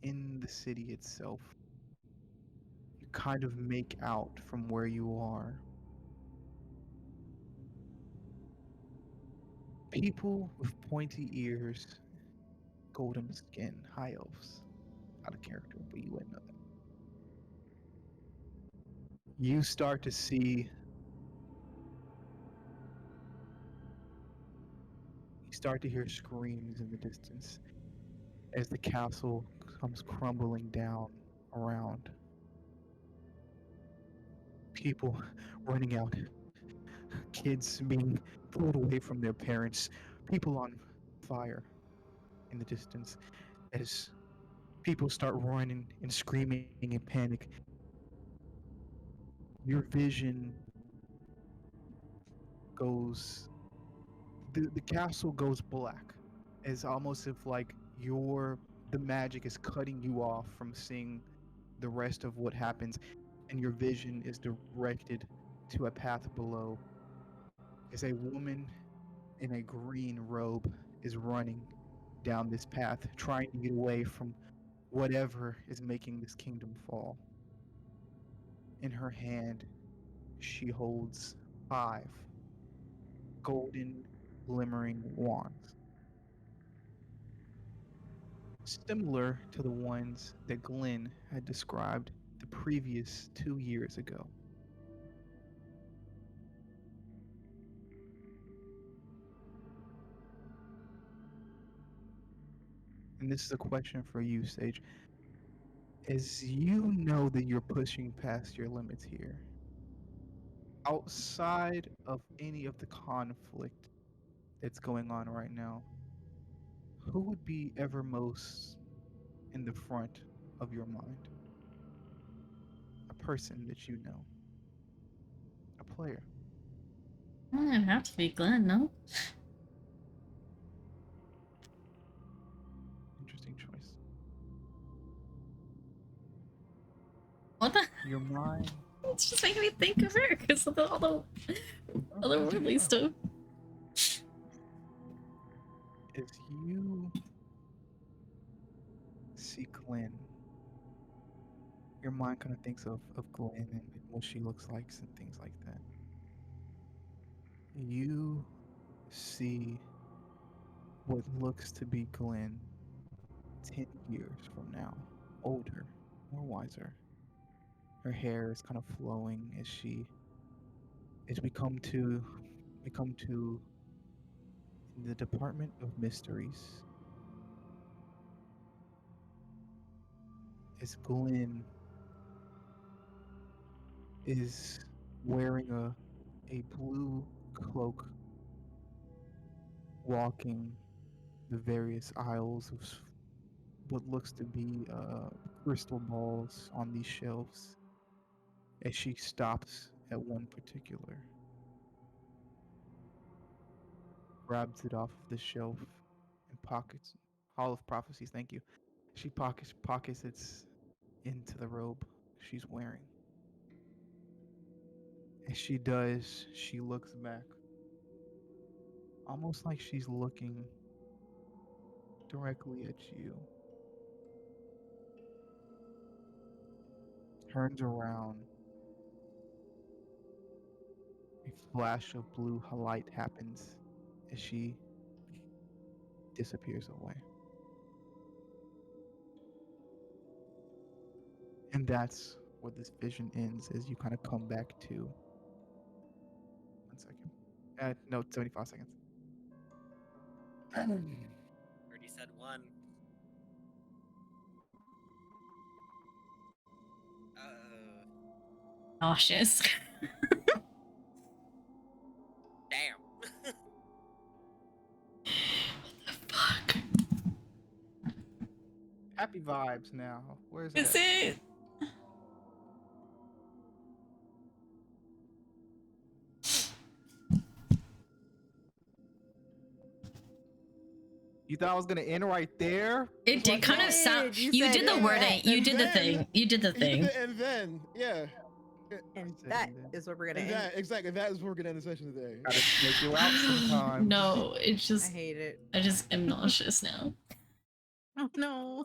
[SPEAKER 3] in the city itself, you kind of make out from where you are People with pointy ears, golden skin, high elves. Out of character, but you wouldn't know that. You start to see. You start to hear screams in the distance as the castle comes crumbling down around. People running out, kids being pulled away from their parents, people on fire in the distance as people start running and screaming in panic. Your vision goes, the castle goes black, as almost if like the magic is cutting you off from seeing the rest of what happens, and your vision is directed to a path below as a woman in a green robe is running down this path, trying to get away from whatever is making this kingdom fall. In her hand, she holds 5 golden, glimmering wands, similar to the ones that Glenn had described the previous 2 years ago. And this is a question for you, Sage. As you know that you're pushing past your limits here, outside of any of the conflict that's going on right now, who would be ever most in the front of your mind? A person that you know, a player.
[SPEAKER 5] It'd have to be Glenn, no?
[SPEAKER 3] Interesting choice.
[SPEAKER 5] What the?
[SPEAKER 3] Your mind.
[SPEAKER 5] It's just making me think of her because of all the otherworldly stuff.
[SPEAKER 3] As you see Glenn, your mind kind of thinks of Glenn and what she looks like and things like that. You see what looks to be Glenn 10 years from now, older, more wiser. Her hair is kind of flowing as we come to the Department of Mysteries. As Glenn is wearing a blue cloak, walking the various aisles of what looks to be crystal balls on these shelves, as she stops at one particular, grabs it off of the shelf and pockets. Hall of Prophecies, thank you. She pockets it into the robe she's wearing. As she does, she looks back, almost like she's looking directly at you. Turns around. A flash of blue light happens as she disappears away. And that's where this vision ends as you kind of come back to. 1 second. No, 75 seconds.
[SPEAKER 2] Already said 1.
[SPEAKER 5] Nauseous.
[SPEAKER 2] Damn.
[SPEAKER 5] Fuck.
[SPEAKER 3] Happy vibes now. Where's
[SPEAKER 5] Is
[SPEAKER 3] it?
[SPEAKER 5] it?
[SPEAKER 3] You thought I was gonna end right there?
[SPEAKER 5] It did kind of sound.
[SPEAKER 1] You
[SPEAKER 5] You
[SPEAKER 1] said
[SPEAKER 5] did the
[SPEAKER 1] it.
[SPEAKER 5] wording. You
[SPEAKER 6] And
[SPEAKER 5] did the
[SPEAKER 6] then-
[SPEAKER 5] thing. You did the thing.
[SPEAKER 6] And then, yeah.
[SPEAKER 1] And
[SPEAKER 3] said
[SPEAKER 1] that
[SPEAKER 3] that.
[SPEAKER 1] is what we're gonna
[SPEAKER 6] And
[SPEAKER 1] end.
[SPEAKER 6] that, exactly. That is where we're gonna end the session today.
[SPEAKER 3] Gotta take you out sometimes.
[SPEAKER 5] No, it's
[SPEAKER 1] I
[SPEAKER 5] just.
[SPEAKER 1] hate it.
[SPEAKER 5] I just am nauseous now.
[SPEAKER 1] Oh no.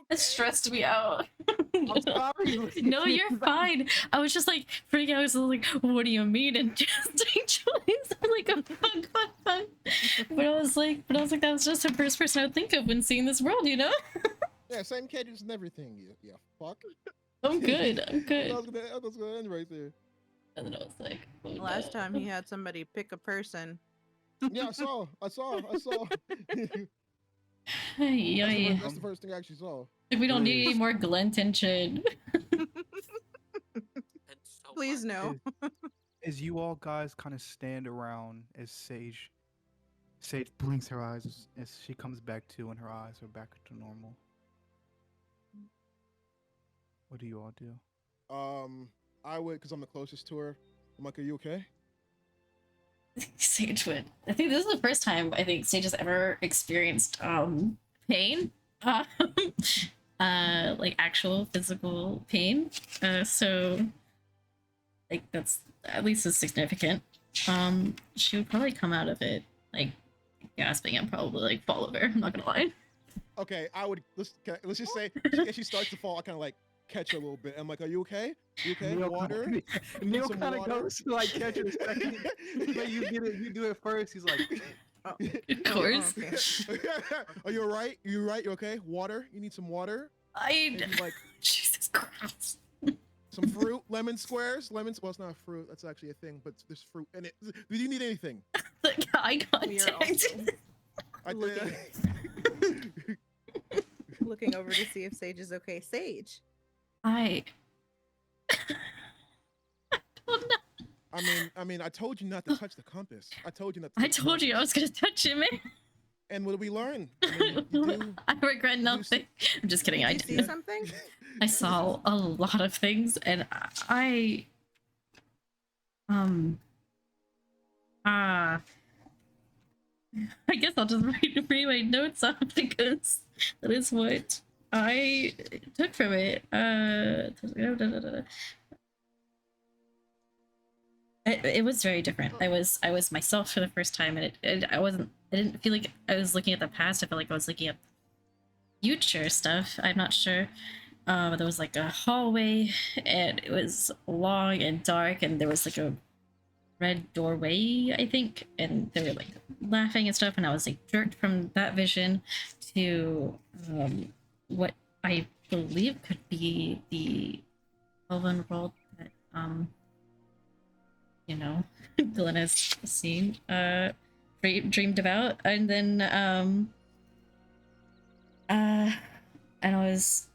[SPEAKER 5] It stressed me out.
[SPEAKER 3] I'm sorry.
[SPEAKER 5] No, you're fine. I was just like freaking out. I was like, "What do you mean?" And just choice. I'm like, "Oh, fuck, fuck, fuck." but I was like, that was just the first person I would think of when seeing this world, you know?
[SPEAKER 6] Yeah, same cadence and everything. Yeah, fuck.
[SPEAKER 5] I'm good. I'm good.
[SPEAKER 6] I was gonna end right there.
[SPEAKER 5] And then I was like, oh,
[SPEAKER 1] Last
[SPEAKER 5] no.
[SPEAKER 1] time he had somebody pick a person.
[SPEAKER 6] Yeah, I saw. that's,
[SPEAKER 5] Yay.
[SPEAKER 6] that's the first thing I actually saw.
[SPEAKER 5] We don't need any more Glenn tension.
[SPEAKER 2] So
[SPEAKER 1] Please
[SPEAKER 2] much.
[SPEAKER 1] no.
[SPEAKER 3] As you all guys kind of stand around as Sage blinks her eyes as she comes back to, and her eyes are back to normal. What do you all do?
[SPEAKER 6] I would, because I'm the closest to her. I'm like, are you okay?
[SPEAKER 5] Sage would. I think this is the first time I think Sage has ever experienced pain. Like actual physical pain. So like that's at least as significant. She would probably come out of it like gasping and probably like fall over. I'm not gonna lie.
[SPEAKER 6] Okay, I would. Let's just say she starts to fall. I kind of like catch her a little bit. I'm like, are you okay? You okay?
[SPEAKER 3] Neil
[SPEAKER 6] Water?
[SPEAKER 3] Neil
[SPEAKER 6] some
[SPEAKER 3] kind of
[SPEAKER 6] water?
[SPEAKER 3] goes to like catch her second. But you get it. You do it first. He's like,
[SPEAKER 1] Oh,
[SPEAKER 5] Of course.
[SPEAKER 1] okay.
[SPEAKER 6] Are you alright? You right? You okay? Water? You need some water?
[SPEAKER 5] I
[SPEAKER 6] Maybe like
[SPEAKER 5] Jesus Christ.
[SPEAKER 6] some fruit, lemon squares, lemons. Well, it's not a fruit. That's actually a thing, but there's fruit in it. Do you need anything?
[SPEAKER 5] Like eye
[SPEAKER 1] We are
[SPEAKER 5] contact.
[SPEAKER 1] also
[SPEAKER 6] I
[SPEAKER 1] Looking. looking over to see if Sage is okay. Sage.
[SPEAKER 5] I don't know.
[SPEAKER 6] I mean, I told you not to touch the compass. I told you not to.
[SPEAKER 5] I
[SPEAKER 6] touch the
[SPEAKER 5] told you I
[SPEAKER 6] compass.
[SPEAKER 5] was gonna touch him, man.
[SPEAKER 6] And what did we learn? I mean, you do,
[SPEAKER 5] I regret
[SPEAKER 6] you
[SPEAKER 5] nothing. I'm just kidding. I
[SPEAKER 1] Did you see
[SPEAKER 5] did.
[SPEAKER 1] something?
[SPEAKER 5] I saw a lot of things, and I I guess I'll just read my notes off because that is what I took from it. It was very different. I was myself for the first time, and I didn't feel like I was looking at the past. I felt like I was looking at future stuff. I'm not sure. There was like a hallway, and it was long and dark, and there was like a red doorway, I think, and they were like laughing and stuff, and I was like jerked from that vision to what I believe could be the elven world that you know, Glenn has seen, dreamed about, and then and I was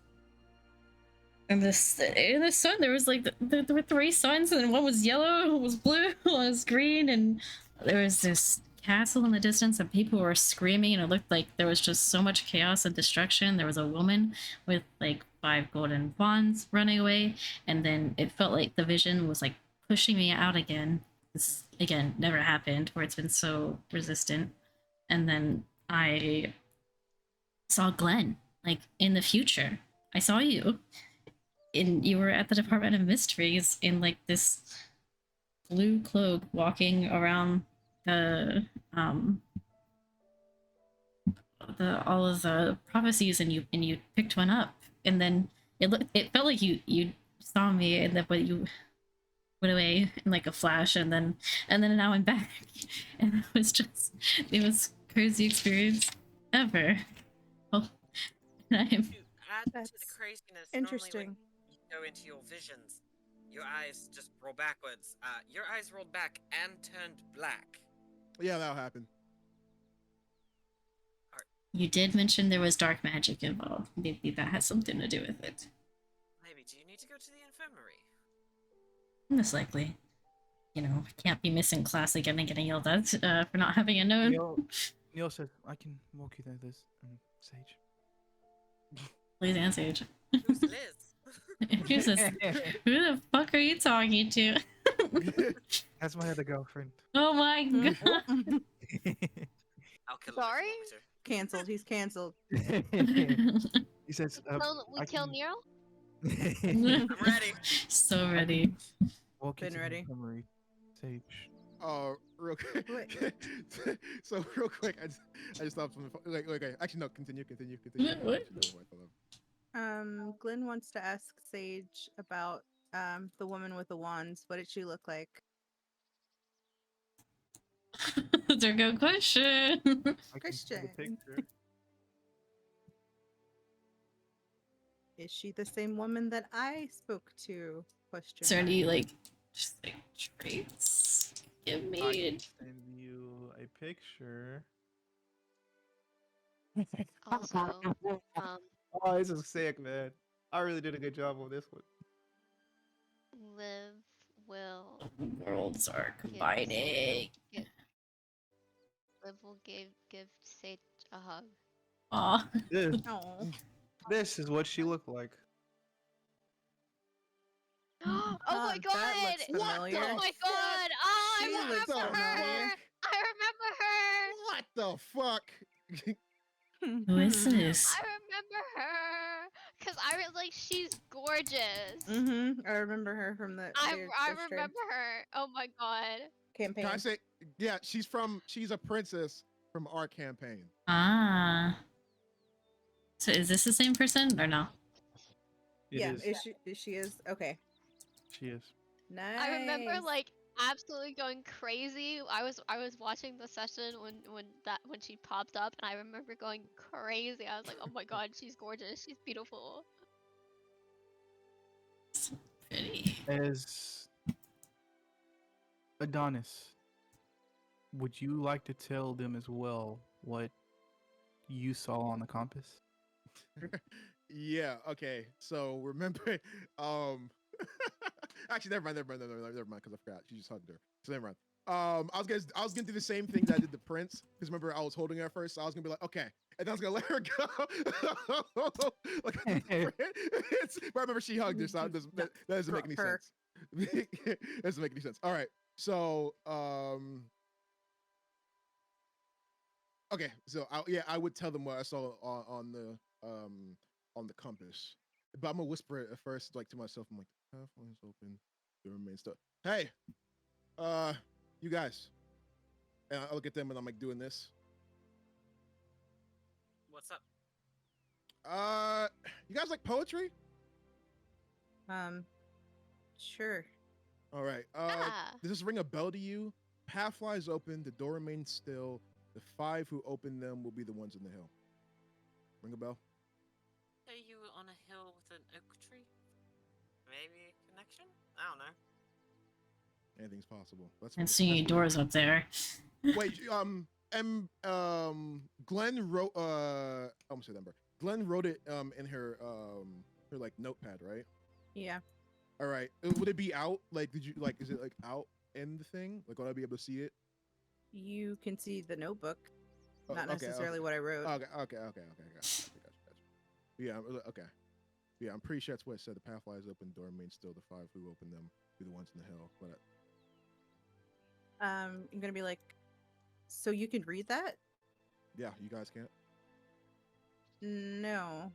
[SPEAKER 5] in the sun. There was like there were 3 suns, and one was yellow, one was blue, one was green, and there was this castle in the distance, and people were screaming, and it looked like there was just so much chaos and destruction. There was a woman with like 5 golden wands running away, and then it felt like the vision was like pushing me out again. This again never happened where it's been so resistant. And then I saw Glenn, like in the future. I saw you. You were at the Department of Mysteries in like this blue cloak walking around the all of the prophecies, and you picked one up, and then it felt like you saw me, and then but you went away in like a flash, and then now I'm back. And it was crazy experience ever. Well, I'm
[SPEAKER 2] To add to the
[SPEAKER 1] That's
[SPEAKER 2] craziness,
[SPEAKER 1] interesting.
[SPEAKER 2] normally when you go into your visions, your eyes just roll backwards. Your eyes rolled back and turned black.
[SPEAKER 6] yeah, that'll happen.
[SPEAKER 5] You did mention there was dark magic involved. Maybe that has something to do with it.
[SPEAKER 2] Maybe, do you need to go to the infirmary?
[SPEAKER 5] Most likely. You know, I can't be missing class again and getting yelled at for not having a known.
[SPEAKER 3] Neil says, "I can walk you through this." Sage.
[SPEAKER 5] Please answer. Sage.
[SPEAKER 2] Who's Liz?
[SPEAKER 5] Who's this? Who the fuck are you talking to?
[SPEAKER 3] That's my other girlfriend.
[SPEAKER 5] Oh my god.
[SPEAKER 2] I'll kill
[SPEAKER 7] Sorry?
[SPEAKER 2] him.
[SPEAKER 1] Canceled. He's canceled.
[SPEAKER 3] He says,
[SPEAKER 4] We
[SPEAKER 3] I
[SPEAKER 4] kill
[SPEAKER 3] can-
[SPEAKER 4] Nero?
[SPEAKER 2] I'm ready.
[SPEAKER 5] So ready.
[SPEAKER 3] Walk you
[SPEAKER 1] Been
[SPEAKER 3] to the
[SPEAKER 1] ready.
[SPEAKER 3] infirmary, Sage.
[SPEAKER 6] Real quick. So real quick, I just stopped from the like. Okay, actually no. Continue.
[SPEAKER 5] What?
[SPEAKER 1] Glenn wants to ask Sage about the woman with the wands. What did she look like?
[SPEAKER 5] a good question.
[SPEAKER 3] I can see the
[SPEAKER 1] Christian.
[SPEAKER 3] picture.
[SPEAKER 1] Is she the same woman that I spoke to? Question
[SPEAKER 5] Is there
[SPEAKER 1] mark.
[SPEAKER 5] any like just like traits? Give
[SPEAKER 3] I
[SPEAKER 5] me.
[SPEAKER 3] can send you a picture.
[SPEAKER 4] Also,
[SPEAKER 3] Oh, this is sick, man. I really did a good job on this one.
[SPEAKER 4] Liv will
[SPEAKER 5] Worlds are
[SPEAKER 4] give
[SPEAKER 5] combining.
[SPEAKER 4] Liv will give Sage a hug.
[SPEAKER 5] Aw.
[SPEAKER 3] This,
[SPEAKER 1] Oh,
[SPEAKER 3] this is what she looked like.
[SPEAKER 4] Oh my
[SPEAKER 1] That looks
[SPEAKER 4] god!
[SPEAKER 1] familiar.
[SPEAKER 4] Oh my god! Oh,
[SPEAKER 1] She
[SPEAKER 4] I
[SPEAKER 1] looks
[SPEAKER 4] remember her!
[SPEAKER 1] familiar.
[SPEAKER 4] I remember her!
[SPEAKER 6] What the fuck?
[SPEAKER 5] Who is this?
[SPEAKER 4] I remember her! Cause like, she's gorgeous.
[SPEAKER 1] I remember her from the
[SPEAKER 4] I
[SPEAKER 1] their stream
[SPEAKER 4] remember her. Oh my god.
[SPEAKER 1] campaign.
[SPEAKER 6] Can I say? Yeah, she's a princess from our campaign.
[SPEAKER 5] Ah. So is this the same person or no?
[SPEAKER 3] It
[SPEAKER 1] Yeah,
[SPEAKER 3] is.
[SPEAKER 1] she is okay.
[SPEAKER 3] She is.
[SPEAKER 1] Nice.
[SPEAKER 4] I remember like absolutely going crazy. I was watching the session when she popped up, and I remember going crazy. I was like, oh my god, she's gorgeous. She's beautiful.
[SPEAKER 5] So pretty.
[SPEAKER 3] As Adonis, would you like to tell them as well what you saw on the compass?
[SPEAKER 6] Yeah. Okay. So remember, actually, never mind, because I forgot. She just hugged her. So never mind. I was gonna do the same thing that I did the prince, because remember I was holding her first. So I was gonna be like, okay, and then I was gonna let her go. Like, but I remember she hugged her, so that doesn't make any
[SPEAKER 1] Her.
[SPEAKER 6] sense. That doesn't make any sense. All right. So okay. So I would tell them what I saw on the compass. But I'm gonna whisper it at first, like to myself. I'm like, the pathway is open. The remains stuff. Hey, you guys. And I look at them and I'm like doing this.
[SPEAKER 2] What's up?
[SPEAKER 6] You guys like poetry?
[SPEAKER 1] Sure.
[SPEAKER 6] All right.
[SPEAKER 4] Yeah.
[SPEAKER 6] Does this ring a bell to you? Path lies open. The door remains still. The 5 who open them will be the ones in the hill. Ring a bell?
[SPEAKER 2] Are you on a hill with an oak tree? Maybe a connection? I don't know.
[SPEAKER 6] Anything's possible.
[SPEAKER 5] And seeing your doors up there.
[SPEAKER 6] Wait, Glenn wrote I almost said number. Glenn wrote it in her like notepad, right?
[SPEAKER 1] Yeah.
[SPEAKER 6] All right. Would it be out? Like, is it like out in the thing? Like, would I be able to see it?
[SPEAKER 1] You can see the notebook.
[SPEAKER 6] Oh,
[SPEAKER 1] Not
[SPEAKER 6] okay,
[SPEAKER 1] necessarily what I wrote.
[SPEAKER 6] Okay. Gotcha. Yeah. Okay. Yeah, I'm pretty sure that's what it said. The path lies open, door remains still. The 5 who open them be the ones in the hill. But
[SPEAKER 1] I'm gonna be like, so you can read that?
[SPEAKER 6] yeah, you guys can't.
[SPEAKER 1] No.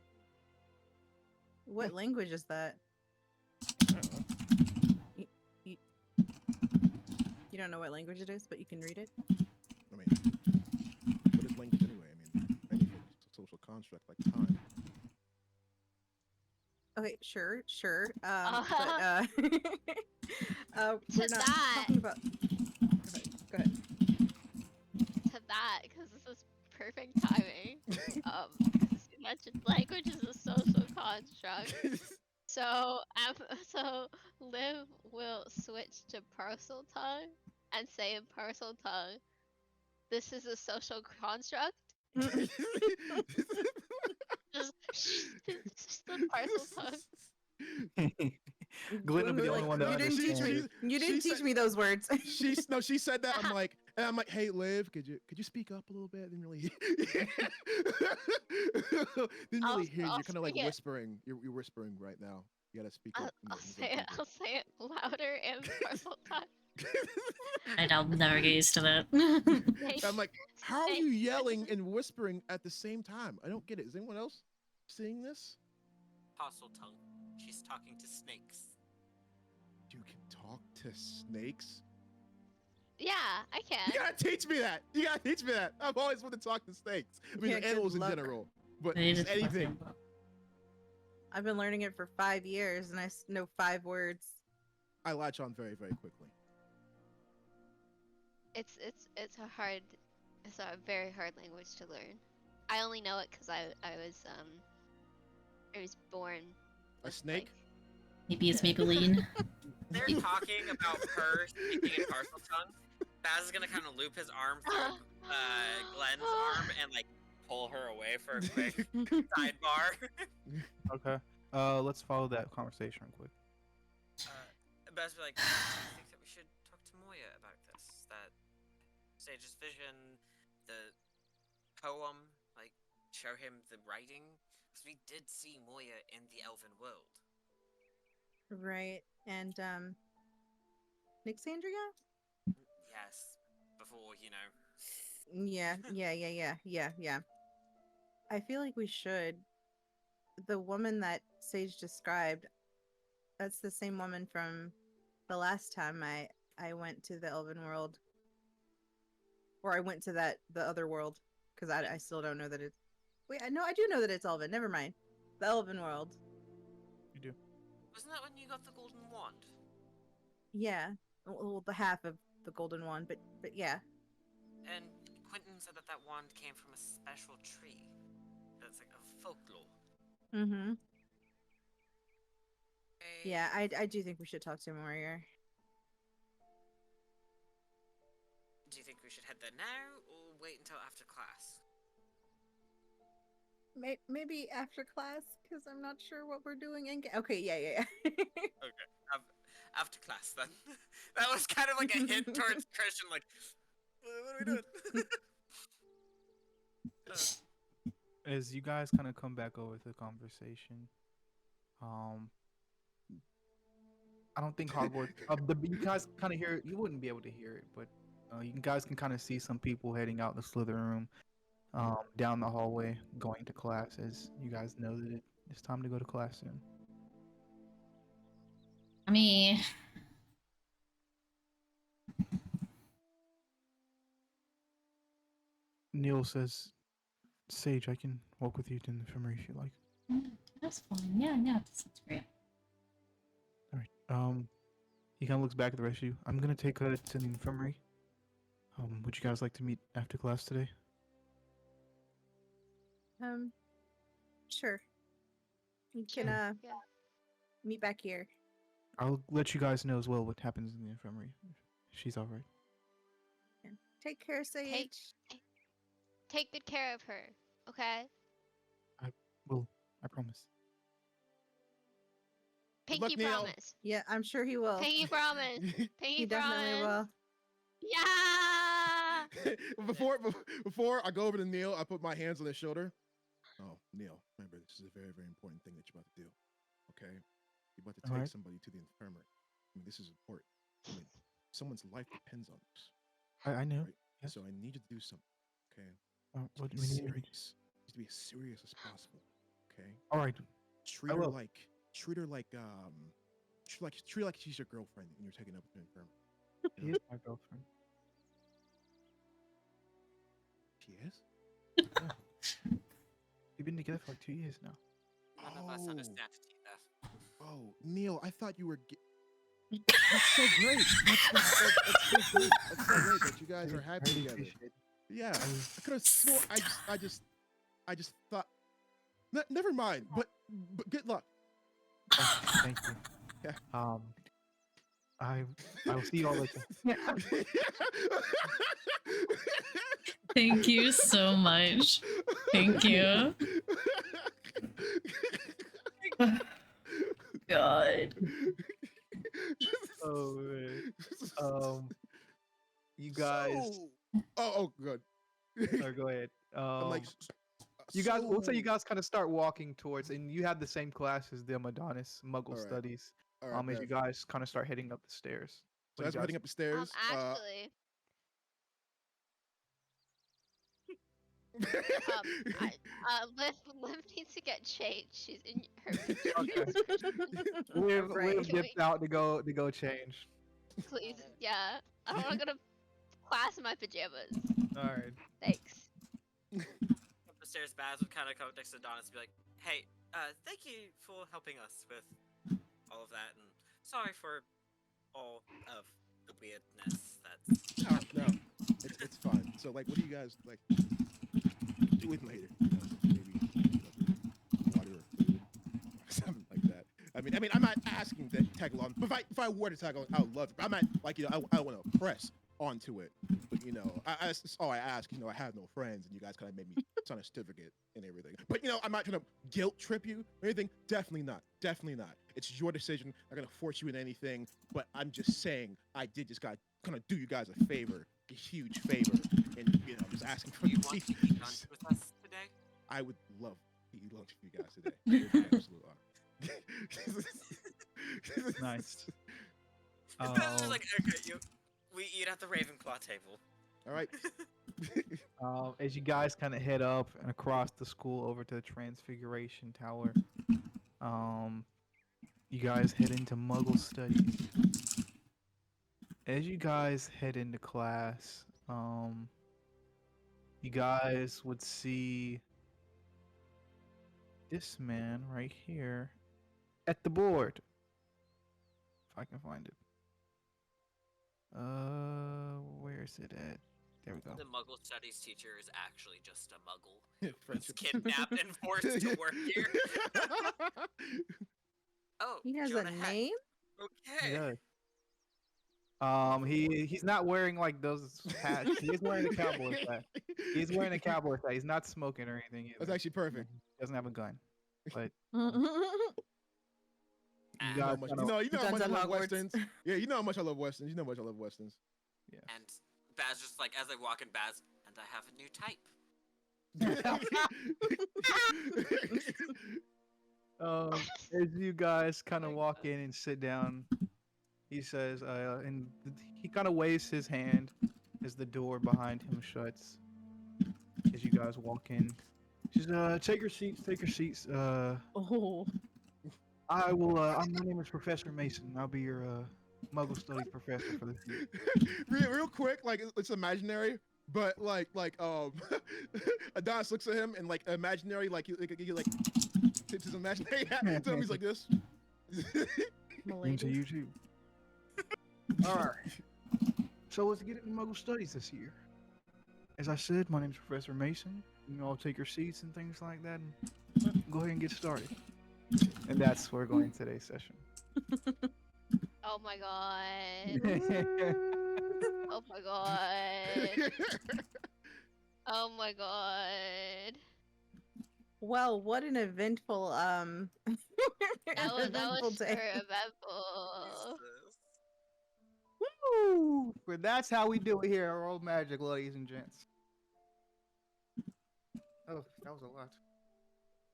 [SPEAKER 1] What language is that? You don't know what language it is, but you can read it?
[SPEAKER 6] I mean, what is language anyway? I mean, anything. It's a social construct like time.
[SPEAKER 1] Okay, sure.
[SPEAKER 4] Uh-huh.
[SPEAKER 1] But we're not
[SPEAKER 4] that.
[SPEAKER 1] talking about. Go ahead.
[SPEAKER 4] To that, because this is perfect timing. Because you mentioned language is a social construct. So Liv will switch to parcel tongue and say in parcel tongue, "This is a social construct." just the parcel tongue.
[SPEAKER 3] Glenn would be the only one that
[SPEAKER 1] You didn't teach me.
[SPEAKER 3] understands.
[SPEAKER 1] You didn't teach me those words.
[SPEAKER 6] She said that. I'm like, hey, Liv, could you speak up a little bit? Didn't really hear you. You're kind of like whispering. You're whispering right now. You gotta speak up.
[SPEAKER 4] I'll say it louder in parcel tongue.
[SPEAKER 5] And I'll never get used to that.
[SPEAKER 6] I'm like, how are you yelling and whispering at the same time? I don't get it. Is anyone else seeing this?
[SPEAKER 2] Parcel tongue. She's talking to snakes.
[SPEAKER 6] You can talk to snakes?
[SPEAKER 4] Yeah, I can.
[SPEAKER 6] You gotta teach me that. I've always wanted to talk to snakes. I mean,
[SPEAKER 1] Yeah, good
[SPEAKER 6] animals in
[SPEAKER 1] luck.
[SPEAKER 6] general, but
[SPEAKER 5] They
[SPEAKER 6] just
[SPEAKER 5] just
[SPEAKER 6] anything.
[SPEAKER 1] I've been learning it for 5 years, and I know 5 words.
[SPEAKER 6] I latch on very, very quickly.
[SPEAKER 4] It's a very hard language to learn. I only know it because I was born
[SPEAKER 6] A
[SPEAKER 4] with,
[SPEAKER 6] snake?
[SPEAKER 5] Maybe it's
[SPEAKER 2] Yeah.
[SPEAKER 5] Maybelline.
[SPEAKER 2] They're talking about her speaking in parcel tongue. Baz is gonna kind of loop his arm through Glenn's arm and like pull her away for a quick sidebar.
[SPEAKER 3] Okay. Let's follow that conversation real quick.
[SPEAKER 2] Baz be like, do you think that we should talk to Moya about this? That Sage's vision, the poem, like show him the writing? Because we did see Moya in the Elven world.
[SPEAKER 1] Right. And Nixandria?
[SPEAKER 2] Yes, before, you know.
[SPEAKER 1] Yeah. I feel like we should. The woman that Sage described, that's the same woman from the last time I went to the Elven world. Or I went to the other world. Because I still don't know that it's... Wait, I do know that it's Elven. Never mind. The Elven world.
[SPEAKER 3] You do.
[SPEAKER 2] Wasn't that when you got the golden wand?
[SPEAKER 1] Yeah. Well, the half of the golden wand, but yeah.
[SPEAKER 2] And Quentin said that that wand came from a special tree. That's like a folklore.
[SPEAKER 1] Mm-hmm.
[SPEAKER 2] Okay.
[SPEAKER 1] Yeah, I do think we should talk to Warrior.
[SPEAKER 2] Do you think we should head there now or wait until after class?
[SPEAKER 1] Maybe after class, because I'm not sure what we're doing. Okay, yeah.
[SPEAKER 2] Okay, after class then. That was kind of like a hint towards Christian, like, what are we doing?
[SPEAKER 3] As you guys kind of come back over the conversation, I don't think Hogwarts. You guys kind of hear it. You wouldn't be able to hear it, but you guys can kind of see some people heading out the Slytherin room, down the hallway, going to class. As you guys know that it's time to go to class soon.
[SPEAKER 5] I mean,
[SPEAKER 3] Neil says, "Sage, I can walk with you to the infirmary if you like."
[SPEAKER 5] that's fine. Yeah, that sounds great.
[SPEAKER 3] All right. He kind of looks back at the rest of you. I'm gonna take her to the infirmary. Would you guys like to meet after class today?
[SPEAKER 1] Sure. You
[SPEAKER 4] Sure,
[SPEAKER 1] can
[SPEAKER 4] yeah.
[SPEAKER 1] meet back here.
[SPEAKER 3] I'll let you guys know as well what happens in the infirmary. If she's all right.
[SPEAKER 1] Take care, Sage.
[SPEAKER 4] Take good care of her, okay?
[SPEAKER 3] Well, I promise.
[SPEAKER 6] Good luck,
[SPEAKER 4] Pinky
[SPEAKER 6] Neil.
[SPEAKER 4] promise.
[SPEAKER 1] Yeah, I'm sure he will.
[SPEAKER 4] Pinky promise.
[SPEAKER 1] He
[SPEAKER 4] Pinky
[SPEAKER 1] definitely
[SPEAKER 4] promise.
[SPEAKER 1] will.
[SPEAKER 4] Yeah.
[SPEAKER 6] before I go over to Neil, I put my hands on his shoulder. Oh, Neil, remember this is a very, very important thing that you're about to do. Okay, you're about to take
[SPEAKER 3] Alright.
[SPEAKER 6] somebody to the infirmary. I mean, this is important. I mean, someone's life depends on this.
[SPEAKER 3] I know.
[SPEAKER 6] Right?
[SPEAKER 3] Yes.
[SPEAKER 6] So I need you to do something. Okay.
[SPEAKER 3] What
[SPEAKER 6] To
[SPEAKER 3] do
[SPEAKER 6] be
[SPEAKER 3] we need?
[SPEAKER 6] serious. To be as serious as possible. Okay.
[SPEAKER 3] All right.
[SPEAKER 6] Treat
[SPEAKER 3] I
[SPEAKER 6] her
[SPEAKER 3] will.
[SPEAKER 6] like treat her like she's your girlfriend and you're taking up with an infirmary.
[SPEAKER 3] She is my girlfriend.
[SPEAKER 6] She is?
[SPEAKER 3] We've been together for like 2 years now.
[SPEAKER 2] None of us understand either.
[SPEAKER 6] Oh, Neil, I thought you were. That's so great. That's so great. That's so great that you guys are happy
[SPEAKER 3] Really
[SPEAKER 6] together.
[SPEAKER 3] appreciate it.
[SPEAKER 6] Yeah, I could have sworn. I just thought. Never mind. But good luck.
[SPEAKER 3] Thank you.
[SPEAKER 6] Yeah.
[SPEAKER 3] I'll see you all later.
[SPEAKER 5] Thank you so much. Thank you. God.
[SPEAKER 3] Oh man. You guys.
[SPEAKER 6] Oh, good.
[SPEAKER 3] Or go ahead.
[SPEAKER 6] I'm like,
[SPEAKER 3] You guys. We'll say you guys kind of start walking towards, and you have the same class as them, Adonis, Muggle
[SPEAKER 6] Alright.
[SPEAKER 3] Studies.
[SPEAKER 6] all right,
[SPEAKER 3] As you guys kind of start heading up the stairs.
[SPEAKER 6] so
[SPEAKER 3] What
[SPEAKER 6] as
[SPEAKER 3] do
[SPEAKER 6] we're
[SPEAKER 3] you
[SPEAKER 6] heading
[SPEAKER 3] guys-
[SPEAKER 6] up the stairs,
[SPEAKER 4] Actually, Liv needs to get changed. She's in her pajamas.
[SPEAKER 3] Liv
[SPEAKER 1] Right.
[SPEAKER 3] Liv
[SPEAKER 4] Can
[SPEAKER 3] dipped out to go change.
[SPEAKER 4] Please, yeah. I don't want to go to class in my pajamas.
[SPEAKER 3] All right.
[SPEAKER 4] Thanks.
[SPEAKER 2] Up the stairs, Baz would kind of come up next to Adonis and be like, hey, thank you for helping us with all of that, and sorry for all of the weirdness. That's
[SPEAKER 6] No, it's fine. So like, what do you guys like do it later? You know, maybe water or food, something like that. I mean, I'm not asking to tag along, but if I were to tag along, I would love it. But I'm not like, you know, I want to press onto it. But you know, that's all I ask. You know, I have no friends, and you guys kind of made me sign a certificate and everything. But you know, I'm not trying to guilt trip you or anything. Definitely not. Definitely not. It's your decision. I'm not gonna force you in anything. But I'm just saying, I did just got kind of do you guys a favor, a huge favor, and you know, just asking for
[SPEAKER 2] you want to eat lunch with us today?
[SPEAKER 6] I would love to eat lunch with you guys today. It would be an absolute honor.
[SPEAKER 3] Nice.
[SPEAKER 2] That's just like, okay, we eat at the Ravenclaw table.
[SPEAKER 6] All right.
[SPEAKER 3] As you guys kind of head up and across the school over to the Transfiguration Tower, you guys head into Muggle Studies. As you guys head into class, you guys would see this man right here at the board. If I can find it. Where is it at? There we go.
[SPEAKER 2] The Muggle Studies teacher is actually just a Muggle. He's
[SPEAKER 6] Friendship.
[SPEAKER 2] kidnapped and forced to work here. Oh,
[SPEAKER 1] He has
[SPEAKER 2] Jonah
[SPEAKER 1] a
[SPEAKER 2] hat.
[SPEAKER 1] name?
[SPEAKER 3] He
[SPEAKER 2] Okay.
[SPEAKER 3] does. He's not wearing like those hats. He's wearing a cowboy hat. He's wearing a cowboy hat. He's not smoking or anything either.
[SPEAKER 6] That's actually perfect.
[SPEAKER 3] He doesn't have a gun. But
[SPEAKER 2] Ah,
[SPEAKER 6] You know how
[SPEAKER 3] guys
[SPEAKER 6] much,
[SPEAKER 3] kinda-
[SPEAKER 6] you know how much I
[SPEAKER 1] Guns
[SPEAKER 6] love
[SPEAKER 1] on Hogwarts.
[SPEAKER 6] westerns. Yeah, you know how much I love westerns. You know how much I love westerns.
[SPEAKER 3] Yes.
[SPEAKER 2] And Baz just like, as I walk in, Baz, and I have a new type.
[SPEAKER 3] As you guys kind of walk in and sit down, he says, and he kind of waves his hand as the door behind him shuts. As you guys walk in, he says, "Take your seats. Take your seats.
[SPEAKER 1] Oh.
[SPEAKER 3] I will. My name is Professor Mason. I'll be your Muggle Studies professor for this year."
[SPEAKER 6] Real quick, like it's imaginary, but like Adonis looks at him and like imaginary, like he tips his imaginary hat to him. He's like this.
[SPEAKER 3] Into you too. All right. So let's get into Muggle Studies this year. As I said, my name is Professor Mason. You can all take your seats and things like that, and go ahead and get started. And that's where we're going today's session.
[SPEAKER 4] Oh my god. Oh my god. Oh my god.
[SPEAKER 1] Well, what an eventful
[SPEAKER 4] That was
[SPEAKER 1] eventful
[SPEAKER 4] super
[SPEAKER 1] day.
[SPEAKER 4] eventful.
[SPEAKER 3] Woo! But that's how we do it here at World Magic, ladies and gents. Oh, that was a lot.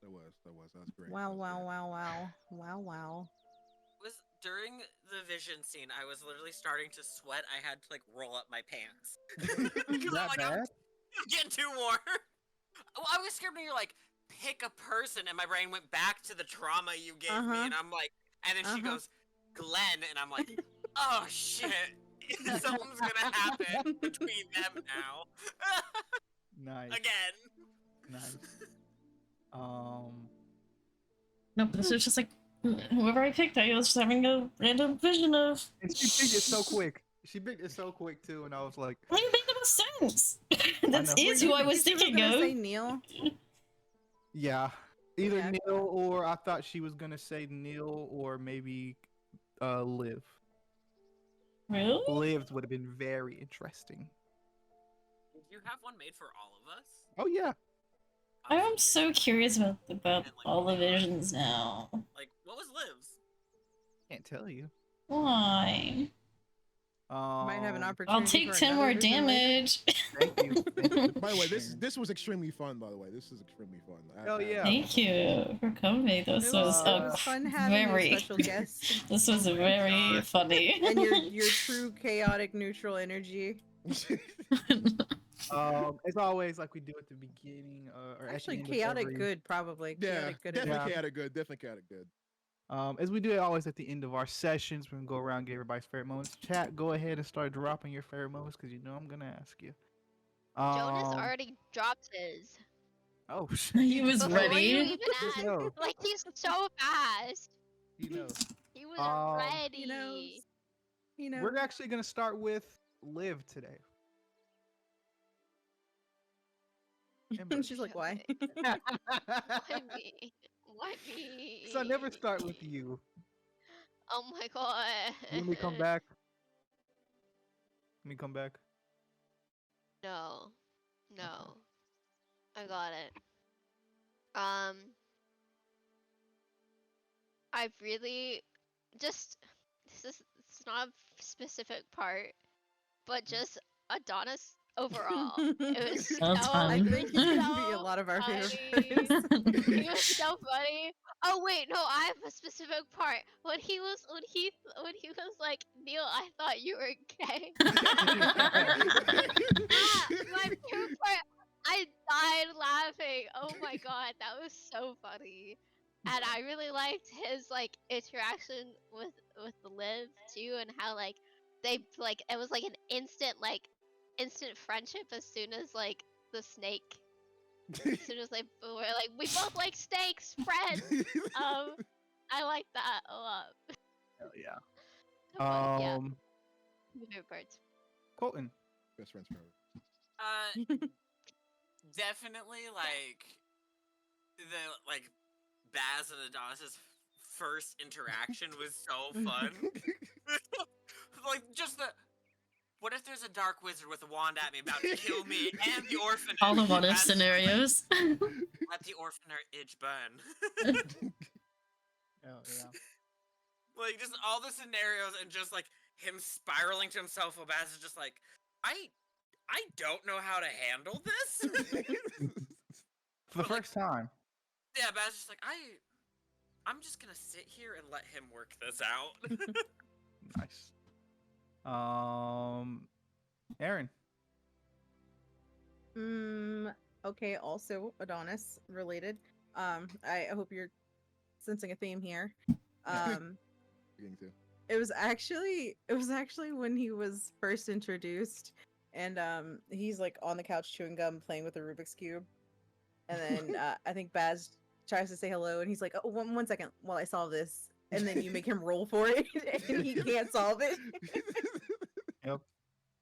[SPEAKER 6] That was great.
[SPEAKER 1] Wow,
[SPEAKER 6] That was
[SPEAKER 1] wow,
[SPEAKER 6] great.
[SPEAKER 1] wow, wow. Wow, wow.
[SPEAKER 2] Was during the vision scene, I was literally starting to sweat. I had to like roll up my pants. Because
[SPEAKER 3] That bad?
[SPEAKER 2] I'm getting too warm. Well, I was scared when you're like, pick a person, and my brain went back to the trauma you gave me,
[SPEAKER 1] Uh-huh.
[SPEAKER 2] and I'm like, and then she
[SPEAKER 1] Uh-huh.
[SPEAKER 2] goes, Glenn, and I'm like, oh shit, something's gonna happen between them now.
[SPEAKER 3] Nice.
[SPEAKER 2] Again.
[SPEAKER 3] Nice.
[SPEAKER 5] No, but this was just like whoever I picked, I was just having a random vision of.
[SPEAKER 3] And she picked it so quick. She picked it so quick too, and I was like,
[SPEAKER 5] I mean, it made the most sense. That
[SPEAKER 3] know.
[SPEAKER 5] is who I was
[SPEAKER 1] She
[SPEAKER 5] thinking
[SPEAKER 1] gonna
[SPEAKER 5] of.
[SPEAKER 1] say Neil.
[SPEAKER 3] yeah, either
[SPEAKER 1] Yeah.
[SPEAKER 3] Neil or I thought she was gonna say Neil or maybe Liv.
[SPEAKER 5] Really?
[SPEAKER 3] Liv's would have been very interesting.
[SPEAKER 2] Did you have one made for all of us?
[SPEAKER 3] Oh yeah.
[SPEAKER 5] I'm so curious about
[SPEAKER 2] And, like,
[SPEAKER 5] all the
[SPEAKER 2] what they are.
[SPEAKER 5] visions now.
[SPEAKER 2] Like, what was Liv's?
[SPEAKER 3] Can't tell you.
[SPEAKER 5] Why?
[SPEAKER 1] Might have an
[SPEAKER 3] Um,
[SPEAKER 1] opportunity.
[SPEAKER 5] I'll take
[SPEAKER 1] for
[SPEAKER 5] 10
[SPEAKER 1] another
[SPEAKER 5] more
[SPEAKER 1] vision later.
[SPEAKER 5] damage.
[SPEAKER 3] Thank you. Thank you.
[SPEAKER 6] By the way,
[SPEAKER 3] Sharon.
[SPEAKER 6] this was extremely fun. By the way, this is extremely fun.
[SPEAKER 3] Hell yeah.
[SPEAKER 5] Thank you for coming. This was
[SPEAKER 1] It was fun having you,
[SPEAKER 5] very
[SPEAKER 1] special guest.
[SPEAKER 5] This was
[SPEAKER 2] Oh my
[SPEAKER 5] very
[SPEAKER 2] God.
[SPEAKER 5] funny.
[SPEAKER 1] And your true chaotic neutral energy.
[SPEAKER 3] As always, like we do at the beginning, or
[SPEAKER 1] Actually,
[SPEAKER 3] at the end
[SPEAKER 1] chaotic
[SPEAKER 3] of every,
[SPEAKER 1] good, probably.
[SPEAKER 6] Yeah,
[SPEAKER 1] Chaotic good.
[SPEAKER 6] definitely
[SPEAKER 3] Yeah.
[SPEAKER 6] chaotic good. Definitely chaotic good.
[SPEAKER 3] As we do it always at the end of our sessions, we're gonna go around and get everybody's favorite moments. Chat, go ahead and start dropping your favorite moments because you know I'm gonna ask you.
[SPEAKER 4] Jonas already dropped his.
[SPEAKER 3] Oh,
[SPEAKER 5] He was
[SPEAKER 4] Before you
[SPEAKER 5] ready.
[SPEAKER 4] even
[SPEAKER 3] Just
[SPEAKER 4] asked.
[SPEAKER 3] know.
[SPEAKER 4] Like, he's so fast.
[SPEAKER 3] You know.
[SPEAKER 4] He was
[SPEAKER 3] Um,
[SPEAKER 4] ready.
[SPEAKER 1] He knows. You know,
[SPEAKER 3] We're actually gonna start with Liv today. Ember.
[SPEAKER 1] she's like, why?
[SPEAKER 4] Why me? Why me?
[SPEAKER 3] So I never start with you.
[SPEAKER 4] Oh my god.
[SPEAKER 3] Let me come back. Let me come back.
[SPEAKER 4] No. No.
[SPEAKER 3] Okay.
[SPEAKER 4] I got it. I really just it's not a specific part, but just Adonis overall. It was so
[SPEAKER 5] That's
[SPEAKER 1] I
[SPEAKER 5] fun.
[SPEAKER 1] think he's gonna be a lot of our favorite parts.
[SPEAKER 4] He was so funny. Oh wait, no, I have a specific part. When he was like, Neil, I thought you were gay. My favorite part. I died laughing. Oh my god, that was so funny. And I really liked his like interaction with Liv too, and how like they like it was like an instant friendship as soon as like the snake as soon as they were like, we both like snakes, friends. I like that a lot.
[SPEAKER 3] Hell yeah.
[SPEAKER 4] But yeah, my favorite parts.
[SPEAKER 3] Colton.
[SPEAKER 6] Best friends forever.
[SPEAKER 2] Definitely like Baz and Adonis's first interaction was so fun. Like just the what if there's a dark wizard with a wand at me about to kill me and the orphanage?
[SPEAKER 5] All the what if
[SPEAKER 2] That's just
[SPEAKER 5] scenarios.
[SPEAKER 2] like, let the orphanage burn.
[SPEAKER 3] Hell yeah.
[SPEAKER 2] Like just all the scenarios and just like him spiraling to himself while Baz is just like, I don't know how to handle this.
[SPEAKER 3] For the first time.
[SPEAKER 2] Yeah, Baz is just like, I'm just gonna sit here and let him work this out.
[SPEAKER 3] Nice. Aaron.
[SPEAKER 1] Okay, also Adonis related. I hope you're sensing a theme here.
[SPEAKER 6] Beginning to.
[SPEAKER 1] It was actually when he was first introduced, and he's like on the couch chewing gum, playing with a Rubik's cube, and then I think Baz tries to say hello, and he's like, "Oh, one second, while I solve this," and then you make him roll for it, and he can't solve it.
[SPEAKER 3] Yep.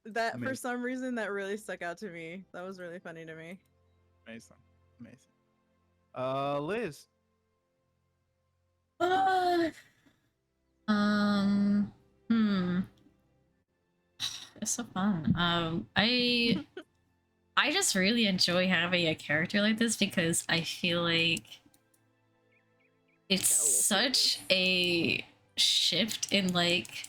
[SPEAKER 1] That for
[SPEAKER 3] Amazing.
[SPEAKER 1] some reason that really stuck out to me. That was really funny to me.
[SPEAKER 3] Amazing. Liz.
[SPEAKER 5] Hmm. It's so fun. I just really enjoy having a character like this because I feel like it's such a shift in like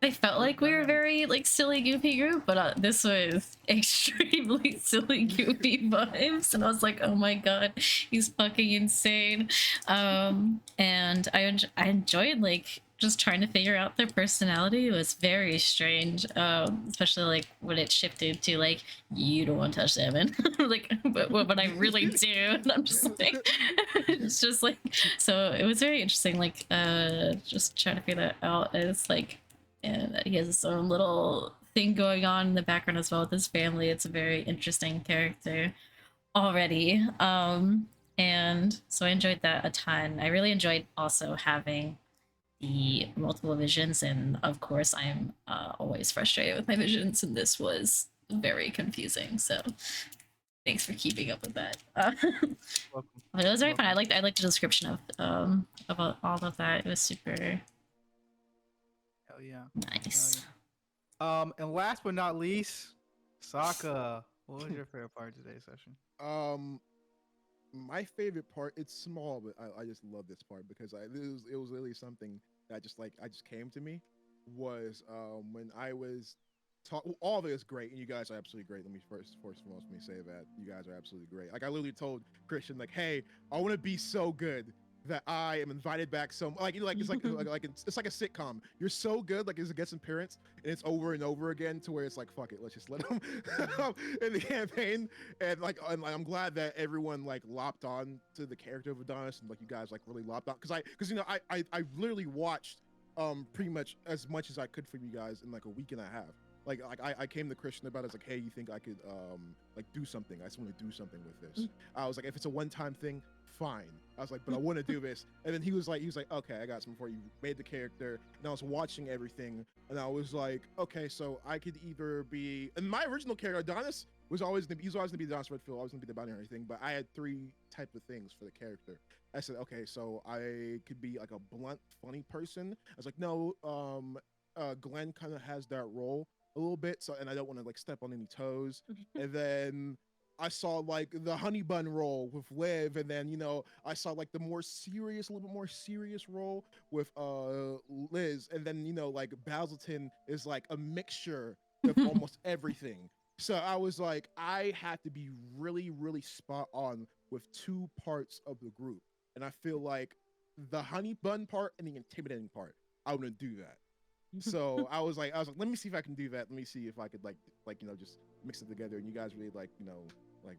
[SPEAKER 5] I felt like we were very like silly goofy group, but this was extremely silly goofy vibes, and I was like, oh my god, he's fucking insane. And I enjoyed like just trying to figure out their personality. It was very strange, especially like when it shifted to like, you don't want to touch salmon, like but I really do, and I'm just like it's just like, so it was very interesting, like just trying to figure that out. It's like, and he has his own little thing going on in the background as well with his family. It's a very interesting character already. And so I enjoyed that a ton. I really enjoyed also having the multiple visions, and of course I'm always frustrated with my visions, and this was very confusing, so thanks for keeping up with that.
[SPEAKER 3] Welcome.
[SPEAKER 5] But it was very fun. I liked the description of about all of that. It was super
[SPEAKER 3] Hell yeah.
[SPEAKER 5] nice.
[SPEAKER 3] Hell yeah. And last but not least, Sokka. What was your favorite part of today's session?
[SPEAKER 6] My favorite part, it's small, but I just love this part because it was really something that just came to me, was when I was all of it is great, and you guys are absolutely great. Let me first and foremost let me say that you guys are absolutely great. Like I literally told Christian, like, hey, I want to be so good that I am invited back. So like, you know, like it's it's like a sitcom. You're so good, like it gets appearance, and it's over and over again to where it's like, fuck it, let's just let them in the campaign. And I'm glad that everyone like lopped on to the character of Adonis, and like you guys like really lopped on, because you know I literally watched pretty much as I could for you guys in like a week and a half. I came to Christian about it. I was like, hey, you think I could like do something? I just want to do something with this. I was like, if it's a one-time thing, fine. I was like, but I want to do this. And then he was like, okay, I got some for you. Made the character, and I was watching everything, and I was like, okay, so I could either be, and my original character Adonis was always gonna be, he's always gonna be Adonis Redfield, always gonna be the bounty or anything. But I had 3 type of things for the character. I said, okay, so I could be like a blunt, funny person. I was like, no, Glenn kind of has that role a little bit, so, and I don't want to like step on any toes. And then I saw like the honey bun role with Liv, and then I saw like the more serious, a little bit more serious role with Liz, and then like Basilton is like a mixture of almost everything. So I was like, I had to be really, really spot on with 2 parts of the group, and I feel like the honey bun part and the intimidating part, I want to do that. So I was like, let me see if I can do that. Let me see if I could like just mix it together. And you guys really like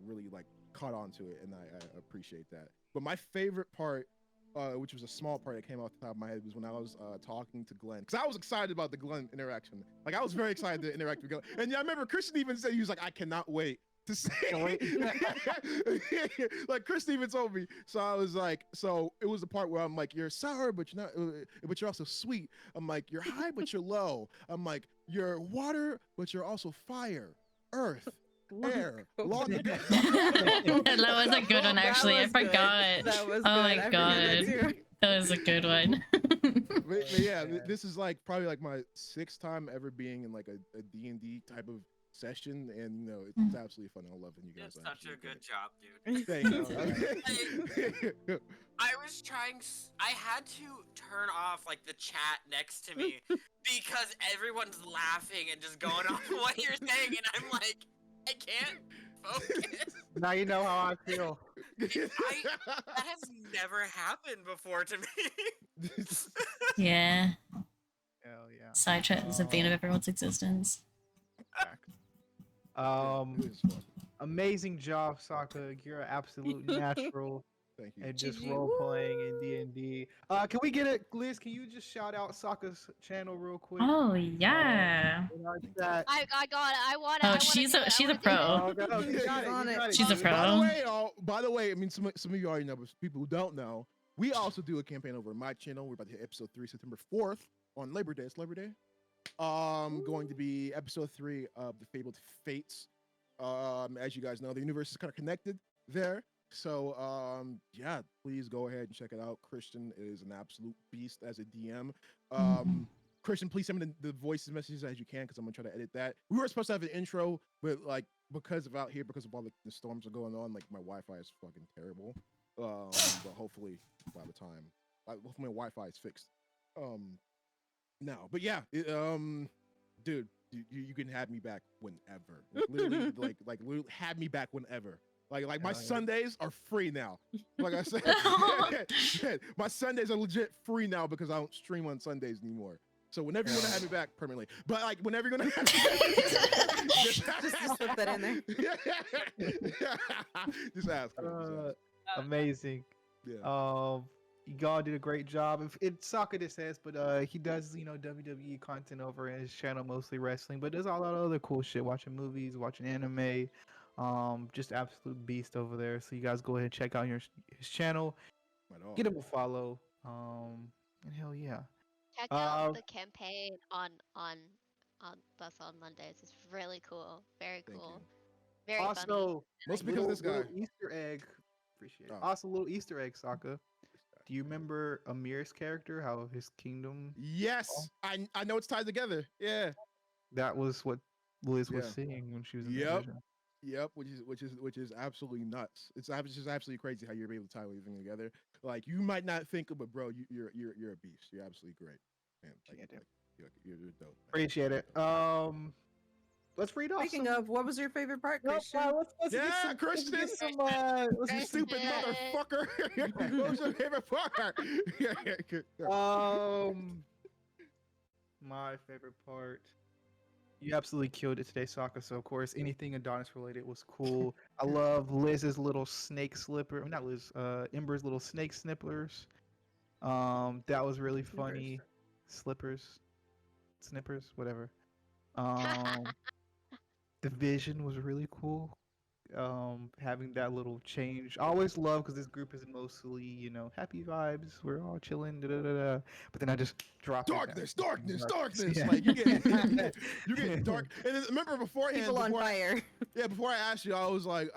[SPEAKER 6] really like caught on to it, and I appreciate that. But my favorite part, which was a small part that came off the top of my head, was when I was talking to Glenn, because I was excited about the Glenn interaction. Like I was very excited to interact with Glenn. And yeah, I remember Christian even said, he was like, I cannot wait to say like Chris even told me. So I was like, so it was the part where I'm like, you're sour but you're not but you're also sweet. I'm like, you're high but you're low. I'm like, you're water but you're also fire, earth, air, long ago.
[SPEAKER 5] That was a good one, actually. I forgot.
[SPEAKER 1] That was
[SPEAKER 5] Oh
[SPEAKER 1] good.
[SPEAKER 5] my
[SPEAKER 1] I forgot
[SPEAKER 5] god,
[SPEAKER 1] that too.
[SPEAKER 5] that was a good one.
[SPEAKER 6] But yeah, this is like probably like my 6th time ever being in like a D&D type of session, and it's absolutely fun. I love it. You guys
[SPEAKER 2] Did
[SPEAKER 6] are
[SPEAKER 2] such a
[SPEAKER 6] absolutely
[SPEAKER 2] good job, dude.
[SPEAKER 6] great. Thank you.
[SPEAKER 2] I was trying. I had to turn off like the chat next to me because everyone's laughing and just going off what you're saying, and I'm like, I can't focus.
[SPEAKER 3] Now you know how I feel.
[SPEAKER 2] That has never happened before to me.
[SPEAKER 5] Yeah.
[SPEAKER 3] Hell yeah.
[SPEAKER 5] Side chat is a vein of everyone's existence.
[SPEAKER 6] It was fun.
[SPEAKER 3] Amazing job, Sokka. You're an absolute natural
[SPEAKER 6] Thank you.
[SPEAKER 3] at just
[SPEAKER 1] GG.
[SPEAKER 3] role playing in D&D. Can we get it, Liz? Can you just shout out Sokka's channel real quick?
[SPEAKER 5] Oh yeah.
[SPEAKER 3] In our chat.
[SPEAKER 4] I got it. I want it.
[SPEAKER 5] Oh,
[SPEAKER 4] I wanna
[SPEAKER 5] she's
[SPEAKER 4] do
[SPEAKER 5] a
[SPEAKER 4] it. I
[SPEAKER 5] she's a
[SPEAKER 4] wanna do
[SPEAKER 5] pro.
[SPEAKER 4] it.
[SPEAKER 3] Oh, okay, you got it,
[SPEAKER 1] on
[SPEAKER 3] you
[SPEAKER 1] it.
[SPEAKER 3] got it.
[SPEAKER 5] She's a pro.
[SPEAKER 6] By the way, I mean some of you already know, but people who don't know, we also do a campaign over my channel. We're about to hit episode 3, September 4th on Labor Day. It's Labor Day. Going to be episode 3 of the Fabled Fates. As you guys know, the universe is kind of connected there. So yeah, please go ahead and check it out. Christian is an absolute beast as a DM. Christian, please send me the voice messages as you can, because I'm gonna try to edit that. We were supposed to have an intro, but like because of out here, because of all the storms are going on, like my Wi-Fi is fucking terrible. But hopefully by the time, hopefully my Wi-Fi is fixed. Now, but yeah, dude, you can have me back whenever. Like, literally, like literally have me back whenever. Like my Sundays are free now. Like I said, my Sundays are legit free now because I don't stream on Sundays anymore. So whenever you're gonna have me back permanently, but like whenever you're gonna have me back,
[SPEAKER 1] Just slip that in there.
[SPEAKER 6] Just ask.
[SPEAKER 3] Amazing.
[SPEAKER 6] Yeah.
[SPEAKER 3] Y'all did a great job. It's Sokka that says, but he does WWE content over in his channel, mostly wrestling, but there's a lot of other cool shit, watching movies, watching anime. Just absolute beast over there. So you guys go ahead and check out his channel. Get him a follow. And hell yeah.
[SPEAKER 4] Check out the campaign on Bus on Mondays. It's really cool. Very cool. Very funny.
[SPEAKER 3] Also,
[SPEAKER 6] mostly because of this guy.
[SPEAKER 3] Easter egg. Appreciate it.
[SPEAKER 6] Oh.
[SPEAKER 3] Also, little Easter egg, Sokka. Do you remember Amir's character? How his kingdom?
[SPEAKER 6] Yes, I know it's tied together. Yeah.
[SPEAKER 3] That was what Liz was seeing when she was in the vision.
[SPEAKER 6] Yep, which is absolutely nuts. It's just absolutely crazy how you're able to tie everything together. Like you might not think of, but bro, you're a beast. You're absolutely great, man. Like, you're dope. Man.
[SPEAKER 3] Appreciate it. Let's read off.
[SPEAKER 1] Speaking of, what was your favorite part, Christian?
[SPEAKER 6] Christian. You stupid motherfucker. What was your favorite part?
[SPEAKER 3] My favorite part. You absolutely killed it today, Sokka. So of course, anything Adonis related was cool. I love Liz's little snake slipper. Not Liz. Ember's little snake snipplers. That was really funny. Slippers, snippers, whatever. Um, the vision was really cool. Having that little change. I always love because this group is mostly, happy vibes. We're all chilling, da da da da. But then I just drop it back
[SPEAKER 6] Darkness,
[SPEAKER 3] into
[SPEAKER 6] darkness,
[SPEAKER 3] darkness.
[SPEAKER 6] darkness.
[SPEAKER 3] Yeah.
[SPEAKER 6] Like you get you get dark. And then, remember beforehand,
[SPEAKER 1] People on
[SPEAKER 6] before
[SPEAKER 1] fire.
[SPEAKER 6] yeah, before I asked you, I was like,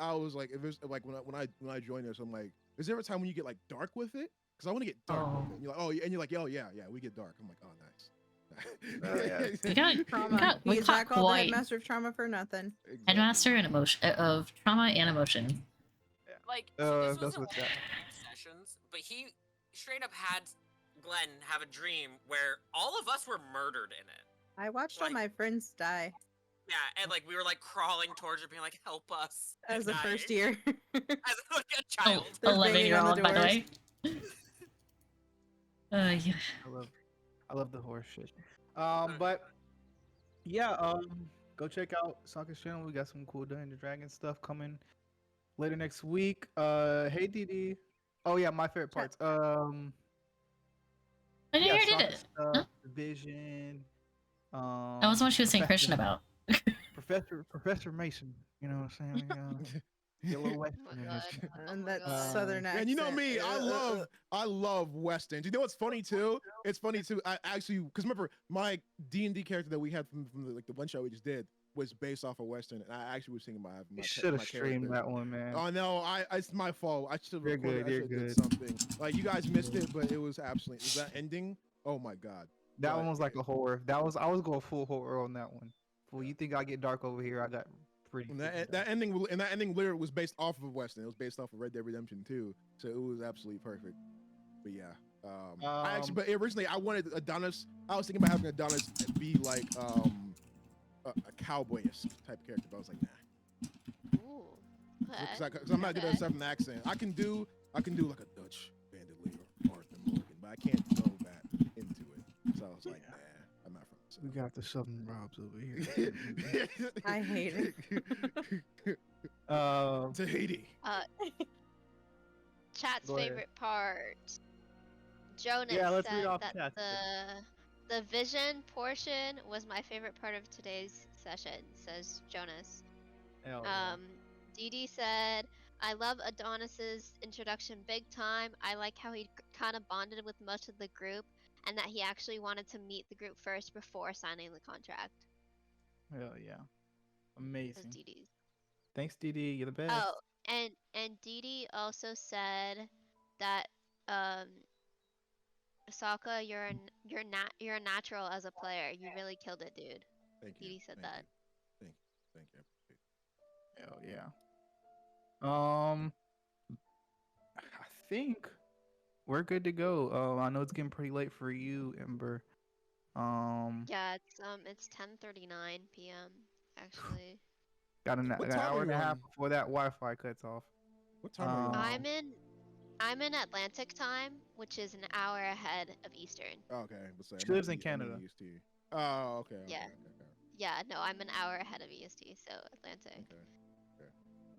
[SPEAKER 6] if it's like when I joined this, I'm like, is there a time when you get like dark with it? Because I want to get dark with it. And you're like, and you're like, oh yeah, we get dark. I'm like, oh nice.
[SPEAKER 5] We got
[SPEAKER 1] Trauma.
[SPEAKER 5] we
[SPEAKER 1] He's
[SPEAKER 5] got
[SPEAKER 1] not called the
[SPEAKER 5] quite
[SPEAKER 1] headmaster of trauma for nothing.
[SPEAKER 5] headmaster and emotion of trauma and emotion.
[SPEAKER 2] Like, so this
[SPEAKER 3] That's
[SPEAKER 2] wasn't
[SPEAKER 3] what's
[SPEAKER 2] one
[SPEAKER 3] that.
[SPEAKER 2] of the sessions, but he straight up had Glenn have a dream where all of us were murdered in it.
[SPEAKER 1] I watched all
[SPEAKER 2] Like-
[SPEAKER 1] my friends die
[SPEAKER 2] Yeah, and like we were like crawling towards her, being like, "Help us!"
[SPEAKER 1] as a
[SPEAKER 2] and
[SPEAKER 1] first
[SPEAKER 2] dying.
[SPEAKER 1] year.
[SPEAKER 2] as like a child.
[SPEAKER 1] They're
[SPEAKER 5] 11-year-old,
[SPEAKER 1] banging on the
[SPEAKER 5] by the
[SPEAKER 1] doors.
[SPEAKER 5] way. Yeah.
[SPEAKER 3] I love the horse shit. But yeah, go check out Sokka's channel. We got some cool Dungeons and Dragons stuff coming later next week. Hey DD. Oh yeah, my favorite parts.
[SPEAKER 5] I
[SPEAKER 3] Yeah,
[SPEAKER 5] already did
[SPEAKER 3] Sokka
[SPEAKER 5] it.
[SPEAKER 3] stuff,
[SPEAKER 5] Huh?
[SPEAKER 3] Vision.
[SPEAKER 5] That was what she was saying Christian about.
[SPEAKER 3] Professor Mason. You know what I'm saying? Get a little
[SPEAKER 4] Oh
[SPEAKER 3] Western
[SPEAKER 4] my
[SPEAKER 3] in this.
[SPEAKER 4] god.
[SPEAKER 1] And
[SPEAKER 4] Oh my
[SPEAKER 1] that
[SPEAKER 4] god.
[SPEAKER 1] southern accent.
[SPEAKER 6] And you know me, I love westerns. You know what's funny too? It's funny too. I actually, because remember my D&D character that we had from the one show we just did was based off a western, and I actually was thinking about having
[SPEAKER 3] You
[SPEAKER 6] my
[SPEAKER 3] should have
[SPEAKER 6] my
[SPEAKER 3] streamed
[SPEAKER 6] character.
[SPEAKER 3] that one, man.
[SPEAKER 6] Oh no, it's my fault. I should have
[SPEAKER 3] You're
[SPEAKER 6] recorded.
[SPEAKER 3] good,
[SPEAKER 6] I
[SPEAKER 3] you're
[SPEAKER 6] should have did
[SPEAKER 3] good.
[SPEAKER 6] something. Like you guys missed it, but it was absolutely that ending. Oh my god.
[SPEAKER 3] That
[SPEAKER 6] But-
[SPEAKER 3] one was like a horror. I was going full horror on that one. Well, you think I get dark over here? I got pretty.
[SPEAKER 6] And
[SPEAKER 3] freaking
[SPEAKER 6] that
[SPEAKER 3] dark.
[SPEAKER 6] ending literally was based off of a western. It was based off of Red Dead Redemption 2, so it was absolutely perfect. But yeah, but originally I wanted Adonis. I was thinking about having Adonis be like a cowboyish type character, but I was like, nah,
[SPEAKER 4] Ooh. Okay.
[SPEAKER 6] because I'm not good at a southern accent. I can do like a Dutch bandit leader, Arthur Morgan, but I can't go that into it. So I was like, nah, I'm not from the
[SPEAKER 3] We
[SPEAKER 6] South.
[SPEAKER 3] got the Southern Robs over here.
[SPEAKER 1] I hate
[SPEAKER 6] it. Tahiti.
[SPEAKER 4] Chat's
[SPEAKER 3] Go ahead.
[SPEAKER 4] favorite part. Jonas
[SPEAKER 3] Yeah, let's read
[SPEAKER 4] said
[SPEAKER 3] off
[SPEAKER 4] that
[SPEAKER 3] chat
[SPEAKER 4] the vision portion was my favorite part of today's session, says Jonas.
[SPEAKER 3] Hell yeah.
[SPEAKER 4] Dee Dee said, I love Adonis's introduction big time. I like how he kind of bonded with most of the group and that he actually wanted to meet the group first before signing the contract.
[SPEAKER 3] Hell yeah.
[SPEAKER 4] Says
[SPEAKER 3] Amazing.
[SPEAKER 4] Dee Dee's.
[SPEAKER 3] Thanks, DD. You're the best.
[SPEAKER 4] Oh, and Dee Dee also said that Sokka, you're a natural as a player. You really killed it, dude.
[SPEAKER 6] Thank you.
[SPEAKER 4] Dee Dee said
[SPEAKER 6] Thank
[SPEAKER 4] that.
[SPEAKER 6] you. Thank you.
[SPEAKER 3] Hell yeah. I think we're good to go. I know it's getting pretty late for you, Ember.
[SPEAKER 4] Yeah, it's 10:39 p.m. actually.
[SPEAKER 3] Got an
[SPEAKER 6] What time
[SPEAKER 3] hour
[SPEAKER 6] are
[SPEAKER 3] and a
[SPEAKER 6] you
[SPEAKER 3] half
[SPEAKER 6] on?
[SPEAKER 3] before that Wi-Fi cuts off.
[SPEAKER 6] What time are you on?
[SPEAKER 4] I'm in Atlantic time, which is an hour ahead of Eastern.
[SPEAKER 6] Oh, okay, but say,
[SPEAKER 3] She lives in Canada.
[SPEAKER 6] EST. Oh, okay.
[SPEAKER 4] Yeah.
[SPEAKER 6] Okay.
[SPEAKER 4] Yeah, no, I'm an hour ahead of EST, so Atlantic.
[SPEAKER 6] Okay.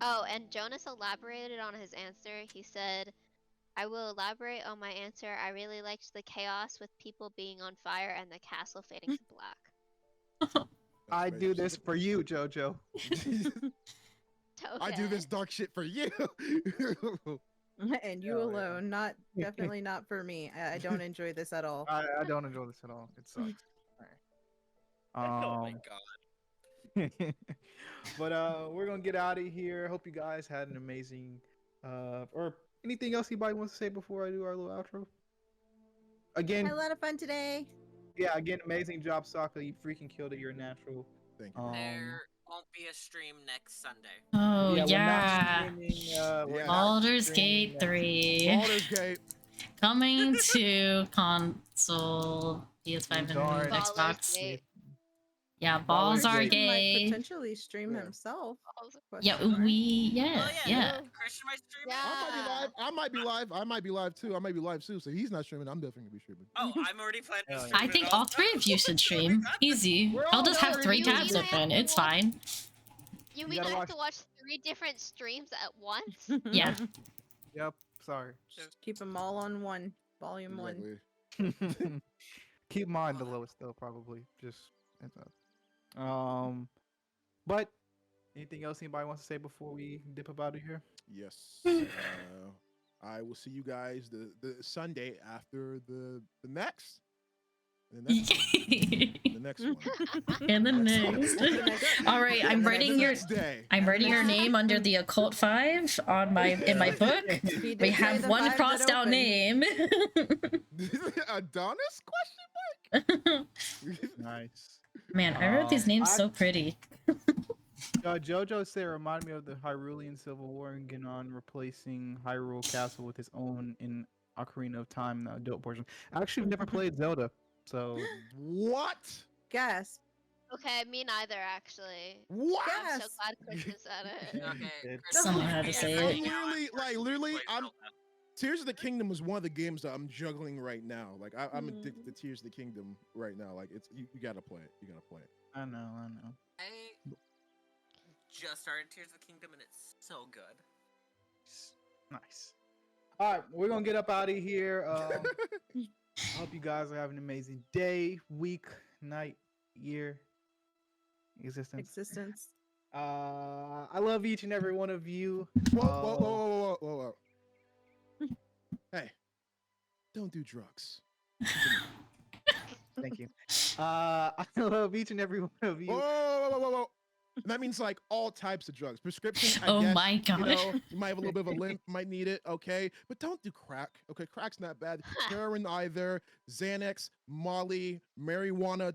[SPEAKER 4] Oh, and Jonas elaborated on his answer. He said, I will elaborate on my answer. I really liked the chaos with people being on fire and the castle fading to black.
[SPEAKER 3] I do this for you, Jojo.
[SPEAKER 6] I do this dark shit for you.
[SPEAKER 1] And you
[SPEAKER 3] Hell yeah.
[SPEAKER 1] alone, not definitely not for me. I don't enjoy this at all.
[SPEAKER 3] I don't enjoy this at all. It sucks.
[SPEAKER 2] Oh my god.
[SPEAKER 3] But we're gonna get out of here. Hope you guys had an amazing or anything else anybody wants to say before I do our little outro? Again,
[SPEAKER 1] Had a lot of fun today.
[SPEAKER 3] yeah, again, amazing job, Sokka. You freaking killed it. You're natural.
[SPEAKER 6] Thank you.
[SPEAKER 2] There won't be a stream next Sunday.
[SPEAKER 5] Oh
[SPEAKER 3] We're not
[SPEAKER 5] yeah.
[SPEAKER 3] streaming, we're
[SPEAKER 6] Yeah.
[SPEAKER 3] not
[SPEAKER 5] Baldur's
[SPEAKER 3] streaming
[SPEAKER 5] Gate
[SPEAKER 3] that.
[SPEAKER 5] 3
[SPEAKER 6] Baldur's Gate.
[SPEAKER 5] coming to console, PS5 and
[SPEAKER 3] Darn.
[SPEAKER 4] Baldur's
[SPEAKER 5] Xbox.
[SPEAKER 4] Gate.
[SPEAKER 5] Yeah,
[SPEAKER 3] Baldur's
[SPEAKER 5] balls are
[SPEAKER 3] Gate.
[SPEAKER 1] Christian might
[SPEAKER 5] gay.
[SPEAKER 1] potentially stream
[SPEAKER 6] Yeah.
[SPEAKER 1] himself.
[SPEAKER 5] Yeah,
[SPEAKER 1] Question mark.
[SPEAKER 5] yeah,
[SPEAKER 2] Oh
[SPEAKER 5] yeah.
[SPEAKER 2] yeah. Christian might stream it.
[SPEAKER 4] Yeah.
[SPEAKER 6] I might be live. I might be live too. I might be live too. So he's not streaming. I'm definitely gonna be streaming.
[SPEAKER 2] Oh, I'm already planning to
[SPEAKER 3] Hell yeah.
[SPEAKER 2] stream
[SPEAKER 5] I
[SPEAKER 2] it
[SPEAKER 5] think all
[SPEAKER 2] also.
[SPEAKER 5] three of you should stream. Easy.
[SPEAKER 3] We're
[SPEAKER 5] I'll
[SPEAKER 3] all
[SPEAKER 5] just have
[SPEAKER 3] over
[SPEAKER 5] 3
[SPEAKER 3] you.
[SPEAKER 5] tabs
[SPEAKER 4] You have
[SPEAKER 5] open.
[SPEAKER 4] to
[SPEAKER 5] It's
[SPEAKER 4] watch-
[SPEAKER 5] fine.
[SPEAKER 4] You
[SPEAKER 3] You
[SPEAKER 4] mean I
[SPEAKER 3] gotta
[SPEAKER 4] have
[SPEAKER 3] watch-
[SPEAKER 4] to watch 3 different streams at once?
[SPEAKER 5] Yeah.
[SPEAKER 3] Yep. Sorry.
[SPEAKER 1] Just keep them all on one. Volume one.
[SPEAKER 6] Exactly.
[SPEAKER 3] Keep mine the lowest though, probably. Just it's up. But anything else anybody wants to say before we dip up out of here?
[SPEAKER 6] Yes. I will see you guys the Sunday after the next. The next one. The next one.
[SPEAKER 5] And the
[SPEAKER 6] Next one.
[SPEAKER 5] next. All right, I'm
[SPEAKER 6] And then
[SPEAKER 5] writing
[SPEAKER 6] the
[SPEAKER 5] your
[SPEAKER 6] next day.
[SPEAKER 5] I'm writing your name under the Occult 5 on my in my book.
[SPEAKER 1] He did
[SPEAKER 5] We
[SPEAKER 1] say
[SPEAKER 5] have
[SPEAKER 1] the
[SPEAKER 5] one
[SPEAKER 1] 5 that
[SPEAKER 5] crossed out
[SPEAKER 1] opened.
[SPEAKER 5] name.
[SPEAKER 6] Adonis? Question mark.
[SPEAKER 3] Nice.
[SPEAKER 5] Man, I wrote these names so pretty.
[SPEAKER 3] Jojo said remind me of the Hyrulean Civil War and Ganon replacing Hyrule Castle with his own in Ocarina of Time, the adult portion. I actually never played Zelda, so
[SPEAKER 6] What?
[SPEAKER 1] Gasp.
[SPEAKER 4] Okay, me neither, actually.
[SPEAKER 6] What?
[SPEAKER 4] I'm so
[SPEAKER 1] Yes.
[SPEAKER 4] glad Christian said it.
[SPEAKER 2] Okay.
[SPEAKER 5] Someone had to say
[SPEAKER 6] I'm
[SPEAKER 5] it.
[SPEAKER 6] literally, Tears of the Kingdom is one of the games that I'm juggling right now. Like I'm addicted to Tears of the Kingdom right now. Like it's you gotta play it. You gotta play it.
[SPEAKER 3] I know.
[SPEAKER 2] I just started Tears of the Kingdom and it's so good.
[SPEAKER 3] Nice. All right, we're gonna get up out of here. I hope you guys are having an amazing day, week, night, year, existence. I love each and every one of you.
[SPEAKER 6] Whoa. Hey, don't do drugs.
[SPEAKER 3] Thank you. I love each and every one of you.
[SPEAKER 6] Whoa. That means like all types of drugs. Prescription, I
[SPEAKER 5] Oh
[SPEAKER 6] guess,
[SPEAKER 5] my god.
[SPEAKER 6] You know, you might have a little bit of a limp, might need it, okay? But don't do crack, okay? Crack's not bad. Heroin either. Xanax, Molly, marijuana,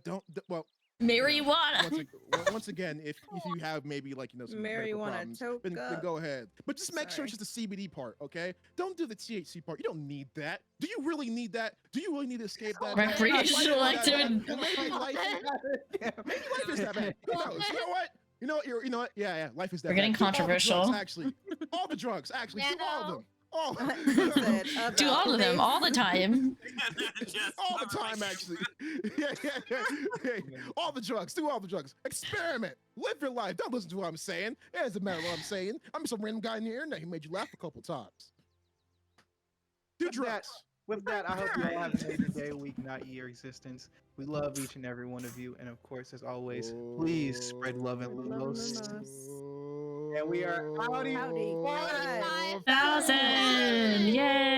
[SPEAKER 6] well,
[SPEAKER 5] Marijuana.
[SPEAKER 6] once again, if you have maybe like, you know, some medical
[SPEAKER 1] Marijuana
[SPEAKER 6] problems,
[SPEAKER 1] toke
[SPEAKER 6] then
[SPEAKER 1] up.
[SPEAKER 6] go ahead. But just make sure it's just the CBD part, okay? Don't do the THC part. You don't need that. Do you really need that? Do you really need to escape that?
[SPEAKER 5] Recreational activity.
[SPEAKER 6] Maybe life is that bad. Who knows? You know what? You know what? Yeah. Life is that.
[SPEAKER 5] We're getting
[SPEAKER 6] bad. Do all the
[SPEAKER 5] controversial.
[SPEAKER 6] drugs, actually, all the drugs. Actually, do all of them. All.
[SPEAKER 1] He said,
[SPEAKER 5] Do all of them all the time.
[SPEAKER 6] All the time, actually. Yeah. All the drugs. Do all the drugs. Experiment. Live your life. Don't listen to what I'm saying. It doesn't matter what I'm saying. I'm some random guy in the internet who made you laugh a couple times. Do drugs.
[SPEAKER 3] With that, I hope you all have an amazing day, week, night, year, existence. We love each and every one of you. And of course, as always, please spread love and lust. And we are outie.
[SPEAKER 1] Howdy.
[SPEAKER 4] 45.
[SPEAKER 5] 1,000! Yay!